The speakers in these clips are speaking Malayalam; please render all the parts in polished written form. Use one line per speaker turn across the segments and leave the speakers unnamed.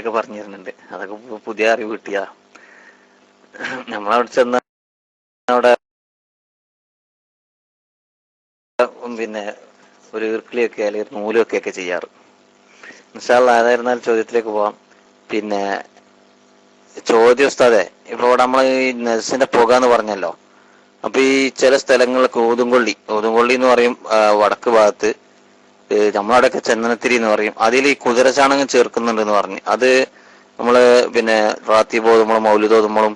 ഒക്കെ പറഞ്ഞു തരുന്നുണ്ട്. അതൊക്കെ പുതിയ അറിവ് കിട്ടിയ നമ്മളവിടെ ചെന്ന അവിടെ പിന്നെ ഒരു ഈർക്കിളിയൊക്കെ അല്ലെങ്കിൽ നൂലൊക്കെ ചെയ്യാറ്. ഇൻഷാ അല്ലാഹ് ഏതായിരുന്നാലും ചോദ്യത്തിലേക്ക് പോവാം. പിന്നെ ചോദ്യം ഉസ്താദേ, ഇപ്പൊ ഇവിടെ നമ്മൾ ഈ നെസിന്റെ പുക എന്ന് പറഞ്ഞല്ലോ. അപ്പൊ ഈ ചില സ്ഥലങ്ങളിലൊക്കെ ഊതുംകൊള്ളി എന്ന് പറയും, വടക്ക് ഭാഗത്ത്, നമ്മളവിടെയൊക്കെ ചന്ദനത്തിരി എന്ന് പറയും. അതിൽ ഈ കുതിരച്ചാണകം ചേർക്കുന്നുണ്ടെന്ന് പറഞ്ഞു. അത് നമ്മള് പിന്നെ റാത്തീബ് ഓതുമ്പോഴും മൗലിദ് ഓതുമ്പോഴും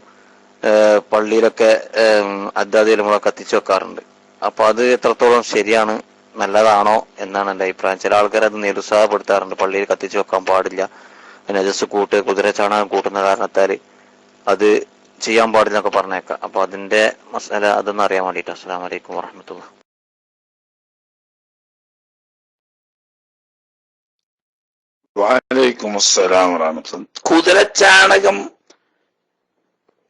പള്ളിയിലൊക്കെ അദ്ദാദിയിൽ നമ്മളെ കത്തിച്ചു വെക്കാറുണ്ട്. അപ്പൊ അത് എത്രത്തോളം ശരിയാണ്, നല്ലതാണോ എന്നാണ് എന്റെ അഭിപ്രായം. ചില ആൾക്കാർ അത് നിരുത്സാഹപ്പെടുത്താറുണ്ട്, പള്ളിയിൽ കത്തിച്ചു വെക്കാൻ പാടില്ല, നജസ് കുതിരച്ചാണകം കൂട്ടുന്ന കാരണത്താൽ അത് ചെയ്യാൻ പാടില്ല എന്നൊക്കെ പറഞ്ഞേക്കാം. അപ്പൊ അതിന്റെ മസാല അതൊന്നും അറിയാൻ വേണ്ടിട്ട്. അസ്സലാമു അലൈക്കും വറഹ്മത്തുള്ളാഹി.
വഅലൈക്കും അസ്സലാം വറഹ്മത്തുള്ളാഹി. കുതിരച്ചാണകം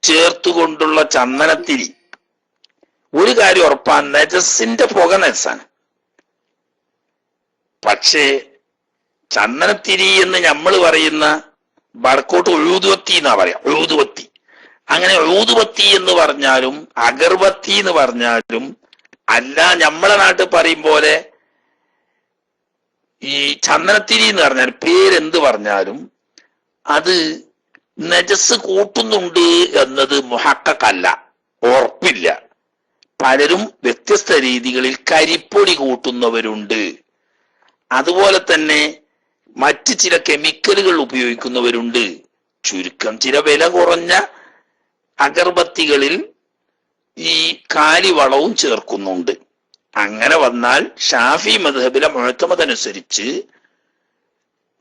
ചേർത്തുകൊണ്ടുള്ള ചന്ദനത്തിരി ഒരു കാര്യം ഉറപ്പാണ്, നജസിന്റെ പുക നജസാണ്. പക്ഷേ ചന്ദനത്തിരി എന്ന് നമ്മൾ പറയുന്ന വടക്കോട്ട് ഒഴുതുവത്തി എന്നാ പറയാ, ഒഴുതുവത്തി. അങ്ങനെ ഒഴുതുവത്തി എന്ന് പറഞ്ഞാലും അഗർബത്തി എന്ന് പറഞ്ഞാലും അല്ല, നമ്മളെ നാട്ടിൽ പറയും പോലെ ഈ ചന്ദനത്തിരി എന്ന് പറഞ്ഞാൽ പേരെന്ത് പറഞ്ഞാലും അത് നജസ് കൂട്ടുന്നുണ്ട് എന്നത് മുഹക്കല്ല, ഉറപ്പില്ല. പലരും വ്യത്യസ്ത രീതികളിൽ കരിപ്പൊടി കൂട്ടുന്നവരുണ്ട്. അതുപോലെ തന്നെ മറ്റ് ചില കെമിക്കലുകൾ ഉപയോഗിക്കുന്നവരുണ്ട്. ചുരുക്കം ചില വില കുറഞ്ഞ അഗർബത്തികളിൽ ഈ കാലിവളവും ചേർക്കുന്നുണ്ട്. അങ്ങനെ വന്നാൽ ഷാഫി മദ്ഹബിലെ മുഅ്തമദനുസരിച്ച്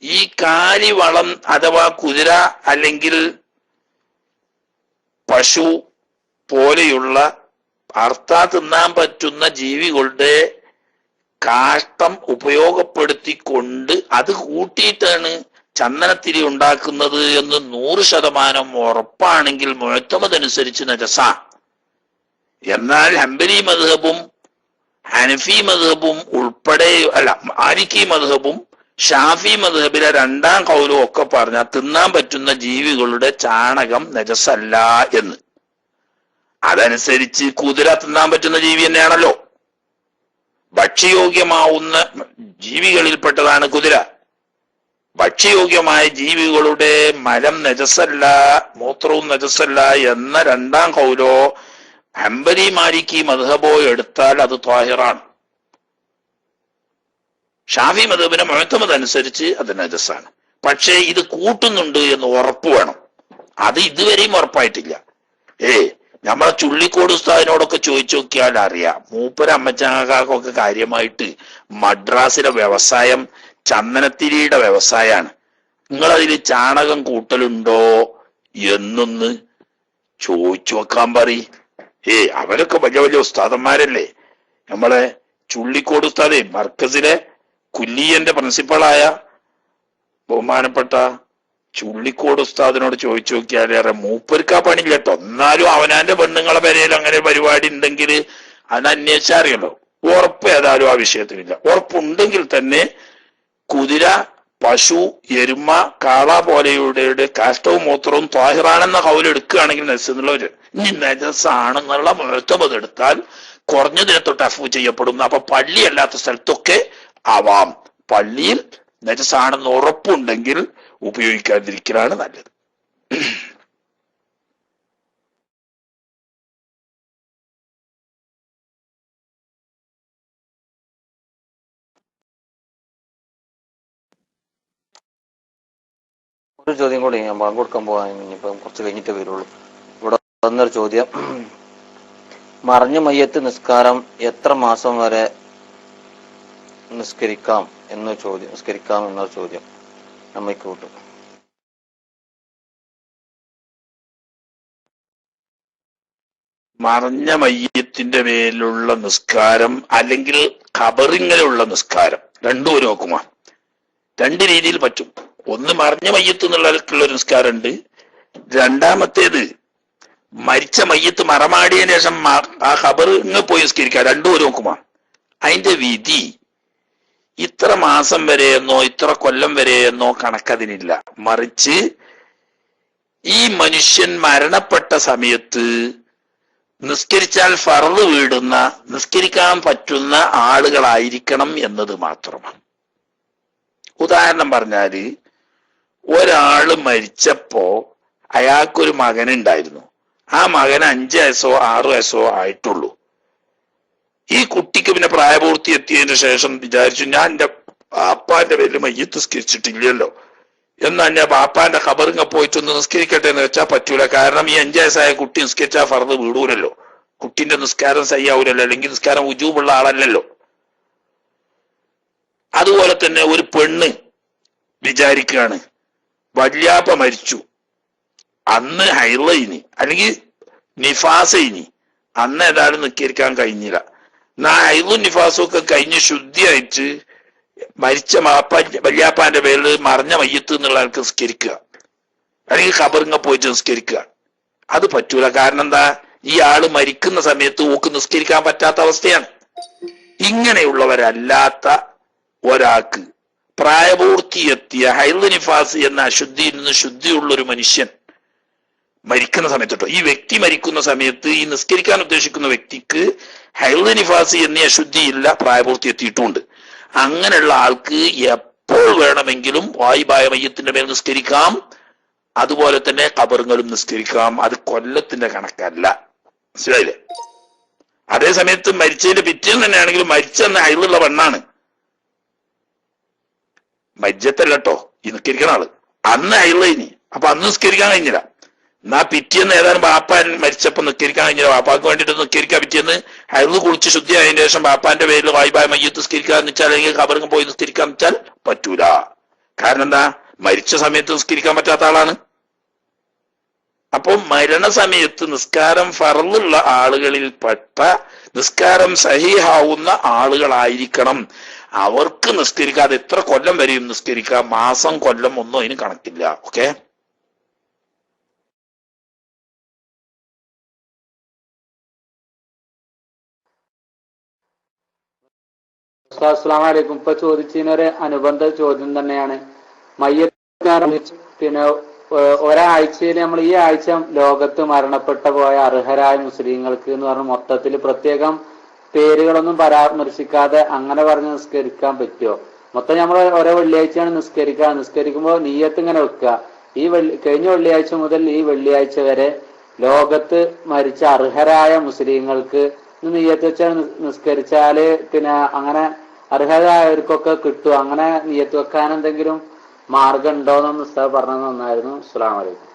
ഈ കാലിവളം അഥവാ കുതിര അല്ലെങ്കിൽ പശു പോലെയുള്ള അർത്താ തിന്നാൻ പറ്റുന്ന ജീവികളുടെ കാഷ്ടം ഉപയോഗപ്പെടുത്തിക്കൊണ്ട് അത് കൂട്ടിയിട്ടാണ് ചന്ദനത്തിരി ഉണ്ടാക്കുന്നത് എന്ന് 100% ഉറപ്പാണെങ്കിൽ മുഅ്തമദനുസരിച്ച് നജസാ. എന്നാൽ ഹംബലി മദ്ഹബും ഹനഫി മദ്ഹബും ഉൾപ്പെടെ മാലിക്കി മദ്ഹബും ഷാഫി മദ്ഹബിലെ രണ്ടാം ഖൗലും ഒക്കെ പറഞ്ഞാൽ തിന്നാൻ പറ്റുന്ന ജീവികളുടെ ചാണകം നജസല്ല എന്ന്. അതനുസരിച്ച് കുതിര തിന്നാൻ പറ്റുന്ന ജീവി തന്നെയാണല്ലോ, ഭക്ഷ്യയോഗ്യമാവുന്ന ജീവികളിൽപ്പെട്ടതാണ് കുതിര. ഭക്ഷ്യയോഗ്യമായ ജീവികളുടെ മലം നജസല്ല, മൂത്രവും നജസല്ല എന്ന രണ്ടാം ഖൗലോ ഹംബലി മാലിക്കി മദ്ഹബോ എടുത്താൽ അത് ത്വാഹിറാണ്. ഷാഫി മദ്ഹബിന്റെ മുഅ്തമദ് അനുസരിച്ച് അത് നജസാണ്. പക്ഷേ ഇത് കൂട്ടുന്നുണ്ട് എന്ന് ഉറപ്പ് വേണം. അത് ഇതുവരെയും ഉറപ്പായിട്ടില്ല. നമ്മളെ ചുള്ളിക്കോട് ഉസ്താദിനോടൊക്കെ ചോദിച്ചു നോക്കിയാൽ അറിയാം. മൂപ്പര അമ്മച്ചാക്കൊക്കെ കാര്യമായിട്ട് മദ്രാസിലെ വ്യവസായം ചന്ദനത്തിരിയുടെ വ്യവസായമാണ്. നിങ്ങളതിൽ ചാണകം കൂട്ടലുണ്ടോ എന്നൊന്ന് ചോദിച്ചു വെക്കാൻ പറയും. അവരൊക്കെ വലിയ വലിയ ഉസ്താദന്മാരല്ലേ. നമ്മളെ ചുള്ളിക്കോട് ഉസ്താദേ, മർക്കസിലെ കുല്ലിയന്റെ പ്രിൻസിപ്പളായ ബഹുമാനപ്പെട്ട ചുള്ളിക്കോട് ഉസ്താദിനോട് ചോദിച്ചു നോക്കിയാലേറെ മൂപ്പർക്കാ പണിയില്ല കേട്ടോ. എന്നാലും അവനാന്റെ പെണ്ണുങ്ങളെ പേരയിൽ അങ്ങനെ പരിപാടി ഉണ്ടെങ്കിൽ അത് അന്വേഷിച്ചറിയല്ലോ. ഉറപ്പ് ഏതായാലും ആ വിഷയത്തിലില്ല. ഉറപ്പുണ്ടെങ്കിൽ തന്നെ കുതിര, പശു, എരുമ, കാള പോലെയുടെ കാഷ്ടവും മൂത്രവും ത്വാഹിറാണെന്ന കൗലെടുക്കുകയാണെങ്കിൽ നജസ്സുള്ളവര് ഇനി നജസാണെന്നുള്ള മുഅ്തമദ് എടുത്താൽ കുറഞ്ഞതിനെ തൊട്ട് അഫ്വു ചെയ്യപ്പെടും. അപ്പൊ പള്ളി അല്ലാത്ത സ്ഥലത്തൊക്കെ ആവാം. പള്ളിയിൽ നജസാണെന്ന് ഉറപ്പുണ്ടെങ്കിൽ ഉപയോഗിക്കാതിരിക്കലാണ് നല്ലത്.
ഒരു ചോദ്യം കൂടി ഞാൻ ബാങ്ക് കൊടുക്കാൻ പോകാൻ, ഇനിയിപ്പം കുറച്ച് കഴിഞ്ഞിട്ടേ വരുള്ളൂ. ഇവിടെ വന്നൊരു ചോദ്യം, മറഞ്ഞ മയ്യത്ത് നിസ്കാരം എത്ര മാസം വരെ നിസ്കരിക്കാം എന്നൊരു ചോദ്യം നമ്മൾക്ക് കൂട്ടും.
മറഞ്ഞ മയ്യത്തിന്റെ മേലുള്ള നിസ്കാരം അല്ലെങ്കിൽ ഖബറിങ്ങലുള്ള നിസ്കാരം രണ്ടും ഒരു നോക്കുമോ? രണ്ട് രീതിയിൽ പറ്റും. ഒന്ന് മറഞ്ഞ മയ്യത്ത് എന്നുള്ള ഒരു നിസ്കാരമുണ്ട്. രണ്ടാമത്തേത് മരിച്ച മയ്യത്ത് മറമാടിയതിനു ശേഷം ആ ഖബറിങ്ങ് പോയി നിസ്കരിക്കാം. രണ്ടും ഒരു നോക്കുമോ? അതിന്റെ വിധി ഇത്ര മാസം വരെയെന്നോ ഇത്ര കൊല്ലം വരെയെന്നോ കണക്കതിനില്ല. മറിച്ച് ഈ മനുഷ്യൻ മരണപ്പെട്ട സമയത്ത് നിസ്കരിച്ചാൽ ഫർള് വീടുന്ന, നിസ്കരിക്കാൻ പറ്റുന്ന ആളുകളായിരിക്കണം എന്നത് മാത്രമാണ്. ഉദാഹരണം പറഞ്ഞാല്, ഒരാള് മരിച്ചപ്പോ അയാൾക്കൊരു മകനുണ്ടായിരുന്നു. ആ മകന് 5 വയസ്സോ 6 വയസ്സോ ആയിട്ടുള്ളൂ. ഈ കുട്ടിക്ക് പിന്നെ പ്രായപൂർത്തി എത്തിയതിനു ശേഷം വിചാരിച്ചു, ഞാൻ എന്റെ ബാപ്പാന്റെ പേരിൽ മയ്യത്ത് നിസ്കരിച്ചിട്ടില്ലല്ലോ, എന്നാ ഞാൻ ബാപ്പാന്റെ ഖബറിങ്ങ പോയിട്ടൊന്ന് നിസ്കരിക്കട്ടെ എന്ന് വെച്ചാൽ പറ്റൂല. കാരണം ഈ 5 വയസ്സായ കുട്ടി നിസ്കരിച്ചാൽ ഫർദ് വീടൂലല്ലോ, കുട്ടിന്റെ നിസ്കാരം സയ്യാവൂലല്ലോ, അല്ലെങ്കിൽ നിസ്കാരം ഉജൂബുള്ള ആളല്ലല്ലോ. അതുപോലെ തന്നെ ഒരു പെണ്ണ് വിചാരിക്കുകയാണ്, വല്യാപ്പ മരിച്ചു, അന്ന് ഹൈളയിനി അല്ലെങ്കിൽ നിഫാസയിനി, അന്ന് ഏതായാലും നിസ്കരിക്കാൻ കഴിഞ്ഞില്ല. ഹൈളും നിഫാസും ഒക്കെ കഴിഞ്ഞ് ശുദ്ധിയായിട്ട് മരിച്ച വല്യാപ്പാന്റെ പേരിൽ മറിഞ്ഞ മയ്യത്ത് എന്നുള്ള ആൾക്ക് നിസ്കരിക്കുക, അല്ലെങ്കിൽ ഖബറിങ്ങ പോയിട്ട് നിസ്കരിക്കുക, അത് പറ്റൂല. കാരണം എന്താ, ഈ ആള് മരിക്കുന്ന സമയത്ത് ഓക്ക് നിസ്കരിക്കാൻ പറ്റാത്ത അവസ്ഥയാണ്. ഇങ്ങനെയുള്ളവരല്ലാത്ത ഒരാൾക്ക് പ്രായപൂർത്തിയെത്തിയ ഹൈള് നിഫാസ് എന്ന അശുദ്ധിയിൽ നിന്ന് ശുദ്ധിയുള്ളൊരു മനുഷ്യൻ മരിക്കുന്ന സമയത്ത് കേട്ടോ, ഈ വ്യക്തി മരിക്കുന്ന സമയത്ത് ഈ നിസ്കരിക്കാൻ ഉദ്ദേശിക്കുന്ന വ്യക്തിക്ക് ഹൈള് നിഫാസ് എന്നീ അശുദ്ധിയില്ല, പ്രായപൂർത്തി എത്തിയിട്ടുമുണ്ട്. അങ്ങനെയുള്ള ആൾക്ക് എപ്പോൾ വേണമെങ്കിലും വായിബായ മയ്യത്തിന്റെ മേൽ നിസ്കരിക്കാം, അതുപോലെ തന്നെ ഖബറുകളും നിസ്കരിക്കാം. അത് കൊല്ലത്തിന്റെ കണക്കല്ല, മനസ്സിലായില്ലേ? അതേ സമയത്ത് മരിച്ചതിന്റെ പിറ്റേന്ന് തന്നെയാണെങ്കിലും മരിച്ചെന്ന ഹൈളുള്ള പെണ്ണാണ്, മജ്ജത്തല്ല കേട്ടോ ഈ നിസ്കരിക്കുന്ന ആള്, അന്ന് ഹൈളയിനി, അപ്പൊ അന്ന് നിസ്കരിക്കാൻ കഴിഞ്ഞില്ല. എന്നാ പിറ്റേന്ന് ഏതാനും ബാപ്പാൻ മരിച്ചപ്പോ നിസ്കരിക്കാൻ കഴിഞ്ഞില്ല, ബാപ്പാക്ക് വേണ്ടിട്ട് നിസ്കരിക്കാൻ പിറ്റേന്ന് ഹൈള് കുളിച്ച് ശുദ്ധിയായതിനു ശേഷം ബാപ്പാന്റെ പേരിൽ വായിബായ മയ്യത്ത് നിസ്കരിക്കാന്ന് വെച്ചാൽ, അല്ലെങ്കിൽ ഖബറിങ് പോയി നിസ്കരിക്കാന്ന് വെച്ചാൽ പറ്റൂല. കാരണം എന്താ, മരിച്ച സമയത്ത് നിസ്കരിക്കാൻ പറ്റാത്ത ആളാണ്. അപ്പൊ മരണസമയത്ത് നിസ്കാരം ഫർളുള്ള ആളുകളിൽ പെട്ട നിസ്കാരം സഹീഹാവുന്ന ആളുകളായിരിക്കണം. അവർക്ക് നിസ്കരിക്കാതെ എത്ര കൊല്ലം വരെയും നിസ്കരിക്കാം, മാസം കൊല്ലം ഒന്നും അതിന് കണക്കില്ല. ഓക്കെ,
അസ്സലാമു അലൈക്കും. ഇപ്പൊ ചോദിച്ചതിനൊരു അനുബന്ധ ചോദ്യം തന്നെയാണ്. മയ്യത്ത് പിന്നെ ഒരാഴ്ചയിൽ നമ്മൾ ഈ ആഴ്ച ലോകത്ത് മരണപ്പെട്ട പോയ അർഹരായ മുസ്ലിങ്ങൾക്ക് എന്ന് പറഞ്ഞ മൊത്തത്തിൽ പ്രത്യേകം പേരുകളൊന്നും പരാമർശിക്കാതെ അങ്ങനെ പറഞ്ഞ് നിസ്കരിക്കാൻ പറ്റുമോ? മൊത്തം നമ്മൾ ഓരോ വെള്ളിയാഴ്ചയാണ് നിസ്കരിക്കുക. നിസ്കരിക്കുമ്പോൾ നീയത്ത് ഇങ്ങനെ വെക്കുക, ഈ കഴിഞ്ഞ വെള്ളിയാഴ്ച മുതൽ ഈ വെള്ളിയാഴ്ച വരെ ലോകത്ത് മരിച്ച അർഹരായ മുസ്ലിങ്ങൾക്ക് നീയത്ത് വെച്ചാൽ നിസ്കരിച്ചാല് പിന്നെ അങ്ങനെ അർഹരായവർക്കൊക്കെ കിട്ടും. അങ്ങനെ നീയത്ത് വെക്കാൻ എന്തെങ്കിലും മാർഗം ഉണ്ടോന്നൊന്ന് ഉസ്താദ് പറഞ്ഞത് നന്നായിരുന്നു. അസ്സലാമു അലൈക്കും.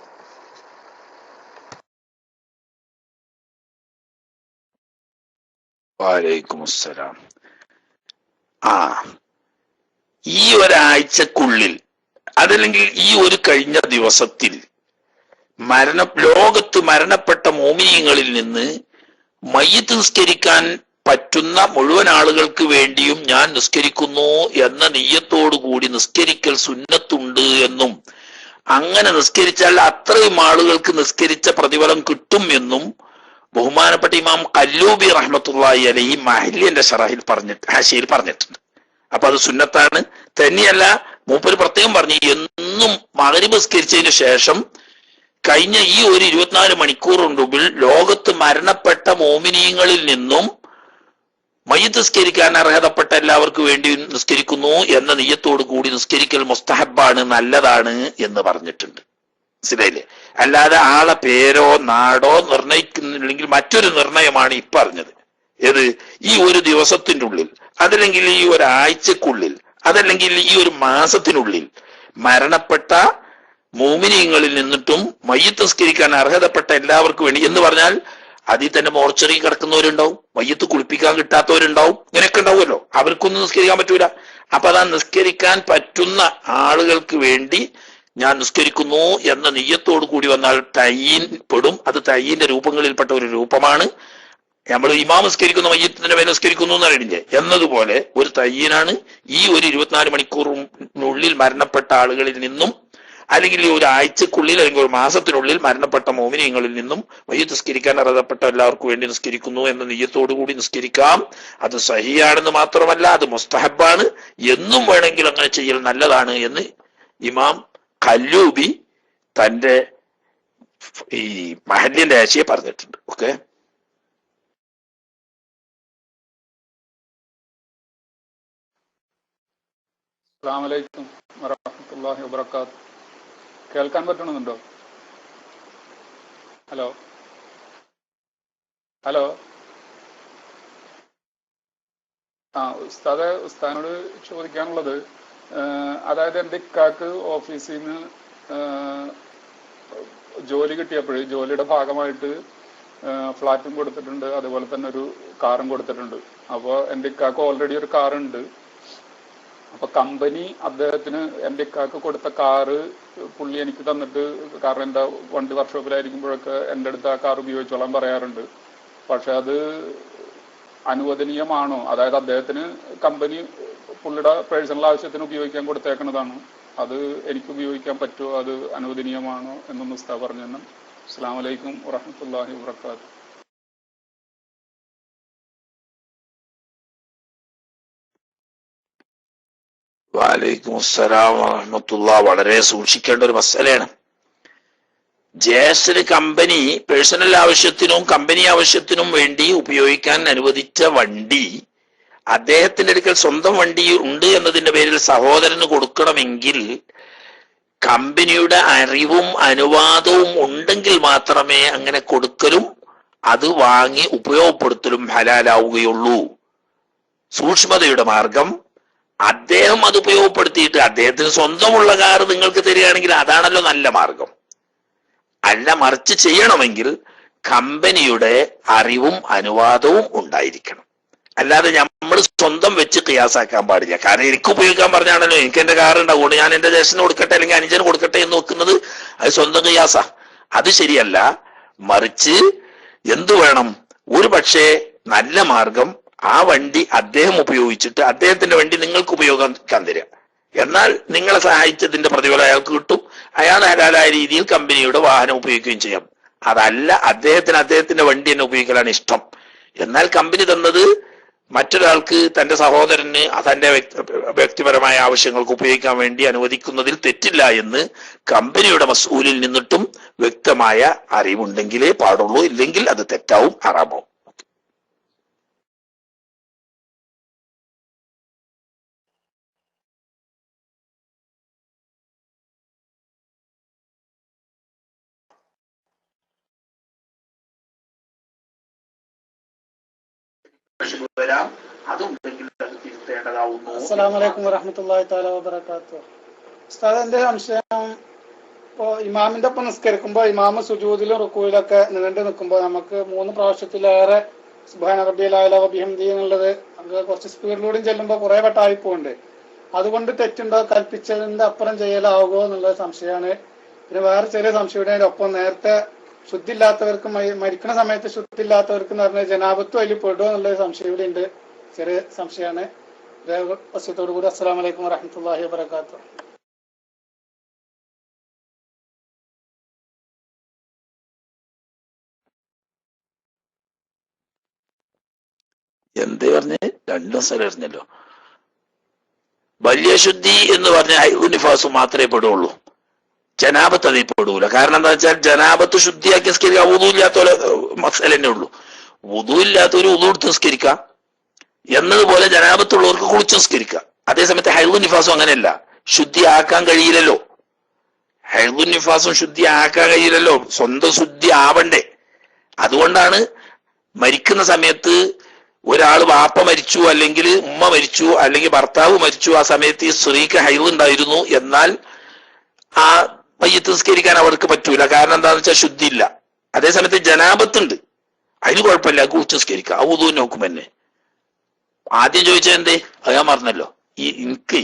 വലൈക്കും അസ്സലാം. ഈ ഒരാഴ്ചക്കുള്ളിൽ അതല്ലെങ്കിൽ ഈ ഒരു കഴിഞ്ഞ ദിവസത്തിൽ ലോകത്ത് മരണപ്പെട്ട മോമിനിയങ്ങളിൽ നിന്ന് മയ്യിത്ത് നിസ്കരിക്കാൻ പറ്റുന്ന മുഴുവൻ ആളുകൾക്ക് വേണ്ടിയും ഞാൻ നിസ്കരിക്കുന്നു എന്ന നിയ്യത്തോടു കൂടി നിസ്കരിക്കൽ സുന്നത്തുണ്ട് എന്നും, അങ്ങനെ നിസ്കരിച്ചാൽ അത്രയും ആളുകൾക്ക് നിസ്കരിച്ച പ്രതിഫലം കിട്ടും എന്നും ബഹുമാനപ്പെട്ട ഇമാം കല്ലൂബി റഹ്മത്തുള്ളാഹി അലൈഹി മഹല്ലിന്റെ ശറഹിൽ ഹാശിയിൽ പറഞ്ഞിട്ടുണ്ട്. അപ്പൊ അത് സുന്നത്താണ്. തന്നെയല്ല, മൂപ്പര് പ്രത്യേകം പറഞ്ഞു, എന്നും മഗ്‌രിബ് നിസ്കരിച്ചതിന് ശേഷം കഴിഞ്ഞ ഈ ഒരു 24 മണിക്കൂറിനുള്ളിൽ ലോകത്ത് മരണപ്പെട്ട മോമിനീങ്ങളിൽ നിന്നും മയ്യിത്ത് നിസ്കരിക്കാൻ അർഹതപ്പെട്ട എല്ലാവർക്കും വേണ്ടി നിസ്കരിക്കുന്നു എന്ന നിയ്യത്തോടു കൂടി നിസ്കരിക്കൽ മുസ്തഹബാണ്, നല്ലതാണ് എന്ന് പറഞ്ഞിട്ടുണ്ട്. മനസ്സിലായില്ലേ? അല്ലാതെ ആളെ പേരോ നാടോ നിർണയിക്കുന്നില്ലെങ്കിൽ മറ്റൊരു നിർണയമാണ് ഈ പറഞ്ഞത്. ഏത്, ഈ ഒരു ദിവസത്തിന്റെ ഉള്ളിൽ, അതല്ലെങ്കിൽ ഈ ഒരാഴ്ചക്കുള്ളിൽ, അതല്ലെങ്കിൽ ഈ ഒരു മാസത്തിനുള്ളിൽ മരണപ്പെട്ട മോമിനീങ്ങളിൽ നിന്നിട്ടും മയ്യിത്ത് നിസ്കരിക്കാൻ അർഹതപ്പെട്ട എല്ലാവർക്കും വേണ്ടി എന്ന് പറഞ്ഞാൽ അതിൽ തന്നെ മോർച്ചറി കിടക്കുന്നവരുണ്ടാവും, മയ്യത്ത് കുളിപ്പിക്കാൻ കിട്ടാത്തവരുണ്ടാവും, ഇങ്ങനെയൊക്കെ ഉണ്ടാവുമല്ലോ. അവർക്കൊന്നും നിസ്കരിക്കാൻ പറ്റൂല. അപ്പൊ അതാ നിസ്കരിക്കാൻ പറ്റുന്ന ആളുകൾക്ക് വേണ്ടി ഞാൻ നിസ്കരിക്കുന്നു എന്ന നിയ്യത്തോടു കൂടി വന്നാൽ തയ്യീൻ പെടും. അത് തയ്യീന്റെ രൂപങ്ങളിൽപ്പെട്ട ഒരു രൂപമാണ്. നമ്മൾ ഇമാം നിസ്കരിക്കുന്ന മയ്യത്തിന്റെ മേൽ നിസ്കരിക്കുന്നു എന്ന് അറിയില്ലേ എന്നതുപോലെ ഒരു തയ്യീനാണ് ഈ ഒരു 24 മണിക്കൂറിനുള്ളിൽ മരണപ്പെട്ട ആളുകളിൽ നിന്നും അല്ലെങ്കിൽ ഈ ഒരാഴ്ചക്കുള്ളിൽ അല്ലെങ്കിൽ ഒരു മാസത്തിനുള്ളിൽ മരണപ്പെട്ട മോമിനിയങ്ങളിൽ നിന്നും മയ്യിത്ത് നിസ്കരിക്കാൻ അർഹതപ്പെട്ട എല്ലാവർക്കും വേണ്ടി നിസ്കരിക്കുന്നു എന്ന നിയ്യത്തോടു കൂടി നിസ്കരിക്കാം. അത് സഹിയാണെന്ന് മാത്രമല്ല അത് മുസ്തഹബാണ്, എന്നും വേണമെങ്കിൽ അങ്ങനെ ചെയ്യൽ നല്ലതാണ് എന്ന് ഇമാം ഖല്ലൂബി തന്റെ ഈ മഹല്ലിന്റെ ആശയെ പറഞ്ഞിട്ടുണ്ട്. ഓക്കെ,
അസ്സലാമു അലൈക്കും വറഹ്മത്തുള്ളാഹി വബറകാതുഹു. കേൾക്കാൻ പറ്റണമെന്നുണ്ടോ? ഹലോ ഹലോ ഉസ്താദിനോട് ചോദിക്കാനുള്ളത്, അതായത് എൻ്റെ ഇക്കാക്ക് ഓഫീസിൽ നിന്ന് ജോലി കിട്ടിയപ്പോൾ ജോലിയുടെ ഭാഗമായിട്ട് ഫ്ലാറ്റും കൊടുത്തിട്ടുണ്ട്, അതുപോലെ തന്നെ ഒരു കാറും കൊടുത്തിട്ടുണ്ട്. അപ്പോൾ എൻ്റെ ഇക്കാക്ക് ഓൾറെഡി ഒരു കാറുണ്ട്. അപ്പൊ കമ്പനി അദ്ദേഹത്തിന് എൻ്റെ ഇക്കാക്ക് കൊടുത്ത കാറ് പുള്ളി എനിക്ക് തന്നിട്ട്, കാരണം എൻ്റെ വണ്ടി വർക്ക്ഷോപ്പിലായിരിക്കുമ്പോഴൊക്കെ എൻ്റെ അടുത്ത് ആ കാർ ഉപയോഗിച്ചോളാൻ പറയാറുണ്ട്. പക്ഷെ അത് അനുവദനീയമാണോ? അതായത് അദ്ദേഹത്തിന് കമ്പനി പുള്ളിയുടെ പേഴ്സണൽ ആവശ്യത്തിന് ഉപയോഗിക്കാൻ കൊടുത്തേക്കുന്നതാണ്, അത് എനിക്ക് ഉപയോഗിക്കാൻ പറ്റുമോ? അത് അനുവദനീയമാണോ എന്നൊന്ന് ഉസ്താദ് പറഞ്ഞു തന്നെ. അസ്സലാമു അലൈക്കും വറഹ്മത്തുള്ളാഹി വബറകാതുഹു.
വഅലൈക്കും അസ്സലാം വറഹ്മത്തുള്ളാഹി. വളരെ സൂക്ഷിക്കേണ്ട ഒരു മസലയാണ്. ജ്യേഷ്ഠന് കമ്പനി പേഴ്സണൽ ആവശ്യത്തിനും കമ്പനി ആവശ്യത്തിനും വേണ്ടി ഉപയോഗിക്കാൻ അനുവദിച്ച വണ്ടി അദ്ദേഹത്തിന്റെ അടുക്കൽ സ്വന്തം വണ്ടി ഉണ്ട് എന്നതിന്റെ പേരിൽ സഹോദരന് കൊടുക്കണമെങ്കിൽ കമ്പനിയുടെ അറിവും അനുവാദവും ഉണ്ടെങ്കിൽ മാത്രമേ അങ്ങനെ കൊടുക്കലും അത് വാങ്ങി ഉപയോഗപ്പെടുത്തലും ഹലാലാവുകയുള്ളൂ. സൂക്ഷ്മതയുടെ മാർഗം, അദ്ദേഹം അത് ഉപയോഗപ്പെടുത്തിയിട്ട് അദ്ദേഹത്തിന് സ്വന്തമുള്ള കാർ നിങ്ങൾക്ക് തരികയാണെങ്കിൽ അതാണല്ലോ നല്ല മാർഗം. അല്ല, മറിച്ച് ചെയ്യണമെങ്കിൽ കമ്പനിയുടെ അറിവും അനുവാദവും ഉണ്ടായിരിക്കണം. അല്ലാതെ നമ്മൾ സ്വന്തം വെച്ച് ഖിയാസാക്കാൻ പാടില്ല. കാരണം എനിക്ക് ഉപയോഗിക്കാൻ പറഞ്ഞാണല്ലോ, എനിക്ക് എന്റെ കാർ ഉണ്ടാവുകൊണ്ട് ഞാൻ എന്റെ ജ്യേഷ്ഠന് കൊടുക്കട്ടെ അല്ലെങ്കിൽ അനുജന് കൊടുക്കട്ടെ എന്ന് വെക്കുന്നത് അത് സ്വന്തം ഖിയാസ. അത് ശരിയല്ല. മറിച്ച് എന്തു വേണം? ഒരു പക്ഷേ നല്ല മാർഗം ആ വണ്ടി അദ്ദേഹം ഉപയോഗിച്ചിട്ട് അദ്ദേഹത്തിന്റെ വണ്ടി നിങ്ങൾക്ക് ഉപയോഗിക്കാൻ തരിക. എന്നാൽ നിങ്ങളെ സഹായിച്ചതിന്റെ പ്രതിഫലം അയാൾക്ക് കിട്ടും, അയാൾ ഹലാലായ രീതിയിൽ കമ്പനിയുടെ വാഹനം ഉപയോഗിക്കുകയും ചെയ്യാം. അതല്ല, അദ്ദേഹത്തിന്റെ വണ്ടി തന്നെ ഉപയോഗിക്കലാണ് ഇഷ്ടം, എന്നാൽ കമ്പനി തന്നത് മറ്റൊരാൾക്ക് തന്റെ സഹോദരന് തന്റെ വ്യക്തിപരമായ ആവശ്യങ്ങൾക്ക് ഉപയോഗിക്കാൻ വേണ്ടി അനുവദിക്കുന്നതിൽ തെറ്റില്ല എന്ന് കമ്പനിയുടെ മസ്ഊലിൽ നിന്നിട്ടും വ്യക്തമായ അറിവുണ്ടെങ്കിലേ പാടുള്ളൂ, ഇല്ലെങ്കിൽ അത് തെറ്റാവും, ഹറാമാവും.
അസ്സലാമു അലൈക്കും വറഹ്മത്തുള്ളാഹി തആല വബറകാതുഹു. ഉസ്താദ്, എന്റെ സംശയം, ഇപ്പോ ഇമാമിന്റെ ഒപ്പം നിസ്കരിക്കുമ്പോൾ ഇമാമ് സുജൂദിലും റുക്കൂയിലൊക്കെ നീണ്ടു നിൽക്കുമ്പോൾ നമുക്ക് 3 പ്രാവശ്യത്തിലേറെ സുബ്ഹാന റബ്ബിയൽ അഅ്ല വബിഹംദിഹി എന്നുള്ളത് നമുക്ക് കുറച്ച് സ്പീഡിലൂടെയും ചെല്ലുമ്പോൾ കുറെ വട്ടമായി പോകുന്നുണ്ട്. അതുകൊണ്ട് തെറ്റുണ്ടോ? കൽപ്പിച്ചതിന്റെ അപ്പുറം ചെയ്യലാവുമോ എന്നുള്ളത് സംശയമാണ്. പിന്നെ വേറെ ചെറിയ സംശയം, ഒപ്പം നേരത്തെ ശുദ്ധിയില്ലാത്തവർക്ക് മരിക്കുന്ന സമയത്ത് ശുദ്ധിയില്ലാത്തവർക്ക് എന്ന് പറഞ്ഞാൽ ജനാബത്തും അതിൽ പെടുമോ എന്നുള്ളൊരു സംശയം ഇവിടെ ഉണ്ട്. ചെറിയ സംശയമാണ്. വസ്യത്തോടു കൂടി അസ്സലാമു അലൈക്കും വറഹ്മത്തുള്ളാഹി വബറകാതുഹു.
എന്തേ പറഞ്ഞ് 2 സ്ഥലം അറിഞ്ഞല്ലോ. വലിയ ശുദ്ധി എന്ന് പറഞ്ഞ ഹൈദും നിഫാസും മാത്രമേ പെടുള്ളൂ, ജനാബത്ത് അതിൽ പെടൂല. കാരണം എന്താ വെച്ചാൽ ജനാബത്ത് ശുദ്ധിയാക്കി നിസ്കരിക്കാം. വുദു ഇല്ലാത്ത മസല തന്നെ ഉള്ളൂ. വുദു ഇല്ലാത്തൊരു വുദു എടുത്ത് നിസ്കരിക്കാം എന്നതുപോലെ ജനാബത്തുള്ളവർക്ക് കുളിച്ച് നിസ്കരിക്കാം. അതേസമയത്ത് ഹൈദും നിഫാസും അങ്ങനെയല്ല, ശുദ്ധി ആക്കാൻ കഴിയില്ലല്ലോ. ഹൈദും നിഫാസും ശുദ്ധി ആക്കാൻ കഴിയില്ലല്ലോ, സ്വന്തം ശുദ്ധി ആവണ്ടേ. അതുകൊണ്ടാണ് മരിക്കുന്ന സമയത്ത് ഒരാൾ വാപ്പ മരിച്ചു, അല്ലെങ്കിൽ ഉമ്മ മരിച്ചു, അല്ലെങ്കിൽ ഭർത്താവ് മരിച്ചു, ആ സമയത്ത് ഈ സ്ത്രീക്ക് ഹൈദ് ഉണ്ടായിരുന്നു, എന്നാൽ ആ മയ്യത്ത് നിസ്കരിക്കാൻ അവർക്ക് പറ്റൂല. കാരണം എന്താണെന്ന് വെച്ചാൽ ശുദ്ധി ഇല്ല. അതേസമയത്ത് ജനാബത്തുണ്ട്, അതിന് കുഴപ്പമില്ല, കുളിച്ച് നിസ്കരിക്കാം. ആ വുദു നോക്കും തന്നെ. ആദ്യം ചോദിച്ചാൽ എന്തേ, അത് ഞാൻ മറന്നല്ലോ. എനിക്ക്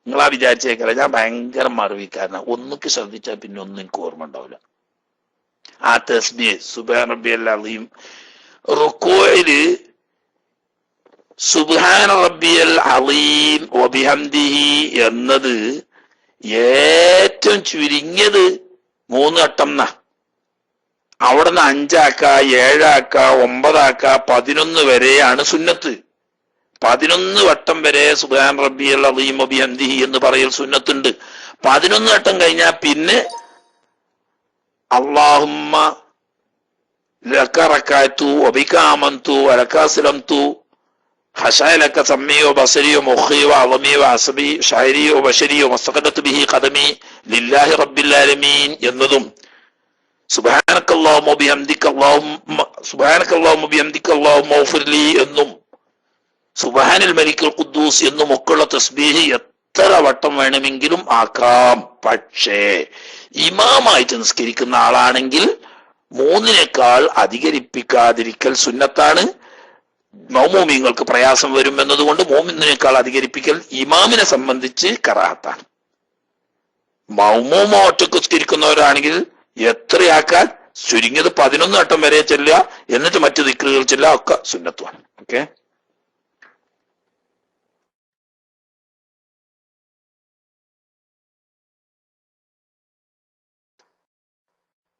നിങ്ങളാ വിചാരിച്ചേക്കല്ല, ഞാൻ ഭയങ്കര മറവിക്കാരനാ. ഒന്നൊക്കെ ശ്രദ്ധിച്ചാൽ പിന്നെ ഒന്നും എനിക്ക് ഓർമ്മ ഉണ്ടാവില്ല. ആ തസ്ബീഹ് സുബ്ഹാന റബ്ബിയൽ അസീം, റുകൂഇല് സുബ്ഹാന റബ്ബിയൽ അസീം വബിഹംദിഹി എന്നത് ഏറ്റവും ചുരുങ്ങിയത് 3 വട്ടം എന്നാ. അവിടുന്ന് 5 ആക്ക, 7 ആക്ക, 9 ആക്ക, 11 വരെയാണ് സുന്നത്ത്. 11 വട്ടം വരെ സുബ്ഹാൻ റബ്ബിയൽ അദീം വബിഹംദിഹി എന്ന് പറയൽ സുന്നത്തുണ്ട്. 11 വട്ടം കഴിഞ്ഞാൽ പിന്നെ അല്ലാഹുമ്മ ലക റകഅതു വബിക ആമന്തു വലക അസ്ലംതു ഹശാലക സമ്മിയോ ബസരിയോ മുഖിയോ അളമിയോ അസബി ഷാരിയോ ബഷരിയോ മസ്തഖദത്ത് ബിഹി ഖദമി ലില്ലാഹി റബ്ബിൽ ആലമീൻ എന്നതും സുബ്ഹാനക്കല്ലാഹുമ്മ ബിഹംദിക അല്ലാഹുമ്മ ഗ്ഫിർലി എന്നും സുബ്ഹാനൽ മലിക്കുൽ ഖുദ്ദൂസ് എന്നും ഒക്കെയുള്ള തസ്ബീഹ് എത്ര വട്ടം വേണമെങ്കിലും ആക്കാം. പക്ഷേ ഇമാമായിട്ട് നിസ്കരിക്കുന്ന ആളാണെങ്കിൽ 3 അധികരിപ്പിക്കാതിരിക്കൽ സുന്നത്താണ്. മൗമൂമിങ്ങൾക്ക് പ്രയാസം വരും എന്നതുകൊണ്ട് 3 അധികരിപ്പിക്കൽ ഇമാമിനെ സംബന്ധിച്ച് കറാഹത്താണ്. മൗമൂമ ഒറ്റക്ക് നിസ്കരിക്കുന്നവരാണെങ്കിൽ എത്രയാക്കാൻ ചുരുങ്ങിയത് 11 വട്ടം വരെ ചെല്ലുക, എന്നിട്ട് മറ്റു ദിക്റുകൾ ചെല്ലുക, ഒക്കെ സുന്നത്തുമാണ്. ഓക്കെ.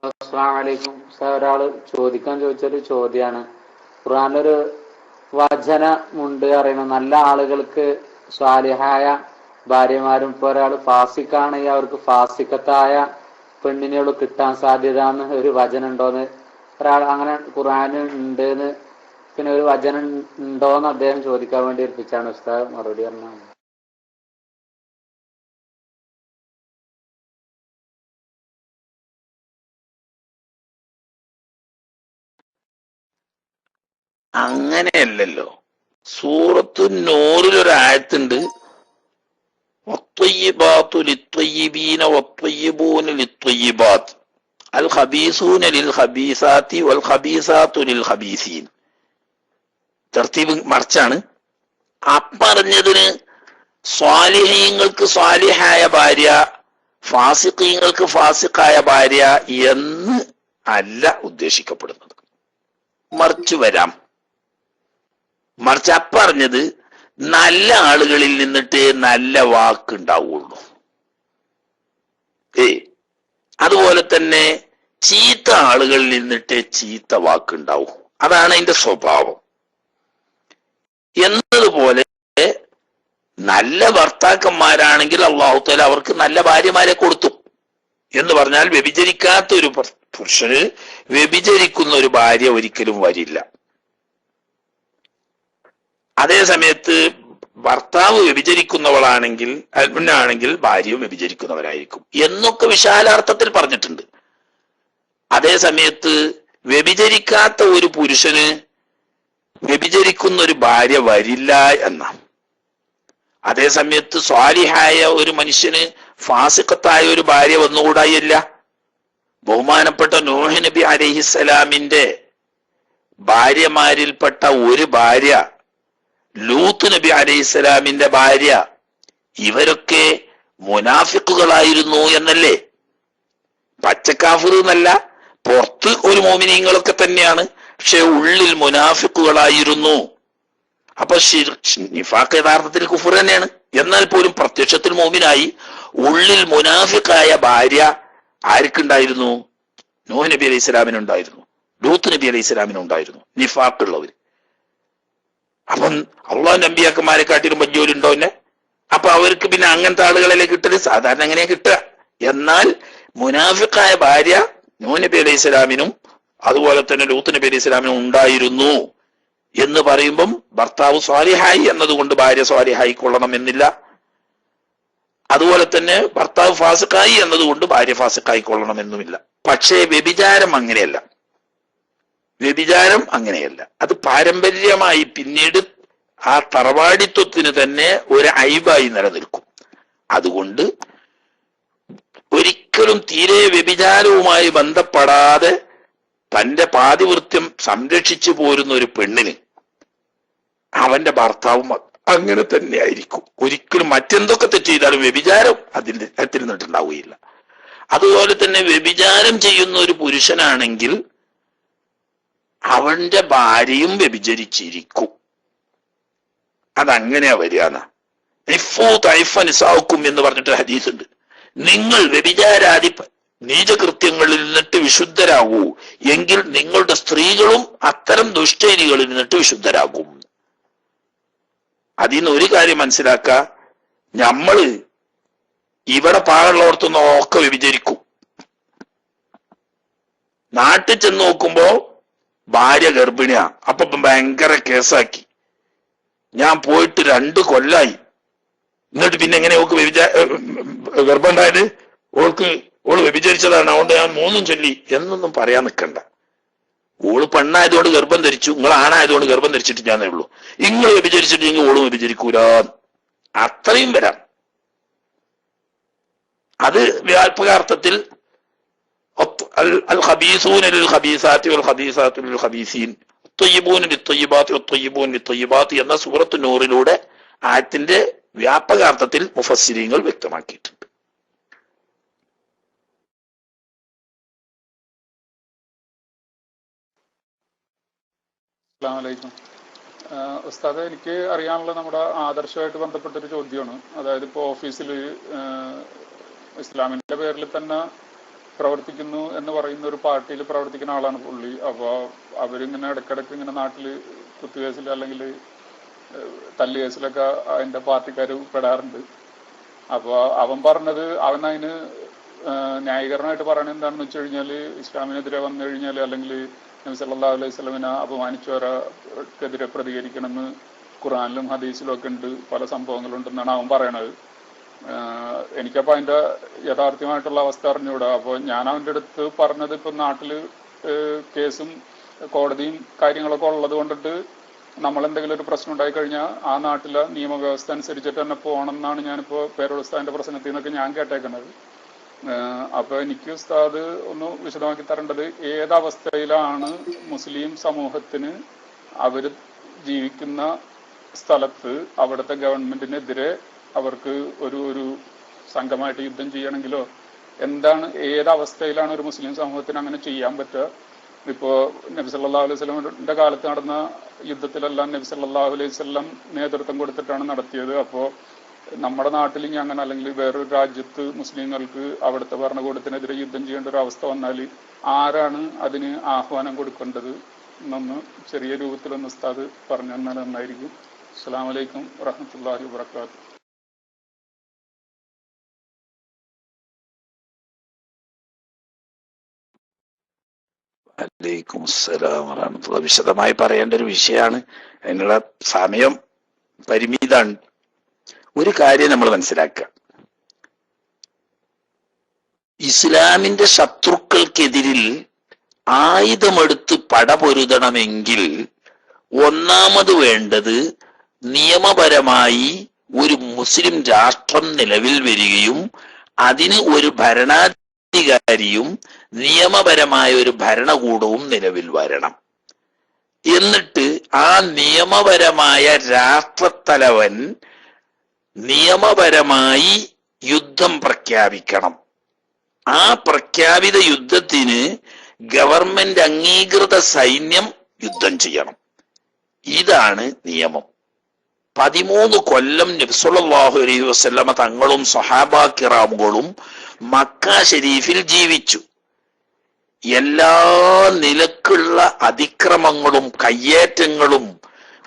അസ്സലാമു അലൈക്കും. ഒരാള് ചോദിച്ചൊരു ചോദ്യമാണ്. ഖുർആനിലൊരു വചനമുണ്ട് അറിയണം, നല്ല ആളുകൾക്ക് സ്വാലിഹായ ഭാര്യമാരും. ഇപ്പൊ ഒരാള് ഫാസിക്കാണെങ്കിൽ അവർക്ക് ഫാസിക്കത്തായ പെണ്ണിനോട് കിട്ടാൻ സാധ്യത എന്ന് ഒരു വചനം ഉണ്ടോന്ന് ഒരാൾ അങ്ങനെ ഖുർആനിൽ ഉണ്ടെന്ന്, പിന്നെ ഒരു വചനം ഉണ്ടോന്ന് അദ്ദേഹം ചോദിക്കാൻ വേണ്ടി ഏൽപ്പിച്ചാണ്. ഉസ്താദ് മറുപടി പറഞ്ഞത്.
അങ്ങനെയല്ലല്ലോ. സൂറത്തു നൂറിൽ ഒരു ആയത്തുണ്ട്, വത്വയ്യിബാതു ലിത്വയ്യിബീന വത്വയ്യിബൂന ലിത്വയ്യിബാത്ത് അൽ ഖബീസൂന ലിൽ ഖബീസാത്തി വൽ ഖബീസാത്തു ലിൽ ഖബീസീൻ. തർത്തീബ് മറിച്ചാണ്. അപ്പറഞ്ഞതിന് സ്വാലിഹീങ്ങൾക്ക് സ്വാലിഹായ ഭാര്യ, ഫാസിഖീങ്ങൾക്ക് ഫാസിഖായ ഭാര്യ എന്ന് അല്ല ഉദ്ദേശിക്കപ്പെടുന്നത്. മറിച്ച് വരാം. മറിച്ച് അപ്പറഞ്ഞത് നല്ല ആളുകളിൽ നിന്നിട്ട് നല്ല വാക്കുണ്ടാവുള്ളൂ. അതുപോലെ തന്നെ ചീത്ത ആളുകളിൽ നിന്നിട്ട് ചീത്ത വാക്കുണ്ടാവും. അതാണ് അതിന്റെ സ്വഭാവം. എന്നതുപോലെ നല്ല ഭർത്താക്കന്മാരാണെങ്കിൽ അല്ലാഹു തആല അവർക്ക് നല്ല ഭാര്യമാരെ കൊടുത്തു എന്ന് പറഞ്ഞാൽ വ്യഭിചരിക്കാത്ത ഒരു പുരുഷന് വ്യഭിചരിക്കുന്ന ഒരു ഭാര്യ ഒരിക്കലും വരില്ല. അതേ സമയത്ത് ഭർത്താവ് വ്യഭിചരിക്കുന്നവളാണെങ്കിൽ പെണ്ണാണെങ്കിൽ ഭാര്യയും വ്യഭിചരിക്കുന്നവരായിരിക്കും എന്നൊക്കെ വിശാലാർത്ഥത്തിൽ പറഞ്ഞിട്ടുണ്ട്. അതേ സമയത്ത് വ്യഭിചരിക്കാത്ത ഒരു പുരുഷന് വ്യഭിചരിക്കുന്ന ഒരു ഭാര്യ വരില്ല എന്നാണ്. അതേ സമയത്ത് സ്വാലിഹായ ഒരു മനുഷ്യന് ഫാസിഖത്തായ ഒരു ഭാര്യ വന്നുകൂടായില്ല. ബഹുമാനപ്പെട്ട നൂഹ് നബി അലൈഹിസ്സലാമിന്റെ ഭാര്യമാരിൽപ്പെട്ട ഒരു ഭാര്യ, ലൂത്ത് നബി അലൈഹിസ്സലാമിന്റെ ഭാര്യ, ഇവരൊക്കെ മുനാഫിക്കുകളായിരുന്നു എന്നല്ലേ? പച്ചക്കാഫിർ എന്നല്ല, പുറത്ത് ഒരു മോമിനീങ്ങളൊക്കെ തന്നെയാണ്, പക്ഷെ ഉള്ളിൽ മുനാഫിക്കുകളായിരുന്നു. അപ്പൊ നിഫാഖ് യഥാർത്ഥത്തിൽ കുഫർ തന്നെയാണ്. എന്നാൽ പോലും പ്രത്യക്ഷത്തിൽ മോമിനായി, ഉള്ളിൽ മുനാഫിക്കായ ഭാര്യ ആർക്കുണ്ടായിരുന്നു? നൂഹ് നബി അലൈഹി സ്വലാമിനുണ്ടായിരുന്നു, ലൂത്ത് നബി അലൈഹി സ്വലാമിനുണ്ടായിരുന്നു നിഫാഖുള്ളവർ. അപ്പം അള്ളാഹു നബിയാക്കന്മാരെ കാട്ടിലും വലിയോരുണ്ടോ എന്നെ? അപ്പൊ അവർക്ക് പിന്നെ അങ്ങനത്തെ ആളുകളെ കിട്ടല് സാധാരണ എങ്ങനെയാ കിട്ടുക? എന്നാൽ മുനാഫിക്കായ ഭാര്യ നൂഹ് നബി അലൈഹി സ്വലാമിനും അതുപോലെ തന്നെ ലൂത്ത് നബി അലൈഹി സ്വലാമിനും ഉണ്ടായിരുന്നു എന്ന് പറയുമ്പം ഭർത്താവ് സ്വാലിഹായി എന്നതുകൊണ്ട് ഭാര്യ സ്വാലിഹായി കൊള്ളണം എന്നില്ല. അതുപോലെ തന്നെ ഭർത്താവ് ഫാസിഖായി എന്നതുകൊണ്ട് ഭാര്യ ഫാസിഖായി കൊള്ളണം എന്നുമില്ല. പക്ഷേ വ്യഭിചാരം അങ്ങനെയല്ല. വ്യഭിചാരം അങ്ങനെയല്ല. അത് പാരമ്പര്യമായി പിന്നീട് ആ തറവാടിത്വത്തിന് തന്നെ ഒരു ഐബായി നിലനിൽക്കും. അതുകൊണ്ട് ഒരിക്കലും തീരെ വ്യഭിചാരവുമായി ബന്ധപ്പെടാതെ തന്റെ പാതിവൃത്യം സംരക്ഷിച്ചു പോരുന്ന ഒരു പെണ്ണിന് അവന്റെ ഭർത്താവും അങ്ങനെ തന്നെ ആയിരിക്കും. ഒരിക്കലും മറ്റെന്തൊക്കെ തെറ്റ് ചെയ്താലും വ്യഭിചാരം അതിൽ നിന്നിട്ടുണ്ടാവുകയില്ല. അതുപോലെ തന്നെ വ്യഭിചാരം ചെയ്യുന്ന ഒരു പുരുഷനാണെങ്കിൽ അവന്റെ ഭാര്യയും വ്യഭിചരിച്ചിരിക്കും. അതങ്ങനെയാ വരികയെന്ന്. നിസാഉക്കും എന്ന് പറഞ്ഞിട്ട് ഹദീസ് ഉണ്ട്. നിങ്ങൾ വ്യഭിചാരാദി നീചകൃത്യങ്ങളിൽ നിന്നിട്ട് വിശുദ്ധരാകൂ, എങ്കിൽ നിങ്ങളുടെ സ്ത്രീകളും അത്തരം ദുഷ്ടചര്യകളിൽ നിന്നിട്ട് വിശുദ്ധരാകും. അതിൽ നിന്ന് ഒരു കാര്യം മനസ്സിലാക്ക, നമ്മള് ഇവിടെ പാടുള്ളവർക്കൊക്കെ വ്യഭിചരിക്കും. നാട്ടിൽ ചെന്ന് നോക്കുമ്പോ ഭാര്യ ഗർഭിണിയാ, അപ്പൊ ഭയങ്കര കേസാക്കി. ഞാൻ പോയിട്ട് 2 കൊല്ലായി, എന്നിട്ട് പിന്നെ എങ്ങനെ ഓക്ക് ഗർഭം ഉണ്ടായത്? ഓള് വ്യഭിചരിച്ചതാണ്, അതുകൊണ്ട് ഞാൻ 3 ചൊല്ലി എന്നൊന്നും പറയാൻ നിൽക്കണ്ട. ഓള് പെണ്ണായതുകൊണ്ട് ഗർഭം ധരിച്ചു, നിങ്ങൾ ആണായതുകൊണ്ട് ഗർഭം ധരിച്ചിട്ട് ഞാനേ ഉള്ളൂ. നിങ്ങൾ വ്യഭിചരിച്ചിട്ടെങ്കിൽ ഓളും വ്യഭിചരിക്കൂല, അത്രയും വരാം. അത് വ്യാപകാർത്ഥത്തിൽ അൽ ഖബീസൂന ലിൽ ഖബീസാത്തി വൽ ഖബീസാത്തു ലിൽ ഖബീസീൻ ത്വയ്യിബൂന ലിത്വയ്യിബാത്തി വത്വയ്യിബൂന ലിത്വയ്യിബാത്തി എന്ന സൂറത്ത് നൂറിലൂടെ ആയത്തിന്റെ വ്യാപകാർത്ഥത്തിൽ മുഫസ്സിരീങ്ങൾ വ്യക്തമാക്കിയിട്ടുണ്ട്.
അസ്സലാമു അലൈക്കും. ഉസ്താദ്, എനിക്ക് അറിയാനുള്ള നമ്മുടെ ആദർശമായിട്ട് ബന്ധപ്പെട്ടൊരു ചോദ്യമാണ്. അതായത് ഇപ്പോൾ ഓഫീസിൽ ഇസ്ലാമിന്റെ പേരിൽ തന്നെ പ്രവർത്തിക്കുന്നു എന്ന് പറയുന്ന ഒരു പാർട്ടിയിൽ പ്രവർത്തിക്കുന്ന ആളാണ് പുള്ളി. അപ്പോൾ അവരിങ്ങനെ ഇടയ്ക്കിടയ്ക്ക് ഇങ്ങനെ നാട്ടിൽ കുത്തുകേസിൽ അല്ലെങ്കിൽ തല്ലുകേസിലൊക്കെ അതിൻ്റെ പാർട്ടിക്കാർ പെടാറുണ്ട്. അപ്പോൾ അവൻ പറഞ്ഞത്, അവൻ അതിന് ന്യായീകരണമായിട്ട് പറയുന്നത് എന്താണെന്ന് വെച്ച് കഴിഞ്ഞാൽ, ഇസ്ലാമിനെതിരെ വന്നു കഴിഞ്ഞാൽ അല്ലെങ്കിൽ നബി സല്ലല്ലാഹു അലൈഹി വസല്ലമിനെ അപമാനിച്ചവരെക്കെതിരെ പ്രതികരിക്കണമെന്ന് ഖുർആനിലും ഹദീസിലും ഒക്കെ ഉണ്ട്, പല സംഭവങ്ങളുണ്ടെന്നാണ് അവൻ പറയണത്. എനിക്കപ്പോൾ അതിൻ്റെ യഥാർത്ഥമായിട്ടുള്ള അവസ്ഥ അറിഞ്ഞുകൂടാ. അപ്പോൾ ഞാൻ അവൻ്റെ അടുത്ത് പറഞ്ഞത്, ഇപ്പം നാട്ടിൽ കേസും കോടതിയും കാര്യങ്ങളൊക്കെ ഉള്ളത് കൊണ്ടിട്ട് നമ്മളെന്തെങ്കിലും ഒരു പ്രശ്നം ഉണ്ടായിക്കഴിഞ്ഞാൽ ആ നാട്ടിലെ നിയമവ്യവസ്ഥ അനുസരിച്ചിട്ട് തന്നെ പോകണം എന്നാണ് ഞാനിപ്പോൾ പേരുസ്താദിൻ്റെ പ്രസംഗത്തിൽ നിന്നൊക്കെ ഞാൻ കേട്ടേക്കുന്നത്. അപ്പോൾ എനിക്ക് ഉസ്താദ് ഒന്ന് വിശദമാക്കി തരേണ്ടത്, ഏതവസ്ഥയിലാണ് മുസ്ലിം സമൂഹത്തിന് അവർ ജീവിക്കുന്ന സ്ഥലത്ത് അവിടുത്തെ ഗവൺമെന്റിനെതിരെ അവർക്ക് ഒരു സംഘമായിട്ട് യുദ്ധം ചെയ്യണമെങ്കിലോ എന്താണ്, ഏതവസ്ഥയിലാണ് ഒരു മുസ്ലിം സമൂഹത്തിന് അങ്ങനെ ചെയ്യാൻ പറ്റുക? ഇപ്പോൾ നബി സല്ലല്ലാഹു അലൈഹി വസല്ലമയുടെ കാലത്ത് നടന്ന യുദ്ധത്തിലെല്ലാം നബി സല്ലല്ലാഹു അലൈഹി വസല്ലം നേതൃത്വം കൊടുത്തിട്ടാണ് നടത്തിയത്. അപ്പോൾ നമ്മുടെ നാട്ടിൽ ഇനി അങ്ങനെ, അല്ലെങ്കിൽ വേറൊരു രാജ്യത്ത് മുസ്ലിങ്ങൾക്ക് അവിടുത്തെ ഭരണകൂടത്തിനെതിരെ യുദ്ധം ചെയ്യേണ്ട ഒരു അവസ്ഥ വന്നാൽ ആരാണ് അതിന് ആഹ്വാനം കൊടുക്കേണ്ടത് എന്നൊന്ന് ചെറിയ രൂപത്തിലൊന്ന് ഉസ്താദ് പറഞ്ഞു തന്നാൽ നന്നായിരിക്കും. അസ്സലാമു അലൈക്കും വറഹ്മത്തുള്ളാഹി വബറകാതുഹു.
വലൈക്കും അസ്സലാം വറഹ്മത്തുള്ളാഹി. വിശദമായി പറയേണ്ട ഒരു വിഷയമാണ്, അതിനുള്ള സമയം പരിമിതാണ്. ഒരു കാര്യം നമ്മൾ മനസ്സിലാക്കുക, ഇസ്ലാമിന്റെ ശത്രുക്കൾക്കെതിരിൽ ആയുധമെടുത്ത് പടപൊരുതണമെങ്കിൽ ഒന്നാമത് വേണ്ടത് നിയമപരമായി ഒരു മുസ്ലിം രാഷ്ട്രം നിലവിൽ വരികയും അതിന് ഒരു ഭരണാധികാരിയും നിയമപരമായ ഒരു ഭരണകൂടവും നിലവിൽ വരണം. എന്നിട്ട് ആ നിയമപരമായ രാഷ്ട്രത്തലവൻ നിയമപരമായി യുദ്ധം പ്രഖ്യാപിക്കണം. ആ പ്രഖ്യാപിത യുദ്ധത്തിന് ഗവൺമെന്റ് അംഗീകൃത സൈന്യം യുദ്ധം ചെയ്യണം. ഇതാണ് നിയമം. 13 കൊല്ലം നബി സല്ലല്ലാഹു അലൈഹി വസല്ലമ തങ്ങളും സ്വഹാബാ കിറാമുകളും മക്ക ഷരീഫിൽ ജീവിച്ചു. എല്ലാ നിലക്കുള്ള അതിക്രമങ്ങളും കയ്യേറ്റങ്ങളും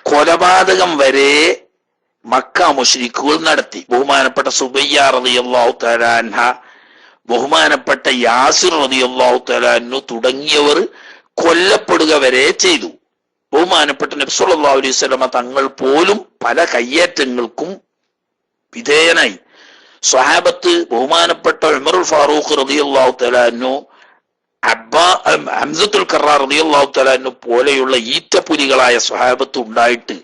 കൊലപാതകം വരെ മക്ക മുശ്രിക്കുകൾ നടത്തി. ബഹുമാനപ്പെട്ട സുബയ്യ റളിയല്ലാഹു തആല അൻഹ, ബഹുമാനപ്പെട്ട യാസിർ റളിയല്ലാഹു തആല അൻഹു തുടങ്ങിയവർ കൊല്ലപ്പെടുക വരെ ചെയ്തു. ബഹുമാനപ്പെട്ട നബി സല്ലല്ലാഹു അലൈഹി വസല്ലമ തങ്ങൾ പോലും പല കയ്യേറ്റങ്ങൾക്കും വിധേയനായി. സ്വഹാബത്ത് ബഹുമാനപ്പെട്ട ഉമറുൽ ഫാറൂഖ് റളിയല്ലാഹു തആല അൻഹു, ഹംസത്തുൽ കറാർ റളിയല്ലാഹു തആല അൻഹു പോലെയുള്ള ഈറ്റപ്പുലികളായ സ്വഹാബത്ത് ഉണ്ടായിട്ട്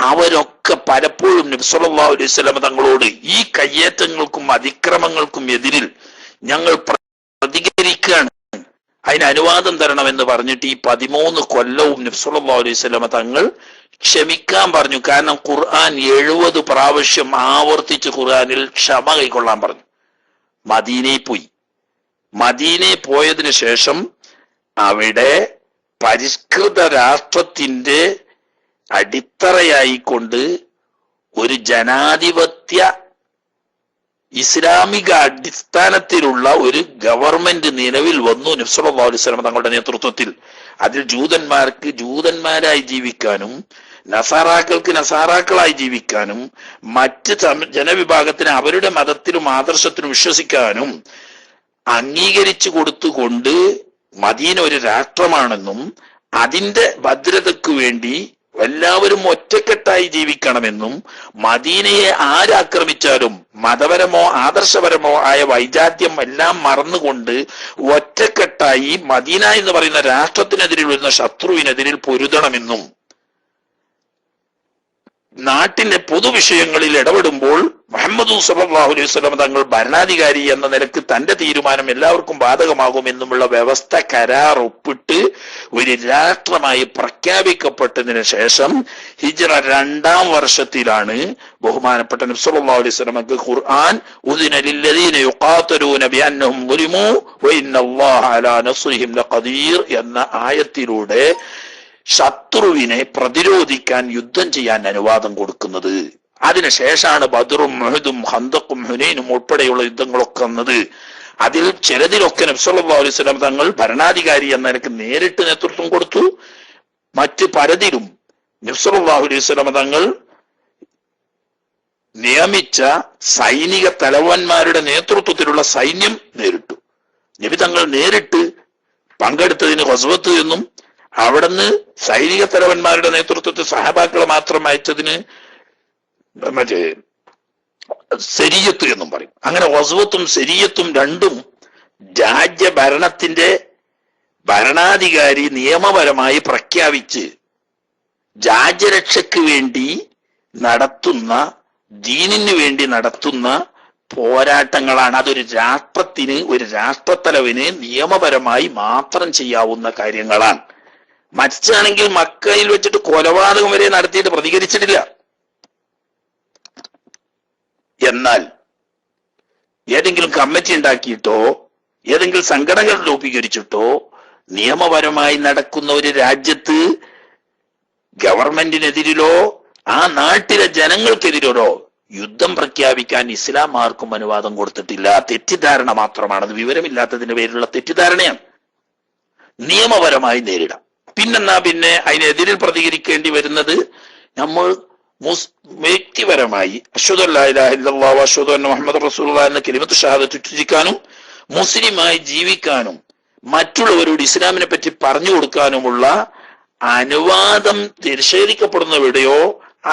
അവരൊക്കെ പലപ്പോഴും നബി സല്ലല്ലാഹു അലൈഹി വസല്ലമ തങ്ങളോട് ഈ കയ്യേറ്റങ്ങൾക്കും അതിക്രമങ്ങൾക്കും എതിരിൽ ഞങ്ങൾ പ്രതികരിക്കുകയാണ്, അതിന് അനുവാദം തരണമെന്ന് പറഞ്ഞിട്ട് ഈ 13 കൊല്ലവും നബി സല്ലല്ലാഹു അലൈഹി വസല്ലമ തങ്ങൾ ക്ഷമിക്കാൻ പറഞ്ഞു. കാരണം ഖുർആൻ 70 പ്രാവശ്യം ആവർത്തിച്ച് ഖുർആനിൽ ക്ഷമ കൈക്കൊള്ളാൻ പറഞ്ഞു. മദീനയിൽ പോയി. മദീനയിൽ പോയതിനു ശേഷം അവിടെ പരിഷ്കൃത രാഷ്ട്രത്തിന്റെ അടിത്തറയായിക്കൊണ്ട് ഒരു ജനാധിപത്യ ഇസ്ലാമിക അടിസ്ഥാനത്തിലുള്ള ഒരു ഗവൺമെന്റ് നിലവിൽ വന്നു നബി സല്ലല്ലാഹു അലൈഹി വസല്ലം തങ്ങളുടെ നേതൃത്വത്തിൽ. അതിൽ ജൂതന്മാർക്ക് ജൂതന്മാരായി ജീവിക്കാനും നസാറാക്കൾക്ക് നസാറാക്കളായി ജീവിക്കാനും മറ്റ് ജനവിഭാഗത്തിന് അവരുടെ മതത്തിലും ആദർശത്തിലും വിശ്വസിക്കാനും അംഗീകരിച്ചു കൊടുത്തുകൊണ്ട് മദീന ഒരു രാഷ്ട്രമാണെന്നും അതിന്റെ ഭദ്രതയ്ക്കു വേണ്ടി എല്ലാവരും ഒറ്റക്കെട്ടായി ജീവിക്കണമെന്നും മദീനയെ ആരാക്രമിച്ചാലും മതപരമോ ആദർശപരമോ ആയ വൈജാത്യം എല്ലാം മറന്നുകൊണ്ട് ഒറ്റക്കെട്ടായി മദീന എന്ന് പറയുന്ന രാഷ്ട്രത്തിനെതിരിൽ വരുന്ന ശത്രുവിനെതിരിൽ പൊരുതണമെന്നും നാട്ടിന്റെ പൊതുവിഷയങ്ങളിൽ ഇടപെടുമ്പോൾ മുഹമ്മദ് സല്ലല്ലാഹു അലൈഹി വസല്ലം തങ്ങൾ ഭരണാധികാരി എന്ന നിലക്ക് തന്റെ തീരുമാനം എല്ലാവർക്കും ബാധകമാകുമെന്നുമുള്ള വ്യവസ്ഥ കരാർ ഒപ്പിട്ട് ഒരു രാഷ്ട്രമായി പ്രഖ്യാപിക്കപ്പെട്ടതിന് ശേഷം ഹിജ്റ 2-ാം വർഷത്തിലാണ് ബഹുമാനപ്പെട്ട നബി സല്ലല്ലാഹു അലൈഹി വസല്ലമക്ക് ഖുർആൻ ഉദിന ലില്ലദീന യുഖാതലൂന ബിഅന്നഹും ളുലിമു വഇന്നല്ലാഹ അലാ നസ്രിഹിം ലഖദീർ എന്ന ആയത്തിലൂടെ ശത്രുവിനെ പ്രതിരോധിക്കാൻ യുദ്ധം ചെയ്യാൻ അനുവാദം കൊടുക്കുന്നത്. അതിനുശേഷമാണ് ബദറും ഉഹദും ഖന്തഖും ഹുനൈനും ഉൾപ്പെടെയുള്ള യുദ്ധങ്ങളൊക്കെ വന്നത്. അതിൽ ചിലതിലൊക്കെ നബി സല്ലല്ലാഹു അലൈഹി വസല്ലം തങ്ങൾ ഭരണാധികാരി എന്ന നിലയ്ക്ക് നേരിട്ട് നേതൃത്വം കൊടുത്തു. മറ്റ് പലതിലും നബി സല്ലല്ലാഹു അലൈഹി വസല്ലം തങ്ങൾ നിയമിച്ച സൈനിക തലവന്മാരുടെ നേതൃത്വത്തിലുള്ള സൈന്യം നേരിട്ടു. നബി തങ്ങൾ നേരിട്ട് പങ്കെടുത്തതിന് ഖസ്വത്ത് എന്നും അവിടുന്ന് സൈനിക തലവന്മാരുടെ നേതൃത്വത്തിൽ സഹാബാക്കളെ മാത്രം അയച്ചതിന് മറ്റേ ശരീഅത്ത് എന്നും പറയും. അങ്ങനെ ഖസ്വത്തും ശരീഅത്തും രണ്ടും രാജ്യഭരണത്തിന്റെ ഭരണാധികാരി നിയമപരമായി പ്രഖ്യാപിച്ച് രാജ്യരക്ഷയ്ക്ക് വേണ്ടി നടത്തുന്ന ദീനിന് വേണ്ടി നടത്തുന്ന പോരാട്ടങ്ങളാണ്. അതൊരു രാഷ്ട്രത്തിന് ഒരു രാഷ്ട്രത്തലവിന് നിയമപരമായി മാത്രം ചെയ്യാവുന്ന കാര്യങ്ങളാണ്. മറ്റാണെങ്കിൽ മക്കയിൽ വെച്ചിട്ട് കൊലപാതകം വരെ നടത്തിയിട്ട് പ്രതികരിച്ചിട്ടില്ല. എന്നാൽ ഏതെങ്കിലും കമ്മിറ്റി ഉണ്ടാക്കിയിട്ടോ ഏതെങ്കിലും സംഘടനകൾ രൂപീകരിച്ചിട്ടോ നിയമപരമായി നടക്കുന്ന ഒരു രാജ്യത്ത് ഗവൺമെന്റിനെതിരിലോ ആ നാട്ടിലെ ജനങ്ങൾക്കെതിരോ യുദ്ധം പ്രഖ്യാപിക്കാൻ ഇസ്ലാം ആർക്കും അനുവാദം കൊടുത്തിട്ടില്ല. തെറ്റിദ്ധാരണ മാത്രമാണ്. അത് വിവരമില്ലാത്തതിന്റെ പേരിലുള്ള തെറ്റിദ്ധാരണയാണ്. നിയമപരമായി നേരിടാം. പിന്നെ അതിനെതിരിൽ പ്രതികരിക്കേണ്ടി വരുന്നത് നമ്മൾ വ്യക്തിപരമായി അശ്ഹദു അല്ലാ ഇലാഹ ഇല്ലല്ലാഹു വഅശ്ഹദു അന്ന മുഹമ്മദ് റസൂലുള്ളാഹി എന്ന കലിമത്ത് ഷഹാദത്ത് ഉച്ചരിക്കാനും മുസ്ലിമായി ജീവിക്കാനും മറ്റുള്ളവരോട് ഇസ്ലാമിനെ പറ്റി പറഞ്ഞു കൊടുക്കാനുമുള്ള അനുവാദം നിഷേധിക്കപ്പെടുന്നവിടെയോ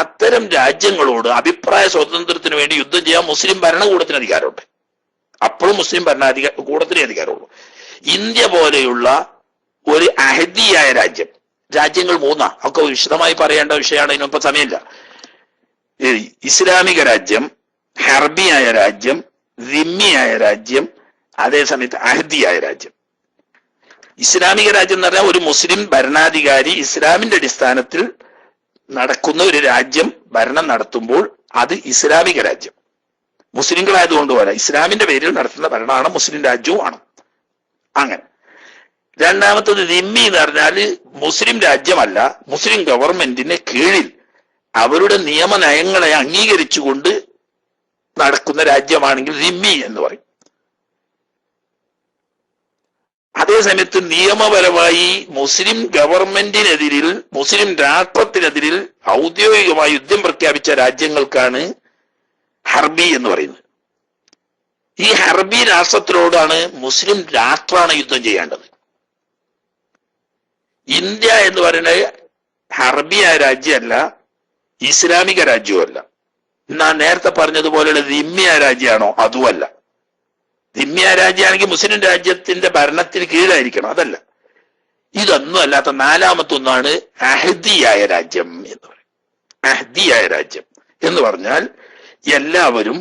അത്തരം രാജ്യങ്ങളോട് അഭിപ്രായ സ്വാതന്ത്ര്യത്തിന് വേണ്ടി യുദ്ധം ചെയ്യാൻ മുസ്ലിം ഭരണകൂടത്തിന് അധികാരമുണ്ട്. അപ്പോഴും മുസ്ലിം ഭരണകൂടത്തിന് അധികാരമുള്ളൂ. ഇന്ത്യ പോലെയുള്ള ഒരു അഹദിയായ രാജ്യങ്ങൾ 3 ഒക്കെ വിശദമായി പറയേണ്ട വിഷയമാണ്. ഇതിനൊപ്പം സമയമില്ല. ഇസ്ലാമിക രാജ്യം, ഹർബിയായ രാജ്യം, ദിമ്മിയായ രാജ്യം, അതേസമയത്ത് അഹദിയായ രാജ്യം. ഇസ്ലാമിക രാജ്യം എന്ന് പറഞ്ഞാൽ ഒരു മുസ്ലിം ഭരണാധികാരി ഇസ്ലാമിന്റെ അടിസ്ഥാനത്തിൽ നടക്കുന്ന ഒരു രാജ്യം ഭരണം നടത്തുമ്പോൾ അത് ഇസ്ലാമിക രാജ്യം. മുസ്ലിങ്ങളായതുകൊണ്ട് പോലെ ഇസ്ലാമിന്റെ പേരിൽ നടത്തുന്ന ഭരണമാണ് മുസ്ലിം രാജ്യവുമാണ്. അങ്ങനെ രണ്ടാമത്തത് ദിമ്മി എന്ന് പറഞ്ഞാല് മുസ്ലിം രാജ്യമല്ല, മുസ്ലിം ഗവൺമെന്റിന് കീഴിൽ അവരുടെ നിയമനയങ്ങളെ അംഗീകരിച്ചുകൊണ്ട് നടക്കുന്ന രാജ്യമാണെങ്കിൽ ദിമ്മി എന്ന് പറയും. അതേസമയത്ത് നിയമപരമായി മുസ്ലിം ഗവൺമെന്റിനെതിരിൽ മുസ്ലിം രാഷ്ട്രത്തിനെതിരിൽ ഔദ്യോഗികമായി യുദ്ധം പ്രഖ്യാപിച്ച രാജ്യങ്ങൾക്കാണ് ഹർബി എന്ന് പറയുന്നത്. ഈ ഹർബി രാഷ്ട്രത്തിനോടാണ് മുസ്ലിം രാഷ്ട്രമാണ് യുദ്ധം ചെയ്യേണ്ടത്. ഇന്ത്യ എന്ന് പറയുന്നത് ഹർബിയായ രാജ്യമല്ല, ഇസ്ലാമിക രാജ്യവുമല്ല. ഞാൻ നേരത്തെ പറഞ്ഞതുപോലെയുള്ള ദിമ്മിയ രാജ്യമാണോ? അതുമല്ല. ദിമ്മിയ രാജ്യമാണെങ്കിൽ മുസ്ലിം രാജ്യത്തിന്റെ ഭരണത്തിന് കീഴായിരിക്കണം, അതല്ല. ഇതൊന്നും അല്ലാത്ത 4മത്തൊന്നാണ് അഹദിയായ രാജ്യം എന്ന് പറയും. അഹദിയായ രാജ്യം എന്ന് പറഞ്ഞാൽ എല്ലാവരും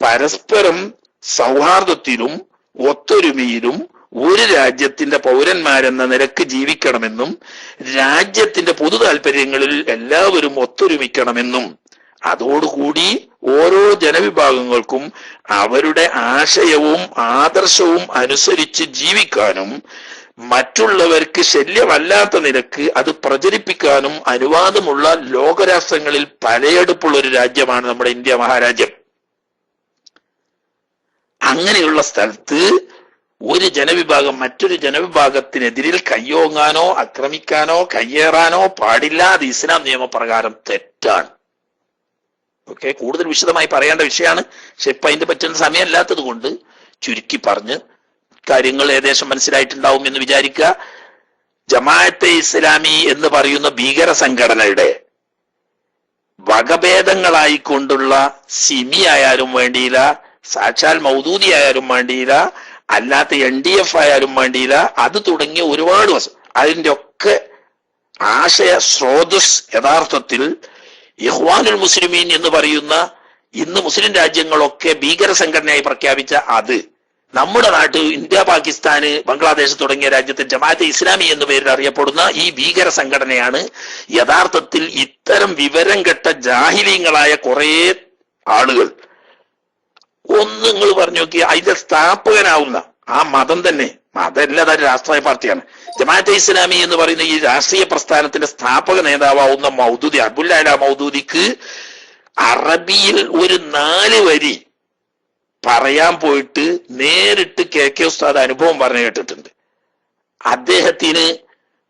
പരസ്പരം സൗഹാർദ്ദത്തിലും ഒത്തൊരുമയിലും ഒരു രാജ്യത്തിന്റെ പൗരന്മാരെന്ന നിലക്ക് ജീവിക്കണമെന്നും രാജ്യത്തിന്റെ പൊതു താല്പര്യങ്ങളിൽ എല്ലാവരും ഒത്തൊരുമിക്കണമെന്നും അതോടുകൂടി ഓരോ ജനവിഭാഗങ്ങൾക്കും അവരുടെ ആശയവും ആദർശവും അനുസരിച്ച് ജീവിക്കാനും മറ്റുള്ളവർക്ക് ശല്യമല്ലാത്ത നിലക്ക് അത് പ്രചരിപ്പിക്കാനും അനുവാദമുള്ള ലോകരാഷ്ട്രങ്ങളിൽ പലയെടുപ്പുള്ള ഒരു രാജ്യമാണ് നമ്മുടെ ഇന്ത്യ മഹാരാജ്യം. അങ്ങനെയുള്ള സ്ഥലത്ത് ഒരു ജനവിഭാഗം മറ്റൊരു ജനവിഭാഗത്തിനെതിരിൽ കയ്യോങ്ങാനോ ആക്രമിക്കാനോ കയ്യേറാനോ പാടില്ല. അത് ഇസ്ലാം നിയമപ്രകാരം തെറ്റാണ്. ഓക്കെ, കൂടുതൽ വിശദമായി പറയേണ്ട വിഷയമാണ്. പക്ഷെ ഇപ്പൊ അതിന്റെ പറ്റുന്ന സമയമല്ലാത്തത് കൊണ്ട് ചുരുക്കി പറഞ്ഞ് കാര്യങ്ങൾ ഏകദേശം മനസ്സിലായിട്ടുണ്ടാവും എന്ന് വിചാരിക്കുക. ജമാഅത്തെ ഇസ്ലാമി എന്ന് പറയുന്ന ഭീകര സംഘടനയുടെ വകഭേദങ്ങളായിക്കൊണ്ടുള്ള സിമി ആയാലും വേണ്ടിയില്ല, സാക്ഷാൽ മൗദൂദി ആയാലും വേണ്ടിയില്ല, അല്ലാത്ത NDF ആയാലും വേണ്ടിയില്ല, അത് തുടങ്ങിയ ഒരുപാട് അതിന്റെ ഒക്കെ ആശയ സ്രോതസ് യഥാർത്ഥത്തിൽ ഇഖ്വാനുൽ മുസ്ലിമീൻ എന്ന് പറയുന്ന ഇന്ന് മുസ്ലിം രാജ്യങ്ങളൊക്കെ ഭീകര സംഘടനയായി പ്രഖ്യാപിച്ച അത് നമ്മുടെ നാട്ടിൽ ഇന്ത്യ, പാകിസ്ഥാന്, ബംഗ്ലാദേശ് തുടങ്ങിയ രാജ്യത്തിൽ ജമാഅത്തെ ഇസ്ലാമി എന്ന പേരിൽ അറിയപ്പെടുന്ന ഈ ഭീകര സംഘടനയാണ് യഥാർത്ഥത്തിൽ ഇത്തരം വിവരം കെട്ട ജാഹിലീങ്ങളായ കുറെ ആളുകൾ. ഒന്ന് നിങ്ങൾ പറഞ്ഞു നോക്കി, അതിന്റെ സ്ഥാപകനാവുന്ന ആ മതം തന്നെ, മതമല്ല, രാഷ്ട്രീയ പാർട്ടിയാണ്. ജമാഅത്തെ ഇസ്ലാമി എന്ന് പറയുന്ന ഈ രാഷ്ട്രീയ പ്രസ്ഥാനത്തിന്റെ സ്ഥാപക നേതാവാവുന്ന മൗദൂദി, അബുൽ അല മൗദൂദിക്ക് അറബിയിൽ ഒരു 4 വരി പറയാൻ പോയിട്ട് നേരിട്ട് KK ഉസ്താദ് അനുഭവം പറഞ്ഞു കേട്ടിട്ടുണ്ട്. അദ്ദേഹത്തിന്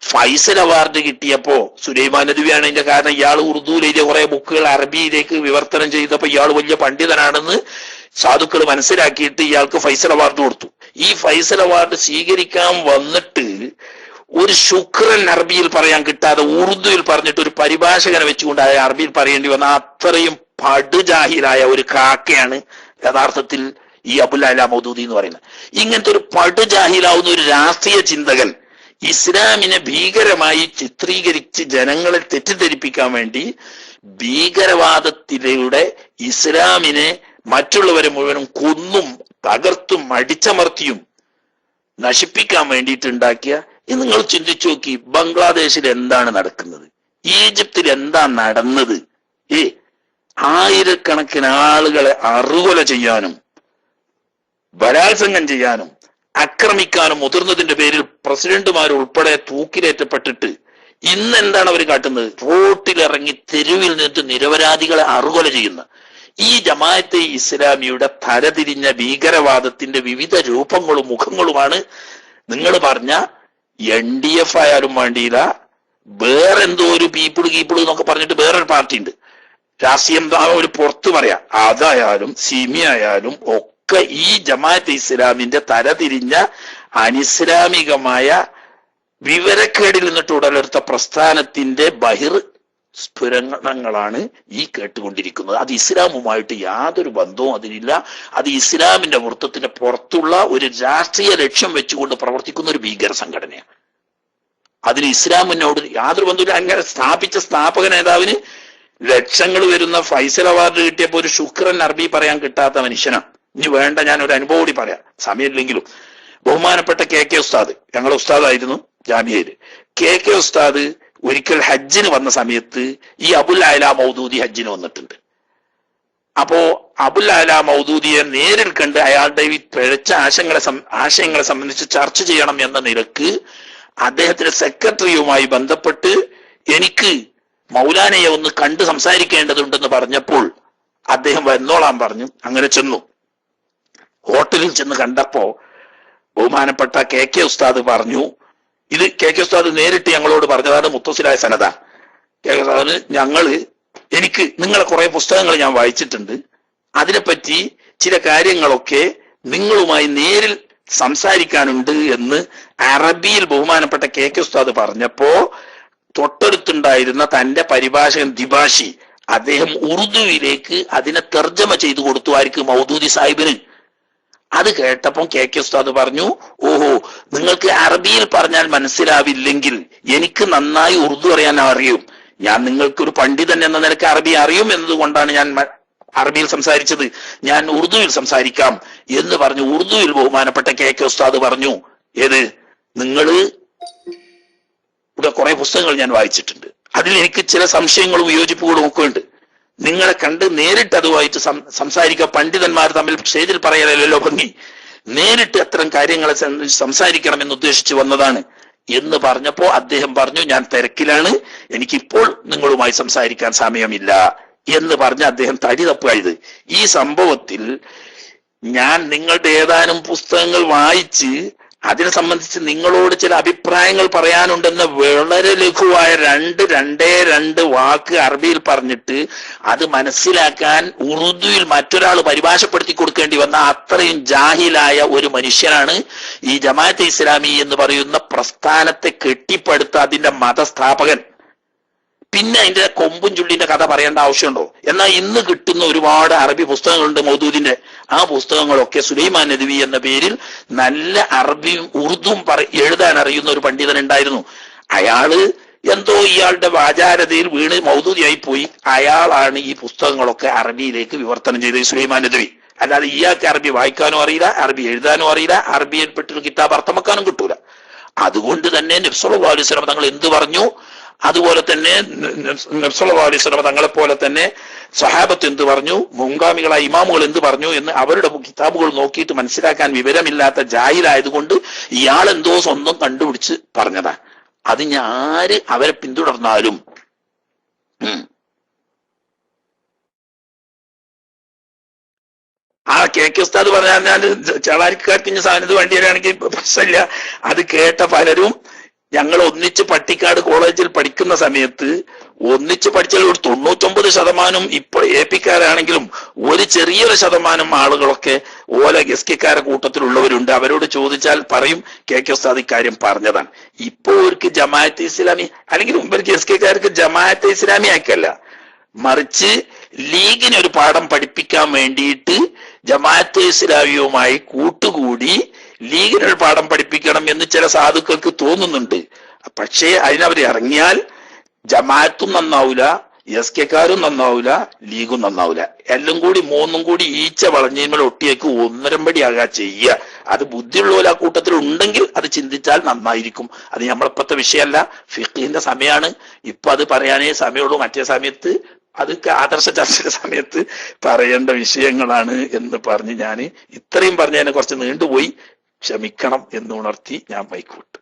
ഫൈസൽ അവാർഡ് കിട്ടിയപ്പോ സുലൈമാൻ നദ്വിയാണ് ഇതിന്റെ കാരണം. ഇയാൾ ഉറുദുവിൽ എഴുതിയ കുറെ ബുക്കുകൾ അറബിയിലേക്ക് വിവർത്തനം ചെയ്തപ്പോ ഇയാൾ വലിയ പണ്ഡിതനാണെന്ന് സാധുക്കൾ മനസ്സിലാക്കിയിട്ട് ഇയാൾക്ക് ഫൈസൽ അവാർഡ് കൊടുത്തു. ഈ ഫൈസൽ അവാർഡ് സ്വീകരിക്കാൻ വന്നിട്ട് ഒരു ശുക്രൻ അറബിയിൽ പറയാൻ കിട്ടാതെ ഉറുദുവിൽ പറഞ്ഞിട്ട് ഒരു പരിഭാഷകനെ വെച്ചുകൊണ്ട് അറബിയിൽ പറയേണ്ടി വന്ന അത്രയും പടുജാഹിലായ ഒരു കാക്കയാണ് യഥാർത്ഥത്തിൽ ഈ അബുൽ അല മൗദൂദി എന്ന് പറയുന്നത്. ഇങ്ങനത്തെ ഒരു പടുജാഹിലാവുന്ന ഒരു രാഷ്ട്രീയ ചിന്തകൻ ഇസ്ലാമിനെ ഭീകരമായി ചിത്രീകരിച്ച് ജനങ്ങളെ തെറ്റിദ്ധരിപ്പിക്കാൻ വേണ്ടി ഭീകരവാദത്തിലൂടെ ഇസ്ലാമിനെ മറ്റുള്ളവരെ മുഴുവനും കൊന്നും തകർത്തും അടിച്ചമർത്തിയും നശിപ്പിക്കാൻ വേണ്ടിയിട്ടുണ്ടാക്കിയ നിങ്ങൾ ചിന്തിച്ചു നോക്കി. ബംഗ്ലാദേശിൽ എന്താണ് നടക്കുന്നത്? ഈജിപ്തിൽ എന്താ നടന്നത്? ആയിരക്കണക്കിന് ആളുകളെ അറുകൊല ചെയ്യാനും ബലാത്സംഗം ചെയ്യാനും ആക്രമിക്കാനും മുതിർന്നതിന്റെ പേരിൽ പ്രസിഡന്റുമാർ ഉൾപ്പെടെ തൂക്കിലേറ്റപ്പെട്ടിട്ട് ഇന്ന് എന്താണ് അവർ കാട്ടുന്നത്? റോട്ടിലിറങ്ങി തെരുവിൽ നിന്ന് നിരപരാധികളെ അറുകൊല ചെയ്യുന്ന ഈ ജമാഅത്തെ ഇസ്ലാമിയുടെ തലതിരിഞ്ഞ ഭീകരവാദത്തിന്റെ വിവിധ രൂപങ്ങളും മുഖങ്ങളുമാണ് നിങ്ങൾ പറഞ്ഞ NDF ആയാലും വേണ്ടിയില്ല, വേറെന്തോ ഒരു പീപ്പിൾ എന്നൊക്കെ പറഞ്ഞിട്ട് വേറൊരു പാർട്ടി ഉണ്ട്, രാഷ്ട്രീയം ഒരു പുറത്തു പറയാം, അതായാലും സിമി ആയാലും ഒക്കെ ഈ ജമാഅത്തെ ഇസ്ലാമിന്റെ തലതിരിഞ്ഞ അനിസ്ലാമികമായ വിവരക്കേടിൽ നിന്നിട്ട് ഉടലെടുത്ത പ്രസ്ഥാനത്തിന്റെ സ്ഫുരണങ്ങളാണ് ഈ കേട്ടുകൊണ്ടിരിക്കുന്നത്. അത് ഇസ്ലാമുമായിട്ട് യാതൊരു ബന്ധവും അതിനില്ല. അത് ഇസ്ലാമിന്റെ വൃത്തത്തിന്റെ പുറത്തുള്ള ഒരു രാഷ്ട്രീയ ലക്ഷ്യം വെച്ചുകൊണ്ട് പ്രവർത്തിക്കുന്ന ഒരു ഭീകര സംഘടനയാണ്. അതിന് ഇസ്ലാമിനോട് യാതൊരു ബന്ധമില്ല. അങ്ങനെ സ്ഥാപിച്ച സ്ഥാപക നേതാവിന് ലക്ഷങ്ങൾ വരുന്ന ഫൈസൽ അവാർഡ് കിട്ടിയപ്പോ ഒരു ശുക്രൻ അറബി പറയാൻ കിട്ടാത്ത മനുഷ്യനാണ്. ഇനി വേണ്ട, ഞാൻ ഒരു അനുഭവം കൂടി പറയാം, സമയമില്ലെങ്കിലും. ബഹുമാനപ്പെട്ട KK ഉസ്താദ്, ഞങ്ങളുടെ ഉസ്താദായിരുന്നു ജാമിയയില്. KK ഉസ്താദ് ഒരിക്കൽ ഹജ്ജിന് വന്ന സമയത്ത് ഈ അബുൽ അല മൗദൂദി ഹജ്ജിന് വന്നിട്ടുണ്ട്. അപ്പോ അബുൽ അല മൗദൂദിയെ നേരിൽ കണ്ട് അയാളുടെ ഈ പിഴച്ച ആശയങ്ങളെ സംബന്ധിച്ച് ചർച്ച ചെയ്യണം എന്ന നിലക്ക് അദ്ദേഹത്തിന്റെ സെക്രട്ടറിയുമായി ബന്ധപ്പെട്ട് എനിക്ക് മൗലാനയെ ഒന്ന് കണ്ട് സംസാരിക്കേണ്ടതുണ്ടെന്ന് പറഞ്ഞപ്പോൾ അദ്ദേഹം വന്നോളാൻ പറഞ്ഞു. അങ്ങനെ ചെന്നു. ഹോട്ടലിൽ ചെന്ന് കണ്ടപ്പോ ബഹുമാനപ്പെട്ട KK ഉസ്താദ് പറഞ്ഞു, ഇത് KK ഉസ്താദ് നേരിട്ട് ഞങ്ങളോട് പറഞ്ഞതാണ്, മുത്തസിലായ സനദ. KK ഉസ്താദിന് എനിക്ക് നിങ്ങളെ കുറെ പുസ്തകങ്ങൾ ഞാൻ വായിച്ചിട്ടുണ്ട്, അതിനെപ്പറ്റി ചില കാര്യങ്ങളൊക്കെ നിങ്ങളുമായി നേരിൽ സംസാരിക്കാനുണ്ട് എന്ന് അറബിയിൽ ബഹുമാനപ്പെട്ട KK ഉസ്താദ് പറഞ്ഞപ്പോ തൊട്ടടുത്തുണ്ടായിരുന്ന തന്റെ പരിഭാഷകൻ ദിബാഷി അദ്ദേഹം ഉറുദുവിലേക്ക് അതിനെ തർജ്ജമ ചെയ്തു കൊടുത്തു. ആർക്ക്? മൗദൂദി സാഹിബിന്. അത് കേട്ടപ്പോൾ KK ഉസ്താദ് പറഞ്ഞു, ഓഹോ, നിങ്ങൾക്ക് അറബിയിൽ പറഞ്ഞാൽ മനസ്സിലാവില്ലെങ്കിൽ എനിക്ക് നന്നായി ഉറുദു അറിയാൻ അറിയും, ഞാൻ നിങ്ങൾക്കൊരു പണ്ഡിതൻ എന്ന നിലക്ക് അറബി അറിയും എന്നതുകൊണ്ടാണ് ഞാൻ അറബിയിൽ സംസാരിച്ചത്, ഞാൻ ഉറുദുവിൽ സംസാരിക്കാം എന്ന് പറഞ്ഞു. ഉറുദുവിൽ ബഹുമാനപ്പെട്ട KK ഉസ്താദ് പറഞ്ഞു, ഏത്, നിങ്ങള് ഇവിടെ കുറെ പുസ്തകങ്ങൾ ഞാൻ വായിച്ചിട്ടുണ്ട്, അതിൽ എനിക്ക് ചില സംശയങ്ങളും വിയോജിപ്പുകളും ഒക്കെ ഉണ്ട്, നിങ്ങളെ കണ്ട് നേരിട്ട് അതുമായിട്ട് സംസാരിക്കുക, പണ്ഡിതന്മാർ തമ്മിൽ സ്റ്റേജിൽ പറയാനല്ലോ ഭംഗി, നേരിട്ട് അത്തരം കാര്യങ്ങളെ സംസാരിക്കണം എന്ന് ഉദ്ദേശിച്ച് വന്നതാണ് എന്ന് പറഞ്ഞപ്പോ അദ്ദേഹം പറഞ്ഞു, ഞാൻ തിരക്കിലാണ്, എനിക്കിപ്പോൾ നിങ്ങളുമായി സംസാരിക്കാൻ സമയമില്ല എന്ന് പറഞ്ഞ് അദ്ദേഹം തടി തപ്പായത്. ഈ സംഭവത്തിൽ ഞാൻ നിങ്ങളുടെ ഏതാനും പുസ്തകങ്ങൾ വായിച്ച് അതിനെ സംബന്ധിച്ച് നിങ്ങളോട് ചില അഭിപ്രായങ്ങൾ പറയാനുണ്ടെന്ന് വളരെ ലഘുവായ രണ്ട് വാക്ക് അറബിയിൽ പറഞ്ഞിട്ട് അത് മനസ്സിലാക്കാൻ ഉറുദുവിൽ മറ്റൊരാൾ പരിഭാഷപ്പെടുത്തി കൊടുക്കേണ്ടി വന്ന അത്രയും ജാഹിലായ ഒരു മനുഷ്യനാണ് ഈ ജമാഅത്തെ ഇസ്ലാമി എന്ന് പറയുന്ന പ്രസ്ഥാനത്തെ കെട്ടിപ്പടുത്ത അതിന്റെ മതസ്ഥാപകൻ. പിന്നെ അതിന്റെ കൊമ്പും ചുള്ളിന്റെ കഥ പറയേണ്ട ആവശ്യമുണ്ടോ? എന്നാൽ ഇന്ന് കിട്ടുന്ന ഒരുപാട് അറബി പുസ്തകങ്ങളുണ്ട് മൗദൂദിന്റെ. ആ പുസ്തകങ്ങളൊക്കെ സുലൈമാൻ നദ്വി എന്ന പേരിൽ നല്ല അറബിയും ഉറുദുവും എഴുതാൻ അറിയുന്ന ഒരു പണ്ഡിതൻ ഉണ്ടായിരുന്നു. അയാള് എന്തോ ഇയാളുടെ ആചാരതയിൽ വീണ് മൗദൂദിയായി പോയി. അയാളാണ് ഈ പുസ്തകങ്ങളൊക്കെ അറബിയിലേക്ക് വിവർത്തനം ചെയ്തത്, സുലൈമാൻ നദ്വി. അല്ലാതെ ഇയാൾക്ക് അറബി വായിക്കാനും അറിയില്ല, അറബി എഴുതാനും അറിയില്ല, അറബിയിൽപ്പെട്ട് കിതാബ് അർത്ഥം വെക്കാനും കിട്ടൂല. അതുകൊണ്ട് തന്നെ നബി സല്ലല്ലാഹു അലൈഹി വസല്ലം തങ്ങൾ എന്ത് പറഞ്ഞു, അതുപോലെ തന്നെ നബി സല്ലല്ലാഹു അലൈഹി വസല്ലം തങ്ങളെ പോലെ തന്നെ സഹാബത്ത് എന്ത് പറഞ്ഞു, മുൻഗാമികളായ ഇമാമുകൾ എന്ത് പറഞ്ഞു എന്ന് അവരുടെ കിതാബുകൾ നോക്കിയിട്ട് മനസ്സിലാക്കാൻ വിവരമില്ലാത്ത ജാഹിലായതുകൊണ്ട് ഇയാൾ എന്തോ സ്വന്തം കണ്ടുപിടിച്ച് പറഞ്ഞതാ. അത് ആര് അവരെ പിന്തുടർന്നാലും ആ കെ ഉസ്താദ് പറഞ്ഞാൽ ഞാൻ ചളാരിക്കാട്ടിന് സാധനത്ത് വണ്ടിയിലാണെങ്കിൽ പ്രശ്നമില്ല. അത് കേട്ട പലരും ഞങ്ങൾ ഒന്നിച്ച് പട്ടിക്കാട് കോളേജിൽ പഠിക്കുന്ന സമയത്ത് ഒന്നിച്ച് പഠിച്ചാൽ ഒരു 99% ഇപ്പോൾ ഏപ്പിക്കാരാണെങ്കിലും ഒരു ചെറിയൊരു ശതമാനം ആളുകളൊക്കെ ഓല ഗസ്കിക്കാരെ കൂട്ടത്തിലുള്ളവരുണ്ട്. അവരോട് ചോദിച്ചാൽ പറയും കെ ഉസ്താദ് ഇക്കാര്യം പറഞ്ഞതാണ്. ഇപ്പൊ അവർക്ക് ജമാഅത്തെ ഇസ്ലാമി അല്ലെങ്കിൽ മുമ്പ് ഗസ്കിക്കാർക്ക് ജമാഅത്തെ ഇസ്ലാമി ആക്കല്ല, മറിച്ച് ലീഗിന് ഒരു പാഠം പഠിപ്പിക്കാൻ വേണ്ടിയിട്ട് ജമാഅത്തെ ഇസ്ലാമിയുമായി കൂട്ടുകൂടി ലീഗിനൊരു പാഠം പഠിപ്പിക്കണം എന്ന് ചില സാധുക്കൾക്ക് തോന്നുന്നുണ്ട്. പക്ഷേ അതിനവർ ഇറങ്ങിയാൽ ജമാഅത്തും നന്നാവൂല, എസ് കെക്കാരും നന്നാവൂല, ലീഗും നന്നാവൂല. എല്ലാം കൂടി മൂന്നും കൂടി ഈച്ച വളഞ്ഞേമൽ ഒട്ടിയേക്ക് ഒന്നരമ്പടിയാകാ ചെയ്യുക. അത് ബുദ്ധിയുള്ളവർ ആ കൂട്ടത്തിൽ ഉണ്ടെങ്കിൽ അത് ചിന്തിച്ചാൽ നന്നായിരിക്കും. അത് നമ്മളിപ്പോഴത്തെ വിഷയമല്ല, ഫിഖിന്റെ സമയമാണ്. ഇപ്പൊ അത് പറയാനേ സമയമുള്ളൂ. മറ്റേ സമയത്ത് അത് ആദർശ ചർച്ചയുടെ സമയത്ത് പറയേണ്ട വിഷയങ്ങളാണ് എന്ന് പറഞ്ഞ് ഞാൻ ഇത്രയും പറഞ്ഞതിനെ കുറച്ച് നീണ്ടുപോയി, ക്ഷമിക്കണം എന്ന് ഉണർത്തി ഞാൻ മൈക്കൂട്ട്.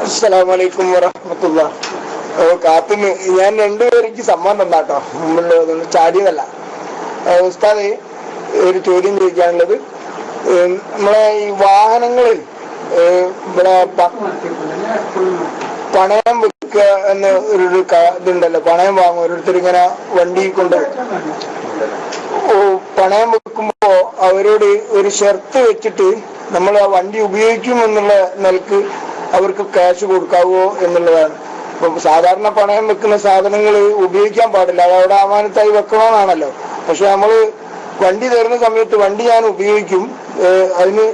അസ്സലാമു അലൈക്കും വറഹ്മത്തുള്ളാഹി. കാത്തുനിന്ന് ഞാൻ രണ്ടുപേർക്ക് സമ്മാനം തന്നാട്ടോ, മുമ്പുള്ള ചാടിയതല്ല. ഉസ്താദ് ഒരു ചോദ്യം ചോദിക്കാനുള്ളത്, നമ്മളെ ഈ വാഹനങ്ങളിൽ ഇവിടെ പണയം വെക്കുക എന്ന ഒരു ഇതുണ്ടല്ലോ, പണയം വാങ്ങും ഓരോരുത്തർ ഇങ്ങനെ വണ്ടി കൊണ്ട്. പണയം വെക്കുമ്പോ അവരോട് ഒരു ഷർത്ത് വെച്ചിട്ട് നമ്മൾ ആ വണ്ടി ഉപയോഗിക്കും എന്നുള്ള നിലക്ക് അവർക്ക് ക്യാഷ് കൊടുക്കാവോ എന്നുള്ളതാണ്. ഇപ്പൊ സാധാരണ പണയം വെക്കുന്ന സാധനങ്ങൾ ഉപയോഗിക്കാൻ പാടില്ല, അത് അവിടെ അമാനത്തായി വെക്കണമെന്നാണല്ലോ. പക്ഷെ നമ്മള് വണ്ടി തരുന്ന സമയത്ത് വണ്ടി ഞാൻ ഉപയോഗിക്കും, അതിന്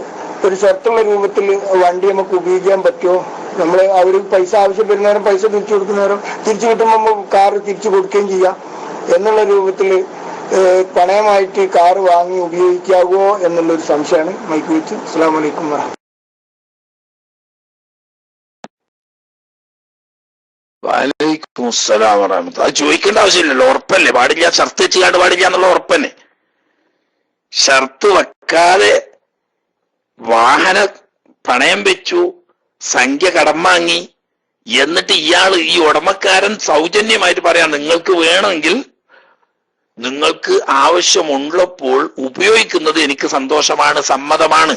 ഒരു ഷർത്തുള്ള രൂപത്തിൽ വണ്ടി നമുക്ക് ഉപയോഗിക്കാൻ പറ്റുമോ? നമ്മള് അവർ പൈസ ആവശ്യപ്പെടുന്ന നേരം പൈസ തിരിച്ചു കൊടുക്കുന്ന നേരം തിരിച്ചു കിട്ടുമ്പോൾ നമുക്ക് കാറ് തിരിച്ചു കൊടുക്കുകയും ചെയ്യാം എന്നുള്ള രൂപത്തിൽ പണയമായിട്ട് കാറ് വാങ്ങി ഉപയോഗിക്കാവോ എന്നുള്ളൊരു സംശയമാണ്. മൈക്ക് വെച്ച്. അസ്സലാമു അലൈക്കും വറഹ്മത്തുള്ളാഹി.
വലൈക്കും അസ്സലാം വറഹ്മത്തുള്ളാഹി. അത് ചോദിക്കേണ്ട ആവശ്യമില്ലല്ലോ, ഉറപ്പല്ലേ? പാടില്ല, ഷർത്ത് വെച്ചാണ്ട് പാടില്ല എന്നുള്ള ഉറപ്പന്നെ. ഷർത്ത് വെക്കാതെ വാഹന പണയം വെച്ചു, സംഖ്യ കടം വാങ്ങി, എന്നിട്ട് ഈ ഉടമക്കാരൻ സൗജന്യമായിട്ട് പറയാം നിങ്ങൾക്ക് വേണമെങ്കിൽ നിങ്ങൾക്ക് ആവശ്യമുള്ളപ്പോൾ ഉപയോഗിക്കുന്നത് എനിക്ക് സന്തോഷമാണ്, സമ്മതമാണ്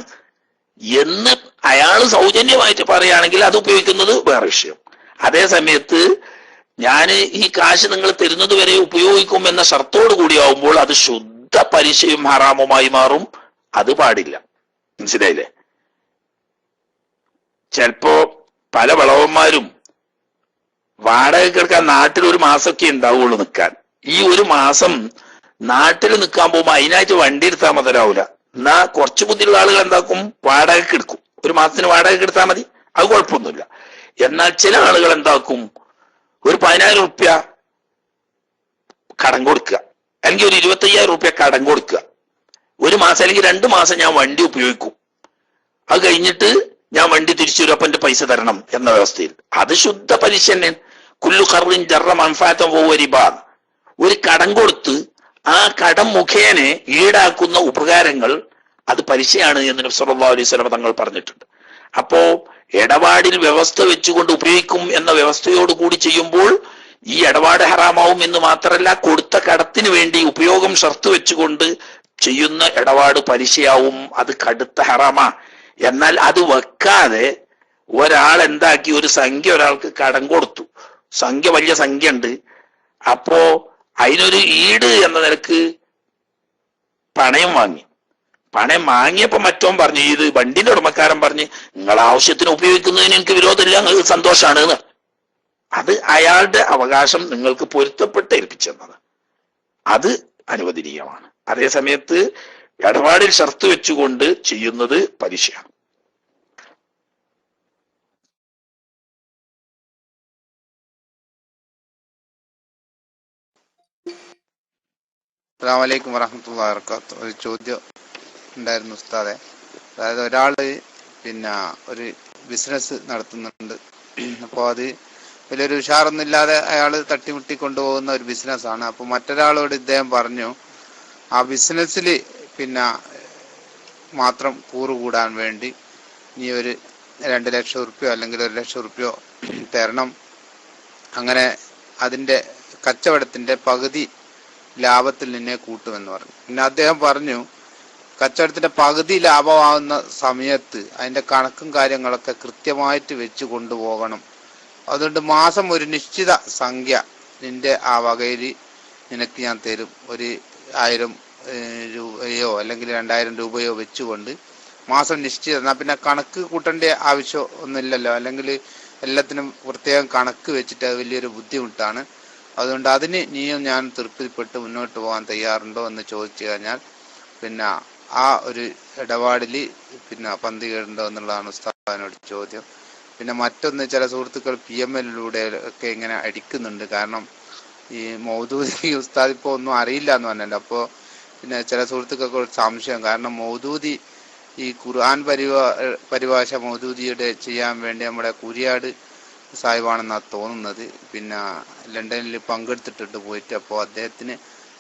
എന്ന് അയാൾ സൗജന്യമായിട്ട് പറയുകയാണെങ്കിൽ അത് ഉപയോഗിക്കുന്നത് വേറെ വിഷയം. അതേ സമയത്ത് ഞാൻ ഈ കാശ് നിങ്ങൾ തരുന്നത് വരെ ഉപയോഗിക്കും എന്ന ഷർത്തോട് കൂടിയാവുമ്പോൾ അത് ശുദ്ധ പലിശയും ഹറാമുമായി മാറും. അത് പാടില്ല. മനസ്സിലായില്ലേ? ചിലപ്പോ പല വിളവന്മാരും വാടക എടുക്കാൻ നാട്ടിൽ ഒരു മാസമൊക്കെ ഉണ്ടാവുള്ളൂ നിൽക്കാൻ. ഈ ഒരു മാസം നാട്ടിൽ നിൽക്കാൻ പോകുമ്പോ അതിനായിട്ട് വണ്ടി എടുത്താൽ മുതലാവൂല. എന്നാ കുറച്ച് ബുദ്ധിയുള്ള ആളുകൾ എന്താക്കും, വാടകയ്ക്ക് എടുക്കും. ഒരു മാസത്തിന് വാടകയ്ക്ക് എടുത്താൽ മതി, അത് കുഴപ്പമൊന്നുമില്ല. എന്നാൽ ചില ആളുകൾ എന്താക്കും, ഒരു 10,000 റുപ്യ കടം കൊടുക്കുക, അല്ലെങ്കിൽ ഒരു 25,000 റുപ്യ കടം കൊടുക്കുക. ഒരു മാസം അല്ലെങ്കിൽ 2 മാസം ഞാൻ വണ്ടി ഉപയോഗിക്കും, അത് കഴിഞ്ഞിട്ട് ഞാൻ വണ്ടി തിരിച്ചു വരും, അപ്പൊ എന്റെ പൈസ തരണം എന്ന വ്യവസ്ഥയിൽ. അത് ശുദ്ധ പലിശ തന്നെ. കുല്ലു ഖർറിൻ ജറ മൻഫഅതൻ വഹുവ റിബ. ഒരു കടം കൊടുത്ത് ആ കടം മുഖേന ഈടാക്കുന്ന ഉപകാരങ്ങൾ അത് പലിശയാണ് എന്ന് നബി സല്ലല്ലാഹു അലൈഹി വസല്ലം തങ്ങൾ പറഞ്ഞിട്ടുണ്ട്. അപ്പോ ഇടപാടിൽ വ്യവസ്ഥ വെച്ചുകൊണ്ട് ഉപയോഗിക്കും എന്ന വ്യവസ്ഥയോട് കൂടി ചെയ്യുമ്പോൾ ഈ ഇടപാട് ഹറാമാവും എന്ന് മാത്രമല്ല, കൊടുത്ത കടത്തിന് വേണ്ടി ഉപയോഗം ഷർത്ത് വെച്ചുകൊണ്ട് ചെയ്യുന്ന ഇടപാട് പലിശയാവും. അത് കടുത്ത ഹറാമാ. എന്നാൽ അത് വെക്കാതെ ഒരാൾ എന്താക്കി, ഒരു സംഖ്യ ഒരാൾക്ക് കടം കൊടുത്തു, സംഖ്യ വലിയ സംഖ്യ ഉണ്ട്, അപ്പോ അതിനൊരു ഈട് എന്ന നിലക്ക് പണയം വാങ്ങി. പണയം വാങ്ങിയപ്പോ മറ്റോൻ പറഞ്ഞു, ഇത് വണ്ടിന്റെ ഉടമക്കാരൻ പറഞ്ഞ് നിങ്ങളെ ആവശ്യത്തിന് ഉപയോഗിക്കുന്നതിന് എനിക്ക് വിരോധമില്ല, നിങ്ങൾക്ക് സന്തോഷമാണ് എന്ന്. അത് അയാളുടെ അവകാശം നിങ്ങൾക്ക് പൊരുത്തപ്പെട്ട് ഏൽപ്പിച്ചെന്നത്, അത് അനുവദനീയമാണ്. അതേ സമയത്ത് ഇടപാടിൽ ഷർത്ത് വെച്ചുകൊണ്ട് ചെയ്യുന്നത് പലിശയാണ്.
അസ്സലാമു അലൈക്കും വറഹ്മത്തുള്ളാഹി വബറകാതുഹു. ഒരു ചോദ്യം ഉണ്ടായിരുന്നു ഉസ്താദെ. അതായത് ഒരാള് ഒരു ബിസിനസ് നടത്തുന്നുണ്ട്. അപ്പോൾ അത് വലിയൊരു ഉഷാറൊന്നുമില്ലാതെ അയാൾ തട്ടിമുട്ടി കൊണ്ടുപോകുന്ന ഒരു ബിസിനസ്സാണ്. അപ്പോൾ മറ്റൊരാളോട് ഇദ്ദേഹം പറഞ്ഞു, ആ ബിസിനസ്സിൽ മാത്രം കൂറുകൂടാൻ വേണ്ടി നീ ഒരു 2 ലക്ഷം ഉറുപ്പ്യോ അല്ലെങ്കിൽ 1 ലക്ഷം ഉറുപ്പ്യോ തരണം, അങ്ങനെ അതിൻ്റെ കച്ചവടത്തിൻ്റെ പകുതി ലാഭത്തിൽ നിന്നെ കൂട്ടുമെന്ന് പറഞ്ഞു. പിന്നെ അദ്ദേഹം പറഞ്ഞു, കച്ചവടത്തിന്റെ പകുതി ലാഭമാവുന്ന സമയത്ത് അതിന്റെ കണക്കും കാര്യങ്ങളൊക്കെ കൃത്യമായിട്ട് വെച്ച് കൊണ്ടുപോകണം. അതുകൊണ്ട് മാസം ഒരു നിശ്ചിത സംഖ്യ നിന്റെ ആ വകയിൽ നിനക്ക് ഞാൻ തരും, 1000 രൂപയോ അല്ലെങ്കിൽ 2000 രൂപയോ വെച്ചുകൊണ്ട് മാസം നിശ്ചിത. എന്നാൽ പിന്നെ കണക്ക് കൂട്ടേണ്ട ആവശ്യം ഒന്നുമില്ലല്ലോ, അല്ലെങ്കിൽ എല്ലാത്തിനും പ്രത്യേകം കണക്ക് വെച്ചിട്ട് അത് വലിയൊരു ബുദ്ധിമുട്ടാണ്. അതുകൊണ്ട് അതിന് നീയും ഞാൻ തൃപ്തിപ്പെട്ട് മുന്നോട്ട് പോകാൻ തയ്യാറുണ്ടോ എന്ന് ചോദിച്ചു കഴിഞ്ഞാൽ ആ ഒരു ഇടപാടിൽ പന്തികേടുണ്ടോ എന്നുള്ളതാണ് ഉസ്താദിനോട് ചോദ്യം. പിന്നെ മറ്റൊന്ന്, ചില സുഹൃത്തുക്കൾ PML-ലൂടെ ഒക്കെ ഇങ്ങനെ അടിക്കുന്നുണ്ട്. കാരണം ഈ മൗദൂദി ഉസ്താദ് ഇപ്പോൾ ഒന്നും അറിയില്ല എന്ന് പറഞ്ഞല്ലോ. അപ്പോൾ ചില സുഹൃത്തുക്കൾക്ക് ഒരു സംശയം, കാരണം മൗദൂദി ഈ ഖുർആൻ പരിഭാഷ മൗദൂദിയുടെ ചെയ്യാൻ വേണ്ടി നമ്മുടെ കുരിയാട് സാഹിബാണെന്നാണ് തോന്നുന്നത്. ലണ്ടനിൽ പങ്കെടുത്തിട്ടുണ്ട് പോയിട്ട്. അപ്പോൾ അദ്ദേഹത്തിന്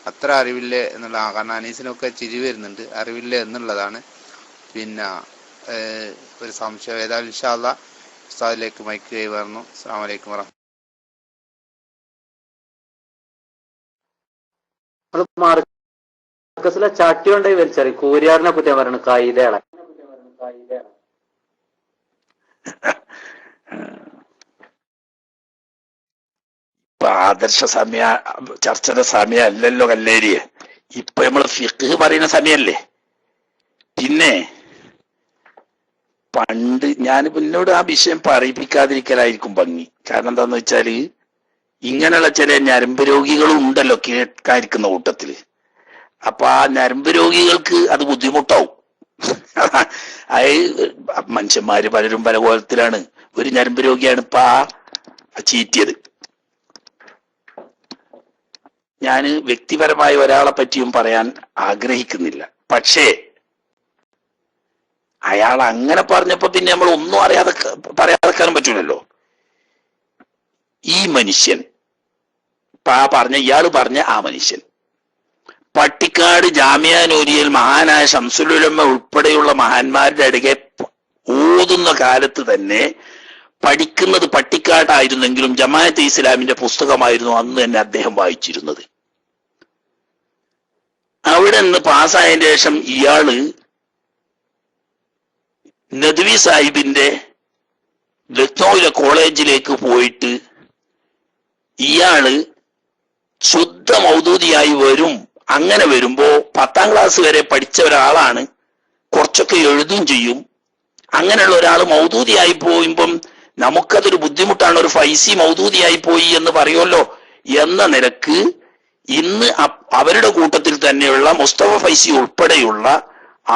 അത്ര അറിവില്ലേ എന്നുള്ള, കാരണം അനീസിനൊക്കെ ചിരി വരുന്നുണ്ട്, അറിവില്ലേ എന്നുള്ളതാണ് ഒരു സംശയം. ഏതായാലും ഇൻഷാ അല്ലാഹ് ഉസ്താദിലേക്ക് മൈക്ക് കൈ പറഞ്ഞു. അസ്സലാമു അലൈക്കും
മാർക്കസിലെ ചാട്ടി കൊണ്ടായി വലിച്ചറി കൂരിയാറിനെ കുറ്റം പറയണ കായികളെ.
ആദർശ ചർച്ചയുടെ സമയമല്ലല്ലോ കല്ലേരിയെ. ഇപ്പൊ നമ്മള് ഫിഖ് പറയുന്ന സമയല്ലേ. പിന്നെ പണ്ട് ഞാൻ എന്നോട് ആ വിഷയം പറയിപ്പിക്കാതിരിക്കലായിരിക്കും ഭംഗി. കാരണം എന്താന്ന് വെച്ചാല് ഇങ്ങനെയുള്ള ചില ഞരമ്പ് രോഗികളും ഉണ്ടല്ലോ കേൾക്കാതിരിക്കുന്ന കൂട്ടത്തില്. അപ്പൊ ആ ഞരമ്പ് രോഗികൾക്ക് അത് ബുദ്ധിമുട്ടാവും. മനുഷ്യന്മാര് പലരും പല കോലത്തിലാണ്. ഒരു ഞരമ്പ് രോഗിയാണ് ഇപ്പൊ ആ ചീറ്റിയത്. ഞാൻ വ്യക്തിപരമായി ഒരാളെ പറ്റിയും പറയാൻ ആഗ്രഹിക്കുന്നില്ല. പക്ഷേ അയാൾ അങ്ങനെ പറഞ്ഞപ്പോ പിന്നെ നമ്മൾ ഒന്നും പറയാതെക്കാനും പറ്റൂലല്ലോ. ഈ മനുഷ്യൻ ഇയാള് പറഞ്ഞ ആ മനുഷ്യൻ പട്ടിക്കാട് ജാമിയ നൂരിയയിൽ മഹാനായ ശംസുൽ ഉലമ ഉൾപ്പെടെയുള്ള മഹാന്മാരുടെ അടുക്കെ ഓതുന്ന കാലത്ത് തന്നെ പഠിക്കുന്നത് പട്ടിക്കാട്ടായിരുന്നെങ്കിലും ജമാഅത്തെ ഇസ്ലാമിന്റെ പുസ്തകമായിരുന്നു അന്ന് തന്നെ അദ്ദേഹം വായിച്ചിരുന്നത്. അവിടെ നിന്ന് പാസ്സായതിനു ശേഷം ഇയാള് നദ്വി സാഹിബിന്റെ ലക്നൌവിലെ കോളേജിലേക്ക് പോയിട്ട് ഇയാള് ശുദ്ധ മൗദൂദിയായി വരും. അങ്ങനെ വരുമ്പോ 10ാം ക്ലാസ് വരെ പഠിച്ച ഒരാളാണ്, കുറച്ചൊക്കെ എഴുതും ചെയ്യും. അങ്ങനെയുള്ള ഒരാൾ മൗദൂദിയായി പോയുമ്പം നമുക്കതൊരു ബുദ്ധിമുട്ടാണ്. ഒരു ഫൈസി മൗദൂദിയായി പോയി എന്ന് പറയുമല്ലോ എന്ന നിലക്ക് ഇന്ന് അവരുടെ കൂട്ടത്തിൽ തന്നെയുള്ള മുസ്തഫ ഫൈസി ഉൾപ്പെടെയുള്ള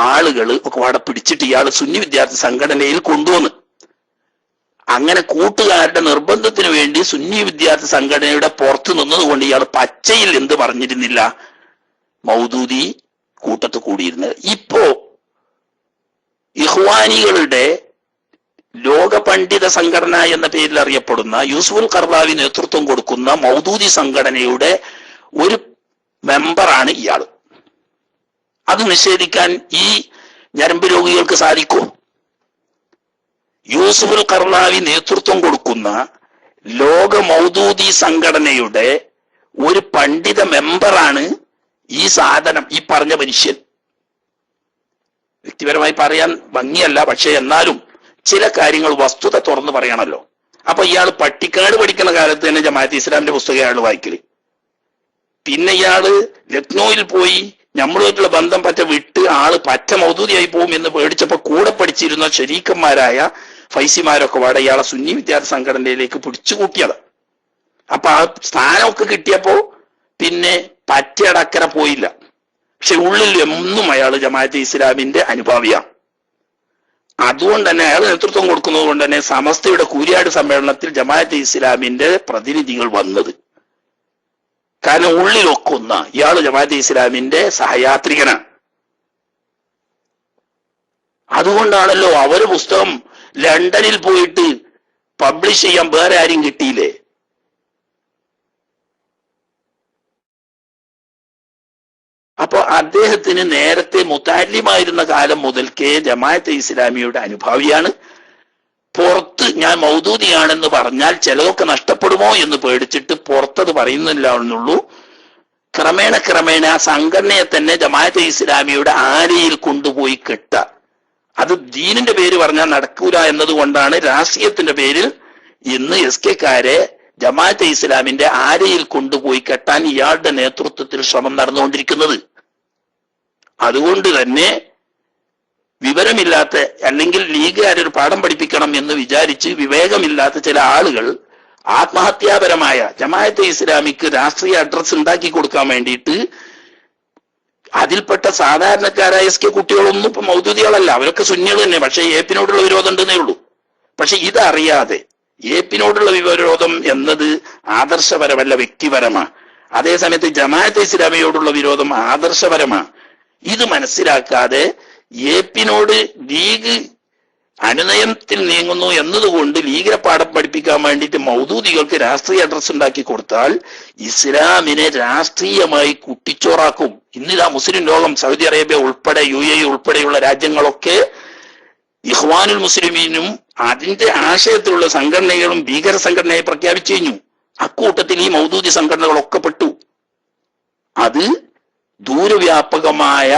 ആളുകൾ ഒക്കെ അവിടെ പിടിച്ചിട്ട് ഇയാൾ സുന്നി വിദ്യാർത്ഥി സംഘടനയിൽ കൊണ്ടുവന്ന്, അങ്ങനെ കൂട്ടുകാരുടെ നിർബന്ധത്തിന് വേണ്ടി സുന്നി വിദ്യാർത്ഥി സംഘടനയുടെ പുറത്തു നിന്നതുകൊണ്ട് ഇയാൾ പച്ചയിൽ എന്ത് പറഞ്ഞിരുന്നില്ല, മൗദൂദി കൂട്ടത്ത് കൂടിയിരുന്നത്. ഇപ്പോ ഇഖ്വാനികളുടെ ലോക പണ്ഡിത സംഘടന എന്ന പേരിൽ അറിയപ്പെടുന്ന യൂസുഫുൽ ഖർദാവി നേതൃത്വം കൊടുക്കുന്ന മൗദൂദി സംഘടനയുടെ ഒരു മെമ്പറാണ് ഇയാൾ. അത് നിഷേധിക്കാൻ ഈ ഞരമ്പ് രോഗികൾക്ക് സാധിക്കൂ? യൂസുഫുൽ ഖർദാവി നേതൃത്വം കൊടുക്കുന്ന ലോക മൗദൂദി സംഘടനയുടെ ഒരു പണ്ഡിത മെമ്പറാണ് ഈ സാധനം, ഈ പറഞ്ഞ മനുഷ്യൻ. വ്യക്തിപരമായി പറയാൻ ഭംഗിയല്ല, പക്ഷെ എന്നാലും ചില കാര്യങ്ങൾ വസ്തുത തുറന്നു പറയണല്ലോ. അപ്പൊ ഇയാൾ പട്ടിക്കാട് പഠിക്കുന്ന കാലത്ത് തന്നെ ജമാഅത്തെ ഇസ്ലാമിന്റെ പുസ്തകം അയാൾ വായിക്കല്. പിന്നെ ഇയാള് ലക്നൌവിൽ പോയി നമ്മളുമായിട്ടുള്ള ബന്ധം പറ്റ വിട്ട് ആള് പറ്റ മൗദൂദിയായി പോകും എന്ന് പേടിച്ചപ്പോ കൂടെ പഠിച്ചിരുന്ന ശരീക്കന്മാരായ ഫൈസിമാരൊക്കെ പാടെ ഇയാളെ സുന്നി വിദ്യാർത്ഥി സംഘടനയിലേക്ക് പിടിച്ചുകൂട്ടിയത്. അപ്പൊ ആ സ്ഥാനമൊക്കെ കിട്ടിയപ്പോ പിന്നെ പറ്റയടക്കര പോയില്ല. പക്ഷെ ഉള്ളിൽ എന്നും അയാൾ ജമാഅത്തെ ഇസ്ലാമിന്റെ അനുഭാവിയാണ്. അതുകൊണ്ട് തന്നെ അയാൾ നേതൃത്വം കൊടുക്കുന്നത് കൊണ്ട് തന്നെ സമസ്തയുടെ കൂരിയാട് സമ്മേളനത്തിൽ ജമാഅത്തെ ഇസ്ലാമിന്റെ പ്രതിനിധികൾ വന്നത്. കാരണം ഉള്ളിലൊക്കെ ഒന്ന ഇയാള് ജമാഅത്തെ ഇസ്ലാമിന്റെ സഹയാത്രികനാണ്. അതുകൊണ്ടാണല്ലോ അവര് പുസ്തകം ലണ്ടനിൽ പോയിട്ട് പബ്ലിഷ് ചെയ്യാൻ വേറെ ആരും കിട്ടിയില്ലേ. അപ്പൊ അദ്ദേഹത്തിന് നേരത്തെ മുതാലിമായിരുന്ന കാലം മുതൽക്കേ ജമാഅത്തെ ഇസ്ലാമിയുടെ അനുഭാവിയാണ്. പുറത്ത് ഞാൻ മൗദൂദിയാണെന്ന് പറഞ്ഞാൽ ചിലതൊക്കെ നഷ്ടപ്പെടുമോ എന്ന് പേടിച്ചിട്ട് പുറത്തത് പറയുന്നില്ല എന്നുള്ളൂ. ക്രമേണ ആ സംഘടനയെ തന്നെ ജമാഅത്തെ ഇസ്ലാമിയുടെ ആലയിൽ കൊണ്ടുപോയി കെട്ട. അത് ദീനിന്റെ പേര് പറഞ്ഞാൽ നടക്കൂല എന്നതുകൊണ്ടാണ് രാഷ്ട്രീയത്തിന്റെ പേരിൽ ഇന്ന് എസ്കെക്കാരെ ജമാഅത്തെ ഇസ്ലാമിന്റെ ആലയിൽ കൊണ്ടുപോയി കെട്ടാൻ ഇയാളുടെ നേതൃത്വത്തിൽ ശ്രമം നടന്നുകൊണ്ടിരിക്കുന്നത്. അതുകൊണ്ട് തന്നെ വിവരമില്ലാത്ത അല്ലെങ്കിൽ ലീഗുകാരൊരു പാഠം പഠിപ്പിക്കണം എന്ന് വിചാരിച്ച് വിവേകമില്ലാത്ത ചില ആളുകൾ ആത്മഹത്യാപരമായ ജമാഅത്തെ ഇസ്ലാമിക്ക് രാഷ്ട്രീയ അഡ്രസ് ഉണ്ടാക്കി കൊടുക്കാൻ വേണ്ടിയിട്ട് അതിൽപ്പെട്ട സാധാരണക്കാരായ എസ് കുട്ടികളൊന്നും ഇപ്പൊ മൗദൂദികളല്ല, അവരൊക്കെ സുന്നികൾ തന്നെ. പക്ഷെ ഏപ്പിനോടുള്ള വിരോധം ഉണ്ടെന്നേ ഉള്ളൂ. പക്ഷെ ഇതറിയാതെ ഏപ്പിനോടുള്ള വിരോധം എന്നത് ആദർശപരമല്ല, വ്യക്തിപരമാണ്. അതേസമയത്ത് ജമാഅത്തെ ഇസ്ലാമിയോടുള്ള വിരോധം ആദർശപരമാണ്. ഇത് മനസ്സിലാക്കാതെ ഏപ്പിനോട് ലീഗ് അനുനയത്തിൽ നീങ്ങുന്നു എന്നതുകൊണ്ട് ലീഗിനെ പാഠം പഠിപ്പിക്കാൻ വേണ്ടിയിട്ട് മൗദൂദികൾക്ക് രാഷ്ട്രീയ അഡ്രസ് ഉണ്ടാക്കി കൊടുത്താൽ ഇസ്ലാമിനെ രാഷ്ട്രീയമായി കുട്ടിച്ചോറാക്കും. ഇന്നിതാ മുസ്ലിം ലോകം, സൗദി അറേബ്യ ഉൾപ്പെടെ UAE ഉൾപ്പെടെയുള്ള രാജ്യങ്ങളൊക്കെ ഇഖ്വാനുൽ മുസ്ലിമീനും അതിന്റെ ആശയത്തിലുള്ള സംഘടനകളും ഭീകര സംഘടനയായി പ്രഖ്യാപിച്ചു കഴിഞ്ഞു. അക്കൂട്ടത്തിൽ ഈ മൗദൂദി സംഘടനകളൊക്കെ പെട്ടു. അത് ദൂരവ്യാപകമായ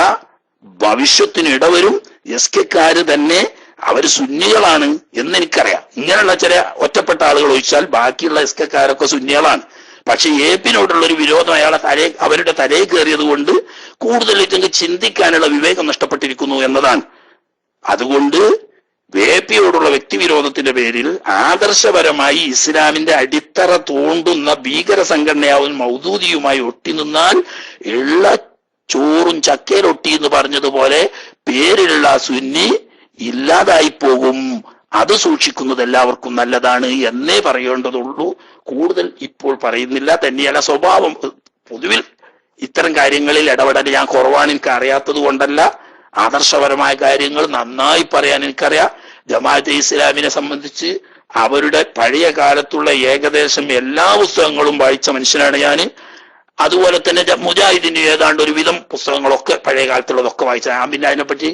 ഭവിഷ്യത്തിന് ഇടവരും. എസ്കെക്കാര് തന്നെ അവർ സുന്നികളാണ് എന്ന് എനിക്കറിയാം. ഇങ്ങനെയുള്ള ചില ഒറ്റപ്പെട്ട ആളുകൾ ഒഴിച്ചാൽ ബാക്കിയുള്ള എസ്കെക്കാരൊക്കെ സുന്നികളാണ്. പക്ഷെ ഏപ്പിനോടുള്ള ഒരു വിരോധം അവരുടെ തലയിൽ കയറിയത് കൊണ്ട് കൂടുതലായിട്ട് ചിന്തിക്കാനുള്ള വിവേകം നഷ്ടപ്പെട്ടിരിക്കുന്നു എന്നതാണ്. അതുകൊണ്ട് ഏപ്പിയോടുള്ള വ്യക്തിവിരോധത്തിന്റെ പേരിൽ ആദർശപരമായി ഇസ്ലാമിന്റെ അടിത്തറ തോണ്ടുന്ന ഭീകര സംഘടനയാവും മൗദൂദിയുമായി ഒട്ടി നിന്നാൽ ഉള്ള ചോറും ചക്കയിലൊട്ടി എന്ന് പറഞ്ഞതുപോലെ പേരിലുള്ള സുന്നി ഇല്ലാതായി പോകും. അത് സൂക്ഷിക്കുന്നത് എല്ലാവർക്കും നല്ലതാണ് എന്നേ പറയേണ്ടതുള്ളൂ. കൂടുതൽ ഇപ്പോൾ പറയുന്നില്ല. തന്നെയല്ല, സ്വഭാവം പൊതുവിൽ ഇത്തരം കാര്യങ്ങളിൽ ഇടപെടാൻ ഞാൻ കുറവാണ്. എനിക്ക് അറിയാത്തത് കൊണ്ടല്ല, ആദർശപരമായ കാര്യങ്ങൾ നന്നായി പറയാൻ എനിക്കറിയാം. ജമാഅത്തെ ഇസ്ലാമിനെ സംബന്ധിച്ച് അവരുടെ പഴയ കാലത്തുള്ള ഏകദേശം എല്ലാ പുസ്തകങ്ങളും വായിച്ച മനുഷ്യനാണ് ഞാൻ. അതുപോലെ തന്നെ മുജാഹിദിന്റെ ഏതാണ്ട് ഒരു വിധം പുസ്തകങ്ങളൊക്കെ പഴയ കാലത്തുള്ളതൊക്കെ വായിച്ച ഞാൻ. പിന്നെ അതിനെപ്പറ്റി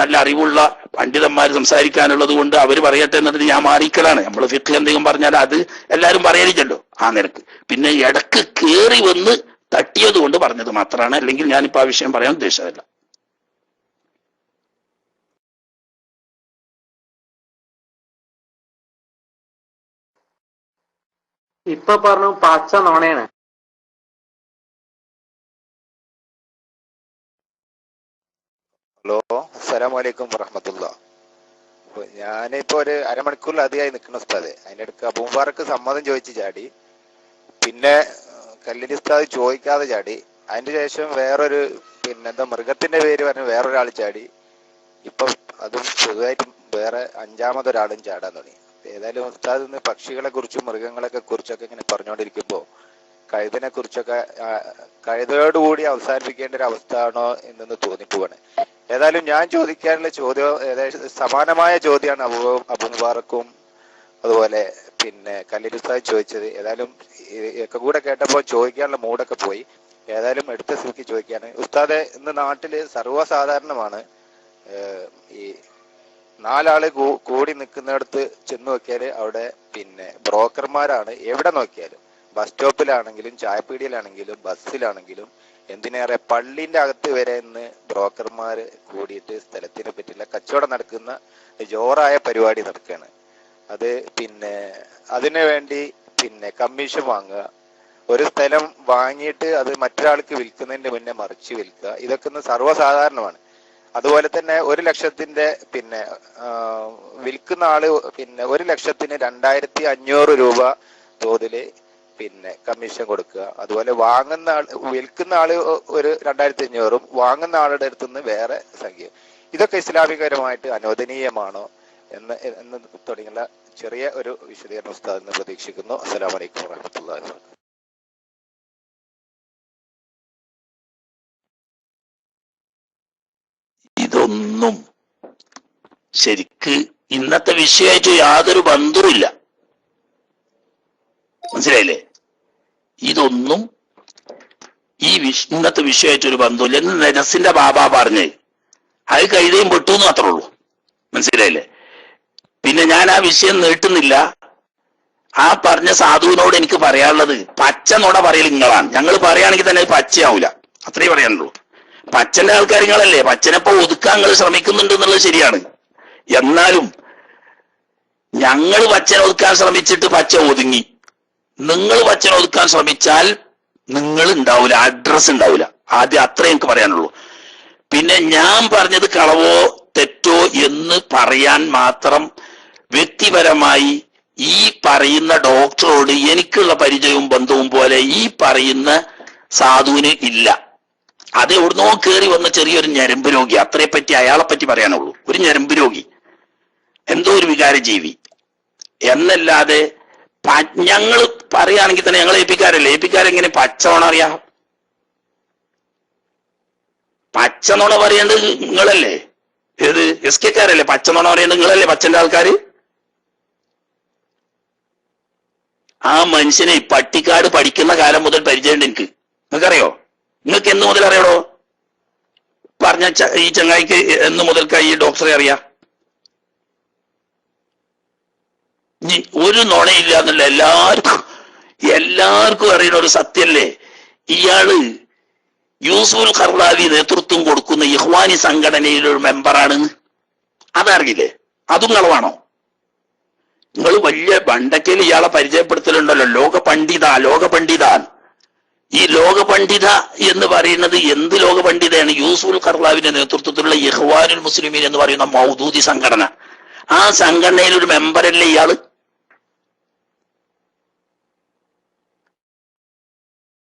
നല്ല അറിവുള്ള പണ്ഡിതന്മാർ സംസാരിക്കാനുള്ളത് കൊണ്ട് അവർ പറയട്ടെ എന്നിട്ട് ഞാൻ മാറിക്കലാണ്. നമ്മൾ ഫിഖ് എന്തെങ്കിലും പറഞ്ഞാൽ അത് എല്ലാവരും പറയലില്ലല്ലോ ആ നിരക്ക്. പിന്നെ ഇടക്ക് കയറി വന്ന് തട്ടിയത് കൊണ്ട് പറഞ്ഞത് മാത്രമാണ്. അല്ലെങ്കിൽ ഞാനിപ്പോ ആ വിഷയം പറയാൻ ഉദ്ദേശിച്ചതല്ല.
ഇപ്പൊ പറഞ്ഞു പച്ച നോണയാണ്.
ഹലോ, അസ്സലാമലൈക്കും വറഹമത്തുള്ള. ഞാനിപ്പോ ഒരു അരമണിക്കൂറിലധികമായി നിൽക്കുന്ന ഉസ്താദ്. അതിനിടയ്ക്ക് അബൂബാർക്ക് സമ്മതം ചോദിച്ച് ചാടി, പിന്നെ കല്ലിനി ഉസ്താദ് ചോദിക്കാതെ ചാടി, അതിന്റെ ശേഷം വേറൊരു മൃഗത്തിന്റെ പേര് പറഞ്ഞ് വേറൊരാൾ ചാടി, ഇപ്പൊ അതും പൊതുവായിട്ടും വേറെ അഞ്ചാമതൊരാളും ചാടാൻ തുടങ്ങി. ഏതായാലും ഉസ്താദ് ഇന്ന് പക്ഷികളെ കുറിച്ചും മൃഗങ്ങളെ കുറിച്ചൊക്കെ ഇങ്ങനെ പറഞ്ഞുകൊണ്ടിരിക്കുമ്പോ കഴുതിനെ കുറിച്ചൊക്കെ കഴുതയോടുകൂടി അവസാനിപ്പിക്കേണ്ട ഒരു അവസ്ഥ ആണോ എന്നൊന്ന് തോന്നിപ്പോവാണ്. ഏതായാലും ഞാൻ ചോദിക്കാനുള്ള ചോദ്യം ഏകദേശം സമാനമായ ചോദ്യമാണ് അബൂ മുബാറക്കും അതുപോലെ കല്ലീൽ ഉസ്താദ് ചോദിച്ചത്. ഏതായാലും ഒക്കെ കൂടെ കേട്ടപ്പോൾ ചോദിക്കാനുള്ള മൂടൊക്കെ പോയി. ഏതായാലും എടുത്ത സ്ഥിതിക്ക് ചോദിക്കാണ്. ഉസ്താദെ, ഇന്ന് നാട്ടില് സർവ്വസാധാരണമാണ് ഈ നാലാള് കൂടി നിൽക്കുന്നിടത്ത് ചെന്ന് നോക്കിയാല് അവിടെ പിന്നെ ബ്രോക്കർമാരാണ്. എവിടെ നോക്കിയാലും, ബസ് സ്റ്റോപ്പിലാണെങ്കിലും ചായപ്പീടിയിലാണെങ്കിലും ബസ്സിലാണെങ്കിലും എന്തിനേറെ പള്ളിന്റെ അകത്ത് വരെ ഇന്ന് ബ്രോക്കർമാർ കൂടിയിട്ട് സ്ഥലത്തിനെ പറ്റിയുള്ള കച്ചവടം നടക്കുന്ന ജോറായ പരിപാടി നടക്കുകയാണ്. അത് പിന്നെ അതിനു വേണ്ടി പിന്നെ കമ്മീഷൻ വാങ്ങുക, ഒരു സ്ഥലം വാങ്ങിയിട്ട് അത് മറ്റൊരാൾക്ക് വിൽക്കുന്നതിന് മുന്നേ മറിച്ച് വിൽക്കുക, ഇതൊക്കെ ഇന്ന് സർവ്വസാധാരണമാണ്. അതുപോലെ തന്നെ 1 ലക്ഷത്തിന്റെ പിന്നെ വിൽക്കുന്ന ആള് പിന്നെ 1 ലക്ഷത്തിന് 2500 രൂപ തോതില് പിന്നെ കമ്മീഷൻ കൊടുക്കുക. അതുപോലെ വാങ്ങുന്ന ആൾ, വിൽക്കുന്ന ആള് ഒരു 2500ഉം വാങ്ങുന്ന ആളുടെ അടുത്തുനിന്ന് വേറെ സംഖ്യ. ഇതൊക്കെ ഇസ്ലാമികപരമായിട്ട് അനുവദനീയമാണോ എന്ന് തുടങ്ങിയുള്ള ചെറിയ ഒരു വിശദീകരണം ഉസ്താദ് എന്ന് പ്രതീക്ഷിക്കുന്നു. അസ്സലാമു അലൈക്കും വറഹ്മത്തുള്ളാഹി വബറകാതുഹു.
ഇതൊന്നും ശരിക്ക് ഇന്നത്തെ വിഷയമായിട്ട് യാതൊരു ബന്ധവുമില്ല. മനസ്സിലായില്ലേ? ഇതൊന്നും ഈ ഇന്നത്തെ വിഷയമായിട്ട് ഒരു ബന്ധമില്ല എന്ന് നജസിന്റെ ബാബ പറഞ്ഞേ. അത് കൈതയും പെട്ടു എന്ന് മാത്രമേ ഉള്ളൂ. മനസ്സിലായില്ലേ? പിന്നെ ഞാൻ ആ വിഷയം നീട്ടുന്നില്ല. ആ പറഞ്ഞ സാധുവിനോട് എനിക്ക് പറയാനുള്ളത്, പച്ച നോട പറയൽ നിങ്ങളാണ്. ഞങ്ങൾ പറയുകയാണെങ്കിൽ തന്നെ പച്ചയാവൂല, അത്രേ പറയാനുള്ളൂ. പച്ചന്റെ ആൾക്കാർ നിങ്ങളല്ലേ, പച്ചനെപ്പോ ഒതുക്കാൻ നിങ്ങൾ ശ്രമിക്കുന്നുണ്ട് എന്നുള്ളത് ശരിയാണ്. എന്നാലും ഞങ്ങൾ പച്ചനെ ഒതുക്കാൻ ശ്രമിച്ചിട്ട് പച്ച ഒതുങ്ങി. നിങ്ങൾ പച്ചനെ ഒതുക്കാൻ ശ്രമിച്ചാൽ നിങ്ങൾ ഉണ്ടാവൂല, അഡ്രസ് ഉണ്ടാവൂല. ആദ്യം അത്രേ എനിക്ക് പറയാനുള്ളൂ. പിന്നെ ഞാൻ പറഞ്ഞത് കളവോ തെറ്റോ എന്ന് പറയാൻ മാത്രം വ്യക്തിപരമായി ഈ പറയുന്ന ഡോക്ടറോട് എനിക്കുള്ള പരിചയവും ബന്ധവും പോലെ ഈ പറയുന്ന സാധുവിന് ഇല്ല. അത് എവിടുന്നോ കയറി വന്ന ചെറിയൊരു ഞരമ്പ് രോഗി, അത്രയെ പറ്റി അയാളെ പറ്റി പറയാനുള്ളൂ. ഒരു ഞരമ്പ് രോഗി, എന്തോ ഒരു വികാരജീവി എന്നല്ലാതെ ഞങ്ങൾ പറയുകയാണെങ്കിൽ തന്നെ ഞങ്ങൾ ഏപ്പിക്കാരല്ലേ. ഏപ്പിക്കാരെങ്ങനെ പച്ചവണ അറിയാം? പച്ചനുണ പറയേണ്ടത് നിങ്ങളല്ലേ? ഏത് എസ് കെക്കാരല്ലേ പച്ചനുണ പറയേണ്ടത് നിങ്ങളല്ലേ? പച്ചന്റെ ആൾക്കാര്. ആ മനുഷ്യനെ പട്ടിക്കാട് പഠിക്കുന്ന കാലം മുതൽ പരിചയമുണ്ട് എനിക്ക്. നിങ്ങൾക്കറിയോ? നിങ്ങൾക്ക് എന്ന് മുതൽ അറിയണോ? പറഞ്ഞ ഈ ചങ്ങായിക്ക് എന്ന് മുതൽക്കായി ഈ ഡോക്ടറെ അറിയാം? ഒരു നുണയില്ല എന്നല്ല, എല്ലാവർക്കും അറിയണ ഒരു സത്യല്ലേ. ഇയാള് യൂസുഫുൽ ഖർദാവി നേതൃത്വം കൊടുക്കുന്ന ഇഖ്വാനി സംഘടനയിലെ ഒരു മെമ്പറാണ്. അതറിയില്ലേ? അതും കളവാണോ? നിങ്ങൾ വലിയ ബണ്ടക്കയിൽ ഇയാളെ പരിചയപ്പെടുത്തലുണ്ടല്ലോ, ലോക പണ്ഡിത. ഈ ലോക പണ്ഡിത എന്ന് പറയുന്നത് എന്ത് ലോക പണ്ഡിതയാണ്? യൂസുഫുൽ ഖർദാവിന്റെ നേതൃത്വത്തിലുള്ള ഇഖ്വാനുൽ മുസ്ലിമീൻ എന്ന് പറയുന്ന മൗദൂദി സംഘടന. ആ സംഘടനയിൽ ഒരു മെമ്പറല്ലേ ഇയാള്?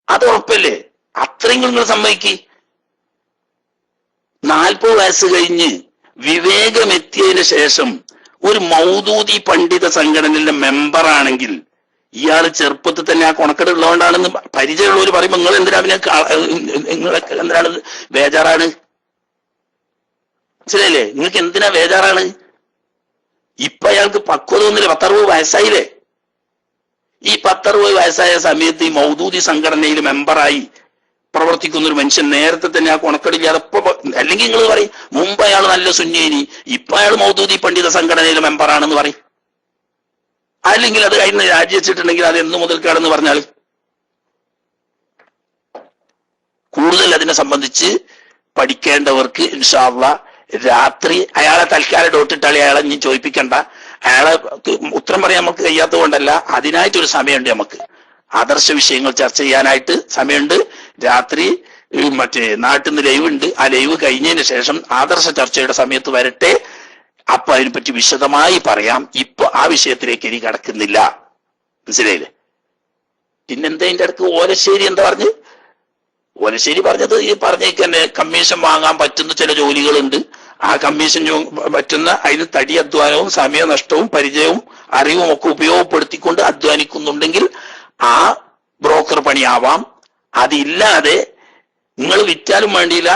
അത് ഉറപ്പല്ലേ? അത്രയും നിങ്ങൾ സമ്മതിക്ക്. 40 വയസ്സ് കഴിഞ്ഞ് വിവേകമെത്തിയതിന് ശേഷം ഒരു മൗദൂദി പണ്ഡിത സംഘടനയുടെ മെമ്പറാണെങ്കിൽ ഇയാൾ ചെറുപ്പത്തിൽ തന്നെ ആ കൊണക്കെട് ഉള്ളതുകൊണ്ടാണെന്ന് പരിചയമുള്ളവർ പറയുമ്പോൾ നിങ്ങൾ എന്തിനാണ് ബേജാറാണ്? മനസ്സിലായില്ലേ? നിങ്ങൾക്ക് എന്തിനാ ബേജാറാണ്? ഇപ്പൊ അയാൾക്ക് പക്വത ഒന്നില്ല, 10-60 വയസ്സായില്ലേ? ഈ 10-60 വയസ്സായ സമയത്ത് ഈ മൗദൂദി സംഘടനയിൽ മെമ്പറായി പ്രവർത്തിക്കുന്ന ഒരു മനുഷ്യൻ നേരത്തെ തന്നെ ആ കൊണക്കടില്ലാതെ അല്ലെങ്കിൽ നിങ്ങൾ പറയും മുമ്പ് അയാൾ നല്ല സുന്നീനി, ഇപ്പൊ അയാൾ മൗദൂദി പണ്ഡിത സംഘടനയിലെ മെമ്പറാണെന്ന് പറയും. അല്ലെങ്കിൽ അത് കഴിഞ്ഞ് രാജിവെച്ചിട്ടുണ്ടെങ്കിൽ അത് എന്നു മുതൽക്കാണെന്ന് പറഞ്ഞാൽ കൂടുതൽ അതിനെ സംബന്ധിച്ച് പഠിക്കേണ്ടവർക്ക് ഇൻഷാ അല്ലാഹ് രാത്രി അയാളെ തൽക്കാലം ഡോട്ടിട്ടാളി, അയാളെ ഇനി ചോദിപ്പിക്കണ്ട. അയാളെ ഉത്തരം പറയാൻ നമുക്ക് കഴിയാത്തത് കൊണ്ടല്ല, അതിനായിട്ടൊരു സമയമുണ്ട്. നമുക്ക് ആദർശ വിഷയങ്ങൾ ചർച്ച ചെയ്യാനായിട്ട് സമയമുണ്ട്. രാത്രി മറ്റേ നാട്ടിൽ നിന്ന് ലൈവ് ഉണ്ട്. ആ ലൈവ് കഴിഞ്ഞതിന് ശേഷം ആദർശ ചർച്ചയുടെ സമയത്ത് വരട്ടെ. അപ്പൊ അതിനെപ്പറ്റി വിശദമായി പറയാം. ഇപ്പൊ ആ വിഷയത്തിലേക്ക് ഇനി കടക്കുന്നില്ല. മനസ്സിലായില്ലേ? പിന്നെന്താ ഇതിന്റെ അടുത്ത് ഓലശ്ശേരി എന്താ പറഞ്ഞ്? ഓലശ്ശേരി പറഞ്ഞത് ഈ പറഞ്ഞേക്ക് തന്നെ കമ്മീഷൻ വാങ്ങാൻ പറ്റുന്ന ചില ജോലികളുണ്ട്. ആ കമ്മീഷൻ പറ്റുന്ന അതിന് തടി അധ്വാനവും സമയനഷ്ടവും പരിചയവും അറിവും ഒക്കെ ഉപയോഗപ്പെടുത്തിക്കൊണ്ട് അധ്വാനിക്കുന്നുണ്ടെങ്കിൽ ആ ബ്രോക്കർ പണിയാവാം. അതില്ലാതെ നിങ്ങൾ വിറ്റാലും വേണ്ടിയില്ല,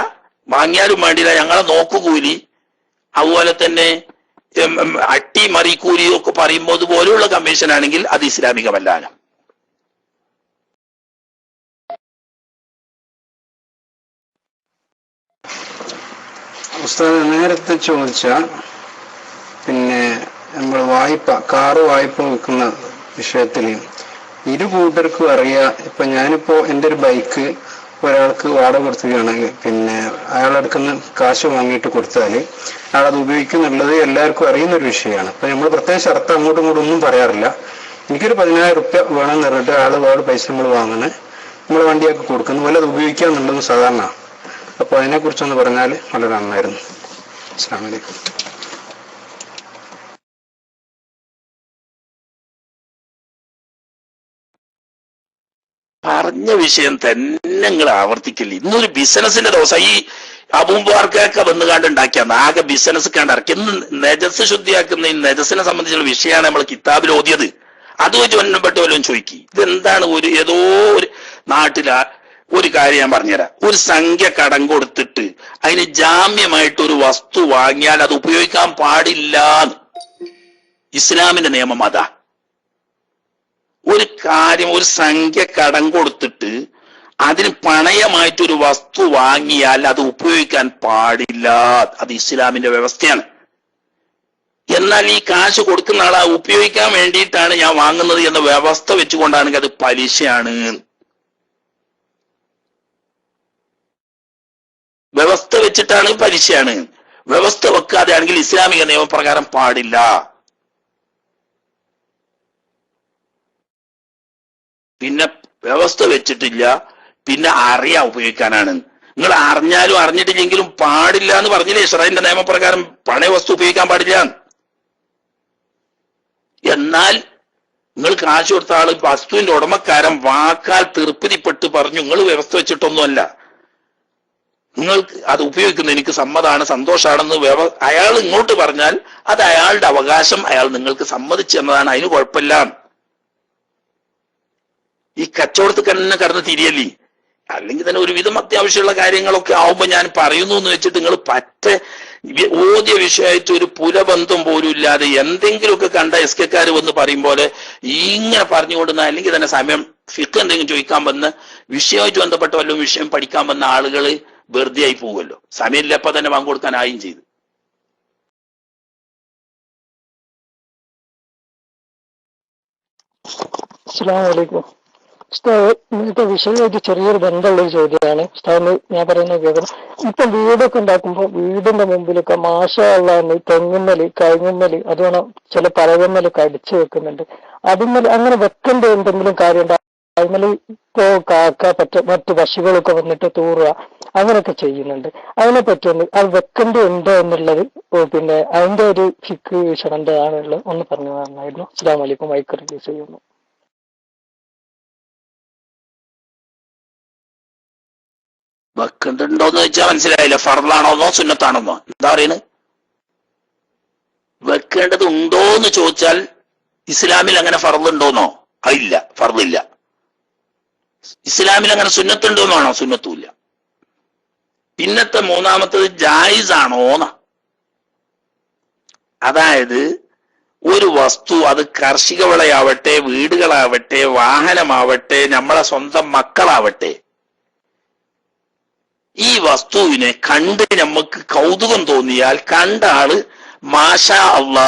വാങ്ങിയാലും വേണ്ടിയില്ല, ഞങ്ങളെ നോക്കുകൂലി, അതുപോലെ തന്നെ അട്ടിമറി കൂലി ഒക്കെ പറയുമ്പോൾ അതുപോലെയുള്ള കമ്മീഷൻ ആണെങ്കിൽ അത് ഇസ്ലാമികമല്ല.
ഉസ്താദ് നേരത്തെ ചോദിച്ച കാറ് വായ്പ വെക്കുന്ന വിഷയത്തിൽ ഇരു കൂട്ടർക്കും അറിയാം. ഇപ്പൊ ഞാനിപ്പോ എൻ്റെ ഒരു ബൈക്ക് ഒരാൾക്ക് വാടക കൊടുക്കുകയാണെങ്കിൽ പിന്നെ അയാളെടുക്കുന്ന കാശ് വാങ്ങിയിട്ട് കൊടുത്താൽ അയാളത് ഉപയോഗിക്കുന്നുള്ളത് എല്ലാവർക്കും അറിയുന്ന ഒരു വിഷയമാണ്. അപ്പൊ നമ്മൾ പ്രത്യേക ഷർത്ത് അങ്ങോട്ടും ഇങ്ങോട്ടും ഒന്നും പറയാറില്ല. എനിക്കൊരു 10,000 റുപ്യ വേണമെന്ന് പറഞ്ഞിട്ട് വേറെ പൈസ നമ്മൾ വാങ്ങണേ, നമ്മൾ വണ്ടിയൊക്കെ കൊടുക്കുന്ന പോലെ അത് ഉപയോഗിക്കാന്നുള്ളത് സാധാരണ. അപ്പൊ അതിനെ കുറിച്ചൊന്ന് പറഞ്ഞാൽ വളരെ നന്നായിരുന്നു. അസ്സലാമു അലൈക്കും.
പറഞ്ഞ വിഷയം തന്നെ നിങ്ങൾ ആവർത്തിക്കില്ല. ഇന്നൊരു ബിസിനസിന്റെ ദിവസം ഈ അബൂബക്കറൊക്കെ വന്ന് കണ്ട് ഉണ്ടാക്കിയാണ് ആകെ ബിസിനസ് കണ്ട് ഇറക്കി. ഇന്ന് നെജസ് ശുദ്ധിയാക്കുന്ന ഈ നെജസിനെ സംബന്ധിച്ചുള്ള വിഷയമാണ് നമ്മൾ കിതാബിൽ ഓതിയത്. അത് വെച്ച് ഒന്നപ്പെട്ട വല്ലതും ചോദിക്കും. ഇതെന്താണ്? ഏതോ ഒരു നാട്ടിലാ ഒരു കാര്യം ഞാൻ പറഞ്ഞുതരാം. ഒരു സംഖ്യ കടം കൊടുത്തിട്ട് അതിന് ജാമ്യമായിട്ട് ഒരു വസ്തു വാങ്ങിയാൽ അത് ഉപയോഗിക്കാൻ പാടില്ല. ഇസ്ലാമിന്റെ നിയമം അതാ. ഒരു കാര്യം, ഒരു സംഖ്യ കടം കൊടുത്തിട്ട് അതിന് പണയമായിട്ടൊരു വസ്തു വാങ്ങിയാൽ അത് ഉപയോഗിക്കാൻ പാടില്ല. അത് ഇസ്ലാമിന്റെ വ്യവസ്ഥയാണ്. എന്നാൽ ഈ കാശ് കൊടുക്കുന്ന ആളെ ഉപയോഗിക്കാൻ വേണ്ടിയിട്ടാണ് ഞാൻ വാങ്ങുന്നത് എന്ന വ്യവസ്ഥ വെച്ചുകൊണ്ടാണെങ്കിൽ അത് പലിശയാണ്. വ്യവസ്ഥ വെച്ചിട്ടാണ് പലിശയാണ്. വ്യവസ്ഥ വെക്കാതെ ആണെങ്കിൽ ഇസ്ലാമിക നിയമപ്രകാരം പാടില്ല. പിന്നെ വ്യവസ്ഥ വെച്ചിട്ടില്ല, പിന്നെ അറിയാ ഉപയോഗിക്കാനാണ്. നിങ്ങൾ അറിഞ്ഞാലും അറിഞ്ഞിട്ടില്ലെങ്കിലും പാടില്ല എന്ന് പറഞ്ഞില്ലേ? ഇസ്രായേലിന്റെ നിയമപ്രകാരം പണയ വസ്തു ഉപയോഗിക്കാൻ പാടില്ല. എന്നാൽ നിങ്ങൾ കാശ് കൊടുത്ത ആള് വസ്തുവിന്റെ ഉടമക്കാരൻ വാക്കാൽ തൃപ്തിപ്പെട്ട് പറഞ്ഞു നിങ്ങൾ വ്യവസ്ഥ വെച്ചിട്ടൊന്നുമല്ല, നിങ്ങൾക്ക് അത് ഉപയോഗിക്കുന്നത് എനിക്ക് സമ്മതമാണ്, സന്തോഷമാണെന്ന് അയാൾ ഇങ്ങോട്ട് പറഞ്ഞാൽ അത് അയാളുടെ അവകാശം, അയാൾ നിങ്ങൾക്ക് സമ്മതിച്ചു എന്നതാണ്, അതിന് കുഴപ്പമില്ല. ഈ കച്ചവടത്തിൽ തന്നെ കടന്ന് തിരിയല്ലേ? അല്ലെങ്കിൽ തന്നെ ഒരുവിധം അത്യാവശ്യമുള്ള കാര്യങ്ങളൊക്കെ ആവുമ്പോ ഞാൻ പറയുന്നു എന്ന് വെച്ചിട്ട് നിങ്ങൾ ഓദ്യ വിഷയമായിട്ട് ഒരു പുലബന്ധം പോലും ഇല്ലാതെ എന്തെങ്കിലുമൊക്കെ കണ്ട എസ്കെക്കാർ വന്ന് പറയും പോലെ ഇങ്ങനെ പറഞ്ഞുകൊണ്ടുന്ന, അല്ലെങ്കിൽ തന്നെ സമയം ഫിഖ് എന്തെങ്കിലും ചോദിക്കാൻ വന്ന് വിഷയമായിട്ട് ബന്ധപ്പെട്ട വല്ലതും വിഷയം പഠിക്കാൻ വന്ന ആളുകൾ വെറുതെ ആയി പോകുമല്ലോ. സമയമില്ലപ്പോ തന്നെ പങ്കുകൊടുക്കാനായും ചെയ്തു.
അസ്സലാമു അലൈക്കും. ഉസ്താദ്, ഇന്നത്തെ വിഷയമായിട്ട് ചെറിയൊരു ബന്ധമുള്ളൊരു ചോദ്യമാണ്. ഉസ്താദിന് ഞാൻ പറയുന്നത് കേൾക്കണം. ഇപ്പൊ വീടൊക്കെ ഉണ്ടാക്കുമ്പോൾ വീടിന്റെ മുമ്പിലൊക്കെ മാഷാ അല്ലാഹ് തെങ്ങുമ്മല്, കഴുങ്ങുമ്മല്, അതുപോലെ ചില പഴകമ്മലൊക്കെ അടിച്ചു വെക്കുന്നുണ്ട്. അതിന്മേൽ അങ്ങനെ വെക്കേണ്ട എന്തെങ്കിലും കാര്യമുണ്ടോ? അതിന്മേൽ ഇപ്പോ കാക്ക മറ്റു പക്ഷികളൊക്കെ വന്നിട്ട് തൂറുക അങ്ങനെയൊക്കെ ചെയ്യുന്നുണ്ട്. അതിനെ പറ്റിയൊന്ന് അത് വെക്കേണ്ടതുണ്ടോ എന്നുള്ളത് പിന്നെ അതിന്റെ ഒരു ഫിക്ക് വീക്ഷണന്റെയാണുള്ളത് ഒന്ന് പറഞ്ഞു തന്നായിരുന്നു. അസ്സലാമു അലൈക്കും. മൈക്ക് റിലീസ് ചെയ്യുന്നു.
വെക്കേണ്ടതുണ്ടോന്ന് വെച്ചാൽ മനസ്സിലായില്ല. ഫർളാണോന്നോ സുന്നത്താണോന്നോ എന്താ പറയുന്നത്? വെക്കേണ്ടത് ഉണ്ടോന്ന് ചോദിച്ചാൽ ഇസ്ലാമിൽ അങ്ങനെ ഫർളുണ്ടോന്നോ? ഇല്ല, ഫർളില്ല. ഇസ്ലാമിൽ അങ്ങനെ സുന്നത്തുണ്ടോന്നാണോ? സുന്നത്തുമില്ല. പിന്നത്തെ മൂന്നാമത്തത് ജായിസ് ആണോന്ന. അതായത് ഒരു വസ്തു, അത് കാർഷിക വിളയാവട്ടെ, വീടുകളാവട്ടെ, വാഹനമാവട്ടെ, നമ്മളെ സ്വന്തം മക്കളാവട്ടെ, ഈ വസ്തുവിനെ കണ്ട് നമുക്ക് കൗതുകം തോന്നിയാൽ കണ്ട ആള് മാഷാ അല്ലാ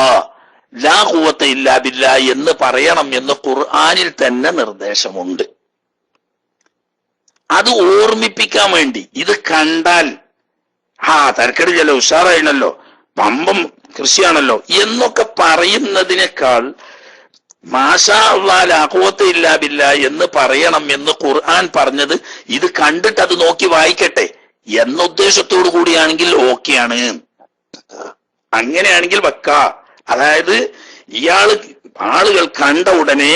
ലാ ഖുവത ഇല്ലാ ബില്ലാ എന്ന് പറയണം എന്ന് ഖുർആനിൽ തന്നെ നിർദ്ദേശമുണ്ട്. അത് ഓർമ്മിപ്പിക്കാൻ വേണ്ടി ഇത് കണ്ടാൽ തരക്കടില്ലല്ലോ, ഉഷാറായിണല്ലോ, പമ്പം കൃഷിയാണല്ലോ എന്നൊക്കെ പറയുന്നതിനേക്കാൾ മാഷാ അല്ലാ ലാ ഖുവത ഇല്ലാ ബില്ലാ എന്ന് പറയണം എന്ന് ഖുർആൻ പറഞ്ഞത് ഇത് കണ്ടിട്ട് അത് നോക്കി വായിക്കട്ടെ എന്ന ഉദ്ദേശത്തോടു കൂടിയാണെങ്കിൽ ഓക്കെയാണ്. അങ്ങനെയാണെങ്കിൽ വെക്കാ. അതായത് ആളുകൾ കണ്ട ഉടനെ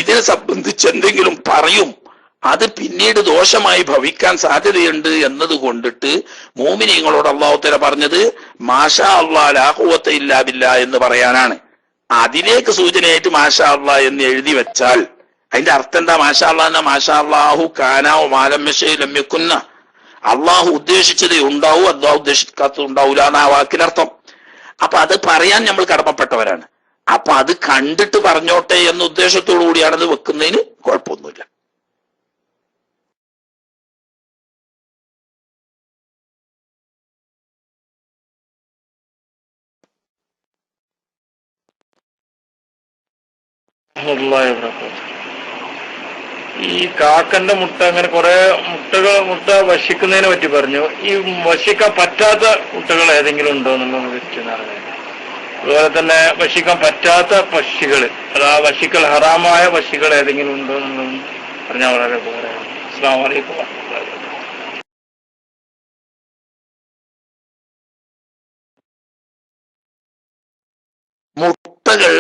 ഇതിനെ സംബന്ധിച്ച് എന്തെങ്കിലും പറയും, അത് പിന്നീട് ദോഷമായി ഭവിക്കാൻ സാധ്യതയുണ്ട് എന്നത് കൊണ്ടിട്ട് മോമിനീങ്ങളോട് അല്ലാഹു തആല പറഞ്ഞത് മാഷാ അല്ലാ ലാ ഖുവത ഇല്ലാ ബില്ലാ എന്ന് പറയാനാണ്. അതിലേക്ക് സൂചനയായിട്ട് മാഷാ അല്ലാ എന്ന് എഴുതി വെച്ചാൽ അതിന്റെ അർത്ഥം എന്താ? മാഷാ അല്ലാ എന്നാ മാഷാ അല്ലാഹു കാന വമാലം യശൈ ലം യകുന്ന. അള്ളാഹു ഉദ്ദേശിച്ചതേ ഉണ്ടാവൂ, അള്ളാഹു ഉദ്ദേശിക്കാത്തത് ഉണ്ടാവൂല എന്നാ വാക്കിനർത്ഥം. അപ്പൊ അത് പറയാൻ നമ്മൾ കടമപ്പെട്ടവരാണ്. അപ്പൊ അത് കണ്ടിട്ട് പറഞ്ഞോട്ടെ എന്ന ഉദ്ദേശത്തോടു കൂടിയാണത് വെക്കുന്നതിന് കുഴപ്പമൊന്നുമില്ല.
ഈ കാക്കന്റെ മുട്ട അങ്ങനെ കുറെ മുട്ട ഭക്ഷിക്കുന്നതിനെ പറ്റി പറഞ്ഞു. ഈ ഭക്ഷിക്കാൻ പറ്റാത്ത മുട്ടകൾ ഏതെങ്കിലും ഉണ്ടോ എന്നുള്ളത് വെച്ചാണ്. അതുപോലെ തന്നെ ഭക്ഷിക്കാൻ പറ്റാത്ത പക്ഷികൾ, അതാ ഭക്ഷിക്കൽ ഹറാമായ പക്ഷികൾ ഏതെങ്കിലും ഉണ്ടോ എന്നുള്ളത് പറഞ്ഞാൽ വളരെ ഉപകാരമാണ്. അസ്സലാമു അലൈക്കും.
മുട്ടകൾ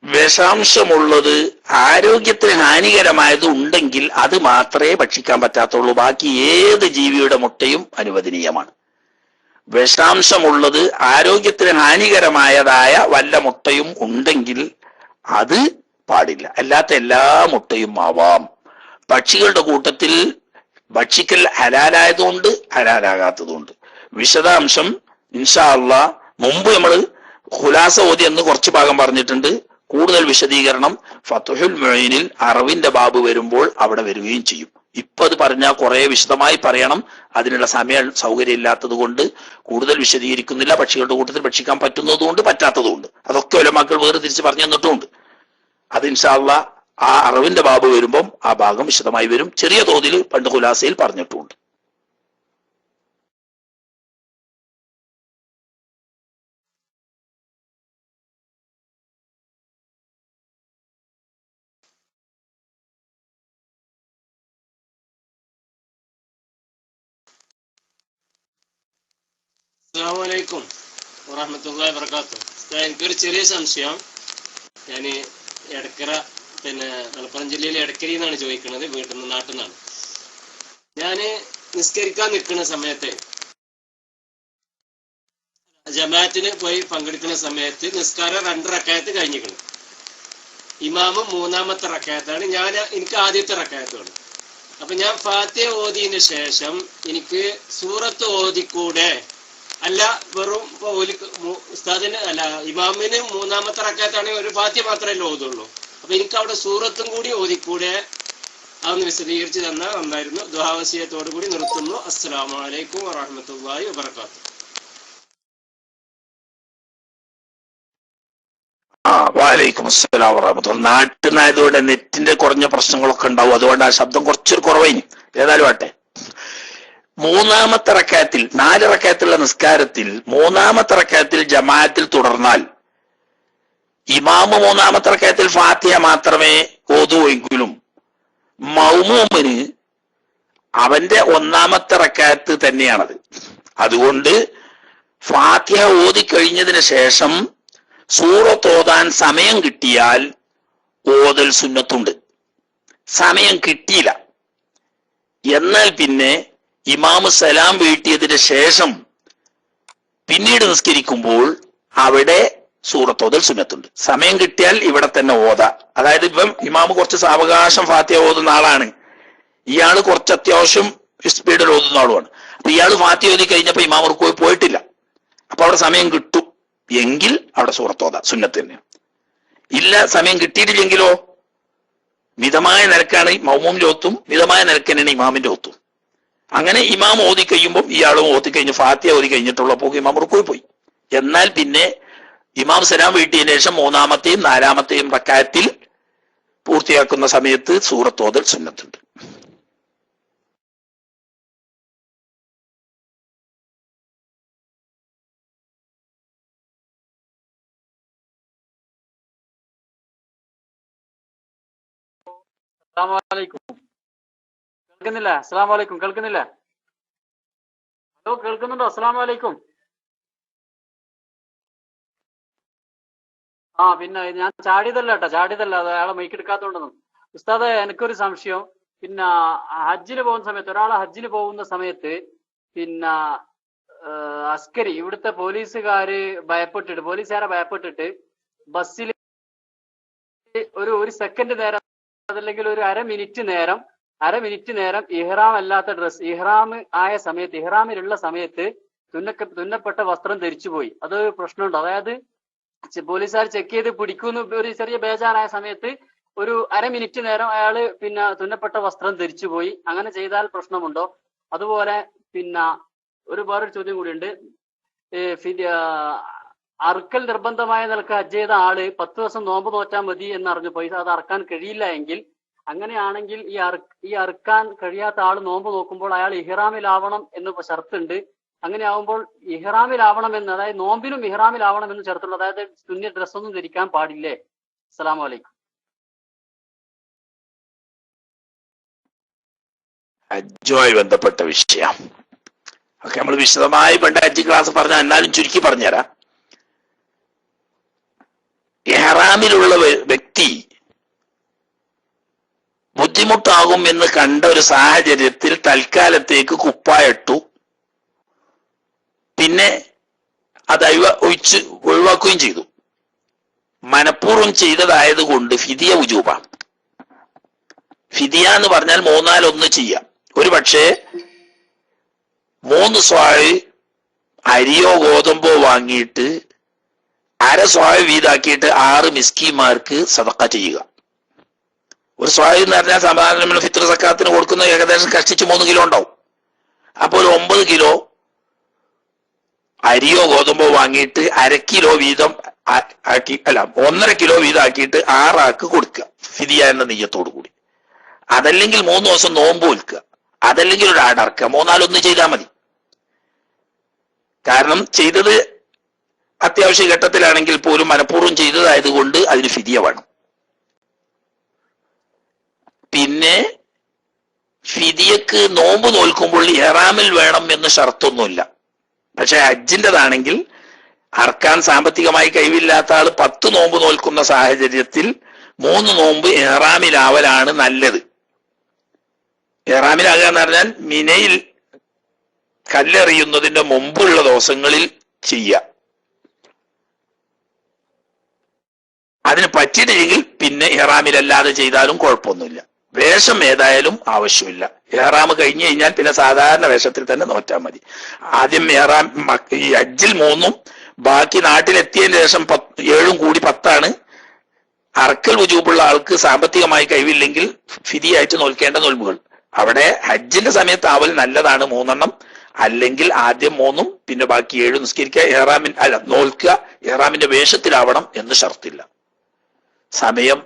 വിഷാംശമുള്ളത് ആരോഗ്യത്തിന് ഹാനികരമായത് ഉണ്ടെങ്കിൽ അത് മാത്രമേ ഭക്ഷിക്കാൻ പറ്റാത്തുള്ളൂ. ബാക്കി ഏത് ജീവിയുടെ മുട്ടയും അനുവദനീയമാണ്. വിഷാംശമുള്ളത് ആരോഗ്യത്തിന് ഹാനികരമായതായ വല്ല മുട്ടയും ഉണ്ടെങ്കിൽ അത് പാടില്ല. അല്ലാത്ത എല്ലാ മുട്ടയും ആവാം. പക്ഷികളുടെ കൂട്ടത്തിൽ ഭക്ഷിക്കൽ ഹലാലായതുകൊണ്ട് ഹലാലാകാത്തതുകൊണ്ട് വിശദാംശം ഇൻഷാ അള്ളാ മുമ്പ് നമ്മൾ ഖുലാസ ഓതി എന്ന് കുറച്ച് ഭാഗം പറഞ്ഞിട്ടുണ്ട്. കൂടുതൽ വിശദീകരണം ഫത്ഹുൽ മുഈനിൽ അറവിന്റെ ബാബ് വരുമ്പോൾ അവിടെ വരികയും ചെയ്യും. ഇപ്പൊ അത് പറഞ്ഞാൽ കുറെ വിശദമായി പറയണം. അതിനുള്ള സമയ സൗകര്യം ഇല്ലാത്തത് കൊണ്ട് കൂടുതൽ വിശദീകരിക്കുന്നില്ല. പക്ഷികളുടെ കൂട്ടത്തിൽ ഭക്ഷിക്കാൻ പറ്റുന്നതുകൊണ്ട് പറ്റാത്തതുകൊണ്ട് അതൊക്കെ ഉലമാക്കൾ വേറെ തിരിച്ച് പറഞ്ഞു തന്നിട്ടുമുണ്ട്. അത് ഇൻഷാ അള്ളാ ആ അറവിന്റെ ബാബ് വരുമ്പം ആ ഭാഗം വിശദമായി വരും. ചെറിയ തോതിൽ പണ്ട് ഖുലാസയിൽ പറഞ്ഞിട്ടുമുണ്ട്.
അസ്സലാമലൈക്കും വറഹ്മത്തുള്ളാഹി വബറകാതുഹു. എനിക്കൊരു ചെറിയ സംശയം. ഞാൻ എടക്കര മലപ്പുറം ജില്ലയിലെ എടക്കരയിൽ നിന്നാണ് ചോദിക്കുന്നത്, വീട്ടിൽ നിന്ന്, നാട്ടിൽ നിന്നാണ്. ഞാൻ നിസ്കരിക്കാൻ നിൽക്കുന്ന സമയത്ത് ജമാഅത്തിന് പോയി പങ്കെടുക്കുന്ന സമയത്ത് നിസ്കാരം 2 റക്അത്ത് കഴിഞ്ഞിരിക്കണം. ഇമാമും 3ാമത്തെ റക്അത്താണ്, എനിക്ക് ആദ്യത്തെ റക്അത്താണ്. അപ്പൊ ഞാൻ ഫാത്തിഹ ഓതിയതിന് ശേഷം എനിക്ക് സൂറത്ത് ഓതിക്കൂടെ? അല്ല, വെറും ഉസ്താദിന് അല്ല ഇമാമിന് 3ാമത്തെ റക്അത്താണെങ്കിൽ ഒരു ഫാത്തിഹ മാത്രമല്ലേ ഓതുള്ളൂ. അപ്പൊ എനിക്ക് അവിടെ സൂറത്തും കൂടി ഓതിക്കൂടെ? അതൊന്ന് വിശദീകരിച്ച് തന്നാൽ നന്നായിരുന്നു. ദുആവസിയത്തോടു കൂടി നിർത്തുന്നു. അസ്സലാമു അലൈക്കും വറഹ്മത്തുള്ളാഹി വബറകാതുഹു.
വലൈക്കും അസ്സലാം വറഹ്മത്തുള്ളാഹി. നാട്ടിനായതുകൊണ്ട് നെറ്റിന്റെ കുറഞ്ഞ പ്രശ്നങ്ങളൊക്കെ ഉണ്ടാവും. അതുകൊണ്ട് ആ ശബ്ദം കുറച്ചൊരു കുറവായിന്. ഏതായാലും ആട്ടെ. 3ാമത്തെ റക്അത്തിൽ 4 റക്അത്തുള്ള നിസ്കാരത്തിൽ 3ാമത്തെ റക്അത്തിൽ ജമാഅത്തിൽ തുടർന്നാൽ ഇമാമ് 3ാമത്തെ റക്അത്തിൽ ഫാത്തിഹ മാത്രമേ ഓതുവെങ്കിലും മൗമൂമിന് അവന്റെ 1ാമത്തെ റക്അത്ത് തന്നെയാണത്. അതുകൊണ്ട് ഫാത്തിഹ ഓതി കഴിഞ്ഞതിന് ശേഷം സൂറത്ത് ഓതാൻ സമയം കിട്ടിയാൽ ഓതൽ സുന്നത്തുണ്ട്. സമയം കിട്ടിയില്ല എന്നാൽ പിന്നെ ഇമാമ് സലാം വീട്ടിയതിന് ശേഷം പിന്നീട് നിസ്കരിക്കുമ്പോൾ അവിടെ സൂറത്തോതൽ സുന്നത്തുണ്ട്. സമയം കിട്ടിയാൽ ഇവിടെ തന്നെ ഓതാ. അതായത് ഇപ്പം ഇമാമ് കുറച്ച് സാവകാശം ഫാത്തിഹ ഓതുന്ന ആളാണ്, ഇയാള് കുറച്ച് അത്യാവശ്യം സ്പീഡിൽ ഓതുന്ന ആളുമാണ്. അപ്പൊ ഇയാള് ഫാത്തിഹ ഓതി കഴിഞ്ഞപ്പോ ഇമാം റുക്കോയിൽ പോയിട്ടില്ല. അപ്പൊ അവിടെ സമയം കിട്ടും എങ്കിൽ അവിടെ സൂറത്തോതാ, സുന്നത്ത് തന്നെ. ഇല്ല, സമയം കിട്ടിയിട്ടില്ലെങ്കിലോ മിതമായ നിരക്കാണ് മൗമൂമിന്റെ ഓത്തും, മിതമായ നിരക്കനാണ് ഇമാമിന്റെ ഓത്തും. അങ്ങനെ ഇമാം ഓതി കഴിയുമ്പോൾ ഇയാളും ഓതി കഴിഞ്ഞ് ഫാത്തിഹ ഓതി കഴിഞ്ഞിട്ടുള്ളപ്പോൾ ഇമാം റുക്കോയിൽ പോയി. എന്നാൽ പിന്നെ ഇമാം സലാം വീട്ടിയതിനു ശേഷം 3ാമത്തെയും 4ാമത്തെയും റക്അത്തിൽ പൂർത്തിയാക്കുന്ന സമയത്ത് സൂറത്തോതൽ സുന്നത്തുണ്ട്.
കേൾക്കുന്നില്ല? അസ്സലാമു അലൈക്കും. കേൾക്കുന്നില്ല? ഹലോ, കേൾക്കുന്നുണ്ടോ? അസ്സലാമു അലൈക്കും. പിന്നെ ഞാൻ ചാടിയതല്ല കേട്ടോ, ചാടിയതല്ല, അത് അയാളെ മൈക്ക് എടുക്കാത്തോണ്ടെന്നും. ഉസ്താദെ, എനിക്കൊരു സംശയം. പിന്നെ ഹജ്ജിന് പോകുന്ന സമയത്ത്, ഒരാളെ ഹജ്ജിന് പോകുന്ന സമയത്ത് പിന്നെ അസ്കരി, ഇവിടുത്തെ പോലീസുകാരെ ഭയപ്പെട്ടിട്ട് ബസ്സിൽ ഒരു സെക്കൻഡ് നേരം, അതല്ലെങ്കിൽ ഒരു അര മിനിറ്റ് നേരം ഇഹ്റാം അല്ലാത്ത ഡ്രസ്, ഇഹ്റാം ആയ സമയത്ത്, ഇഹ്റാമിലുള്ള സമയത്ത് തുന്നപ്പെട്ട വസ്ത്രം ധരിച്ചുപോയി. അത് പ്രശ്നമുണ്ടോ? അതായത് പോലീസുകാർ ചെക്ക് ചെയ്ത് പിടിക്കുന്നു, ഒരു ചെറിയ ബേജാറായ സമയത്ത് ഒരു അര മിനിറ്റ് നേരം അയാള് പിന്നെ തുന്നപ്പെട്ട വസ്ത്രം ധരിച്ചുപോയി. അങ്ങനെ ചെയ്താൽ പ്രശ്നമുണ്ടോ? അതുപോലെ പിന്നെ വേറൊരു ചോദ്യം കൂടിയുണ്ട്.
അറുക്കൽ നിർബന്ധമായ നിലക്ക് ഹജ്ജ് ചെയ്ത ആള് 10 ദിവസം നോമ്പ് നോറ്റാൽ മതി എന്നറിഞ്ഞു പൈസ അത് അറക്കാൻ കഴിയില്ല എങ്കിൽ, അങ്ങനെയാണെങ്കിൽ ഈ അറുക്കാൻ കഴിയാത്ത ആൾ നോമ്പ് നോക്കുമ്പോൾ അയാൾ ഇഹ്റാമിലാവണം എന്ന് ഷർത്തുണ്ട്. അങ്ങനെ ആവുമ്പോൾ ഇഹ്റാമിലാവണം എന്ന്, അതായത് നോമ്പിനും ഇഹ്റാമിലാവണം എന്ന് ഷർത്തുണ്ട്. അതായത് തുന്നിയ ഡ്രസ്സൊന്നും ധരിക്കാൻ പാടില്ലേ? അസ്സലാമു അലൈക്കും.
ഹജ്ജുമായി ബന്ധപ്പെട്ട വിഷയം ഒക്കെ നമ്മൾ വിശദമായി പണ്ട് ഹജ്ജ് ക്ലാസ് പറഞ്ഞ, എന്നാലും ചുരുക്കി പറഞ്ഞുതരാം. ഇഹ്റാമിലുള്ള വ്യക്തി ബുദ്ധിമുട്ടാകും എന്ന് കണ്ട ഒരു സാഹചര്യത്തിൽ തൽക്കാലത്തേക്ക് കുപ്പായിട്ടു, പിന്നെ അത് ഒഴിവാക്കുകയും ചെയ്തു. മനഃപൂർവ്വം ചെയ്തതായതുകൊണ്ട് ഫിദിയ വുജൂബാണ്. ഫിദിയ എന്ന് പറഞ്ഞാൽ 3-1 ചെയ്യാം. ഒരു പക്ഷേ 3 സ്വാഴ് അരിയോ ഗോതമ്പോ വാങ്ങിയിട്ട് 1/2 സ്വാഴ് വീതാക്കിയിട്ട് 6 മിസ്കിമാർക്ക് സദഖ ചെയ്യുക. ഒരു സ്വാഴ് എന്ന് പറഞ്ഞാൽ സാധാരണ നമ്മൾ ഫിത്ർ സക്കാത്തിന് കൊടുക്കുന്ന ഏകദേശം കഷ്ടിച്ച് 3 കിലോ ഉണ്ടാവും. അപ്പോൾ ഒരു 9 കിലോ അരിയോ ഗോതമ്പോ വാങ്ങിയിട്ട് 1/2 കിലോ വീതം ആക്കി, അല്ല 1.5 കിലോ വീതം ആക്കിയിട്ട് 6 ആൾക്ക് കൊടുക്കുക ഫിദിയ എന്ന നെയ്യത്തോടു കൂടി. അതല്ലെങ്കിൽ 3 ദിവസം നോമ്പ് വിൽക്കുക, അതല്ലെങ്കിൽ ഒരു ആടർക്കുക. 3-1 ചെയ്താൽ മതി. കാരണം ചെയ്തത് അത്യാവശ്യ ഘട്ടത്തിലാണെങ്കിൽ പോലും മനഃപൂർവ്വം ചെയ്തതായതുകൊണ്ട് അതിന് ഫിദിയ വേണം. പിന്നെ ഫിദിയക്ക് നോമ്പ് നോൽക്കുമ്പോൾ ഇഹ്റാമിൽ വേണം എന്ന് ഷർത്തൊന്നുമില്ല. പക്ഷെ ഹജ്ജിൻ്റെതാണെങ്കിൽ അറക്കാൻ സാമ്പത്തികമായി കഴിവില്ലാത്ത ആള് 10 നോമ്പ് നോൽക്കുന്ന സാഹചര്യത്തിൽ 3 നോമ്പ് ഇഹ്റാമിലാവലാണ് നല്ലത്. ഇഹ്റാമിലാകുക എന്ന് പറഞ്ഞാൽ മിനയിൽ കല്ലെറിയുന്നതിന്റെ മുമ്പുള്ള ദിവസങ്ങളിൽ ചെയ്യുക. അതിന് പറ്റിയിട്ടില്ലെങ്കിൽ പിന്നെ ഇഹ്റാമിലല്ലാതെ ചെയ്താലും കുഴപ്പമൊന്നുമില്ല. വേഷം ഏതായാലും ആവശ്യമില്ല. ഇഹ്റാം കഴിഞ്ഞു കഴിഞ്ഞാൽ പിന്നെ സാധാരണ വേഷത്തിൽ തന്നെ നോറ്റാൽ മതി. ആദ്യം ഇഹ്റാം ഈ ഹജ്ജിൽ 3ഉം ബാക്കി നാട്ടിലെത്തിയതിന് ശേഷം 7ഉം കൂടി 10ആണ്. അറക്കൽ വുജൂബുള്ള ആൾക്ക് സാമ്പത്തികമായി കഴിവില്ലെങ്കിൽ ഫിദിയായിട്ട് നോൽക്കേണ്ട നോൽമ്പുകൾ. അവിടെ ഹജ്ജിന്റെ സമയത്ത് ആവൽ നല്ലതാണ് 3 എണ്ണം. അല്ലെങ്കിൽ ആദ്യം 3ഉം പിന്നെ ബാക്കി 7 നിസ്കരിക്കുക. ഇഹ്റാമിൻ അല്ല നോൽക്കുക, ഇഹ്റാമിന്റെ വേഷത്തിലാവണം എന്ന് ഷർത്തില്ല. സമയം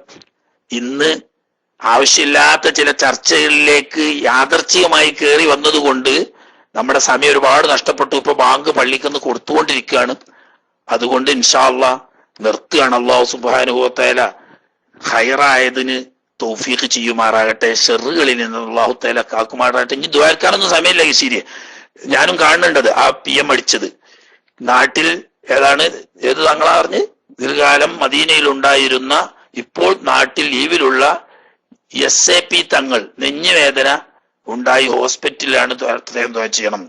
ഇന്ന് ആവശ്യമില്ലാത്ത ചില ചർച്ചകളിലേക്ക് യാദർച്ഛികമായി കയറി വന്നതുകൊണ്ട് നമ്മുടെ സമയം ഒരുപാട് നഷ്ടപ്പെട്ടു. ഇപ്പൊ ബാങ്ക് പള്ളിക്കൊന്ന് കൊടുത്തുകൊണ്ടിരിക്കുകയാണ്. അതുകൊണ്ട് ഇൻഷാ അല്ലാഹ് നിർത്തുകയാണ്. അല്ലാഹു സുബ്ഹാനഹു വ തആല ഖൈറായതിന് തൗഫീഖ് ചെയ്യുമാറാകട്ടെ. ഷെറുകളിൽ നിന്ന് അല്ലാഹു തആല കാക്കുമാറാകട്ടെ. ഇനി ദുആർക്കാനൊന്നും സമയമില്ല. ശരി, ഞാനും കാണുന്നുണ്ടത് ആ PM അടിച്ചത് നാട്ടിൽ ഏത് താങ്കളാ പറഞ്ഞ് ദീർഘകാലം മദീനയിൽ ഉണ്ടായിരുന്ന, ഇപ്പോൾ നാട്ടിൽ ലീവിലുള്ള SAP തങ്ങൾ നെഞ്ഞുവേദന ഉണ്ടായി ഹോസ്പിറ്റലിലാണ്. ചെയ്യണം.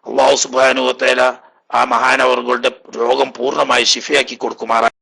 അല്ലാഹു സുബ്ഹാനഹു വ തആല ആ മഹാനവർകളുടെ രോഗം പൂർണ്ണമായി ശിഫയാക്കി കൊടുക്കുമാറാ.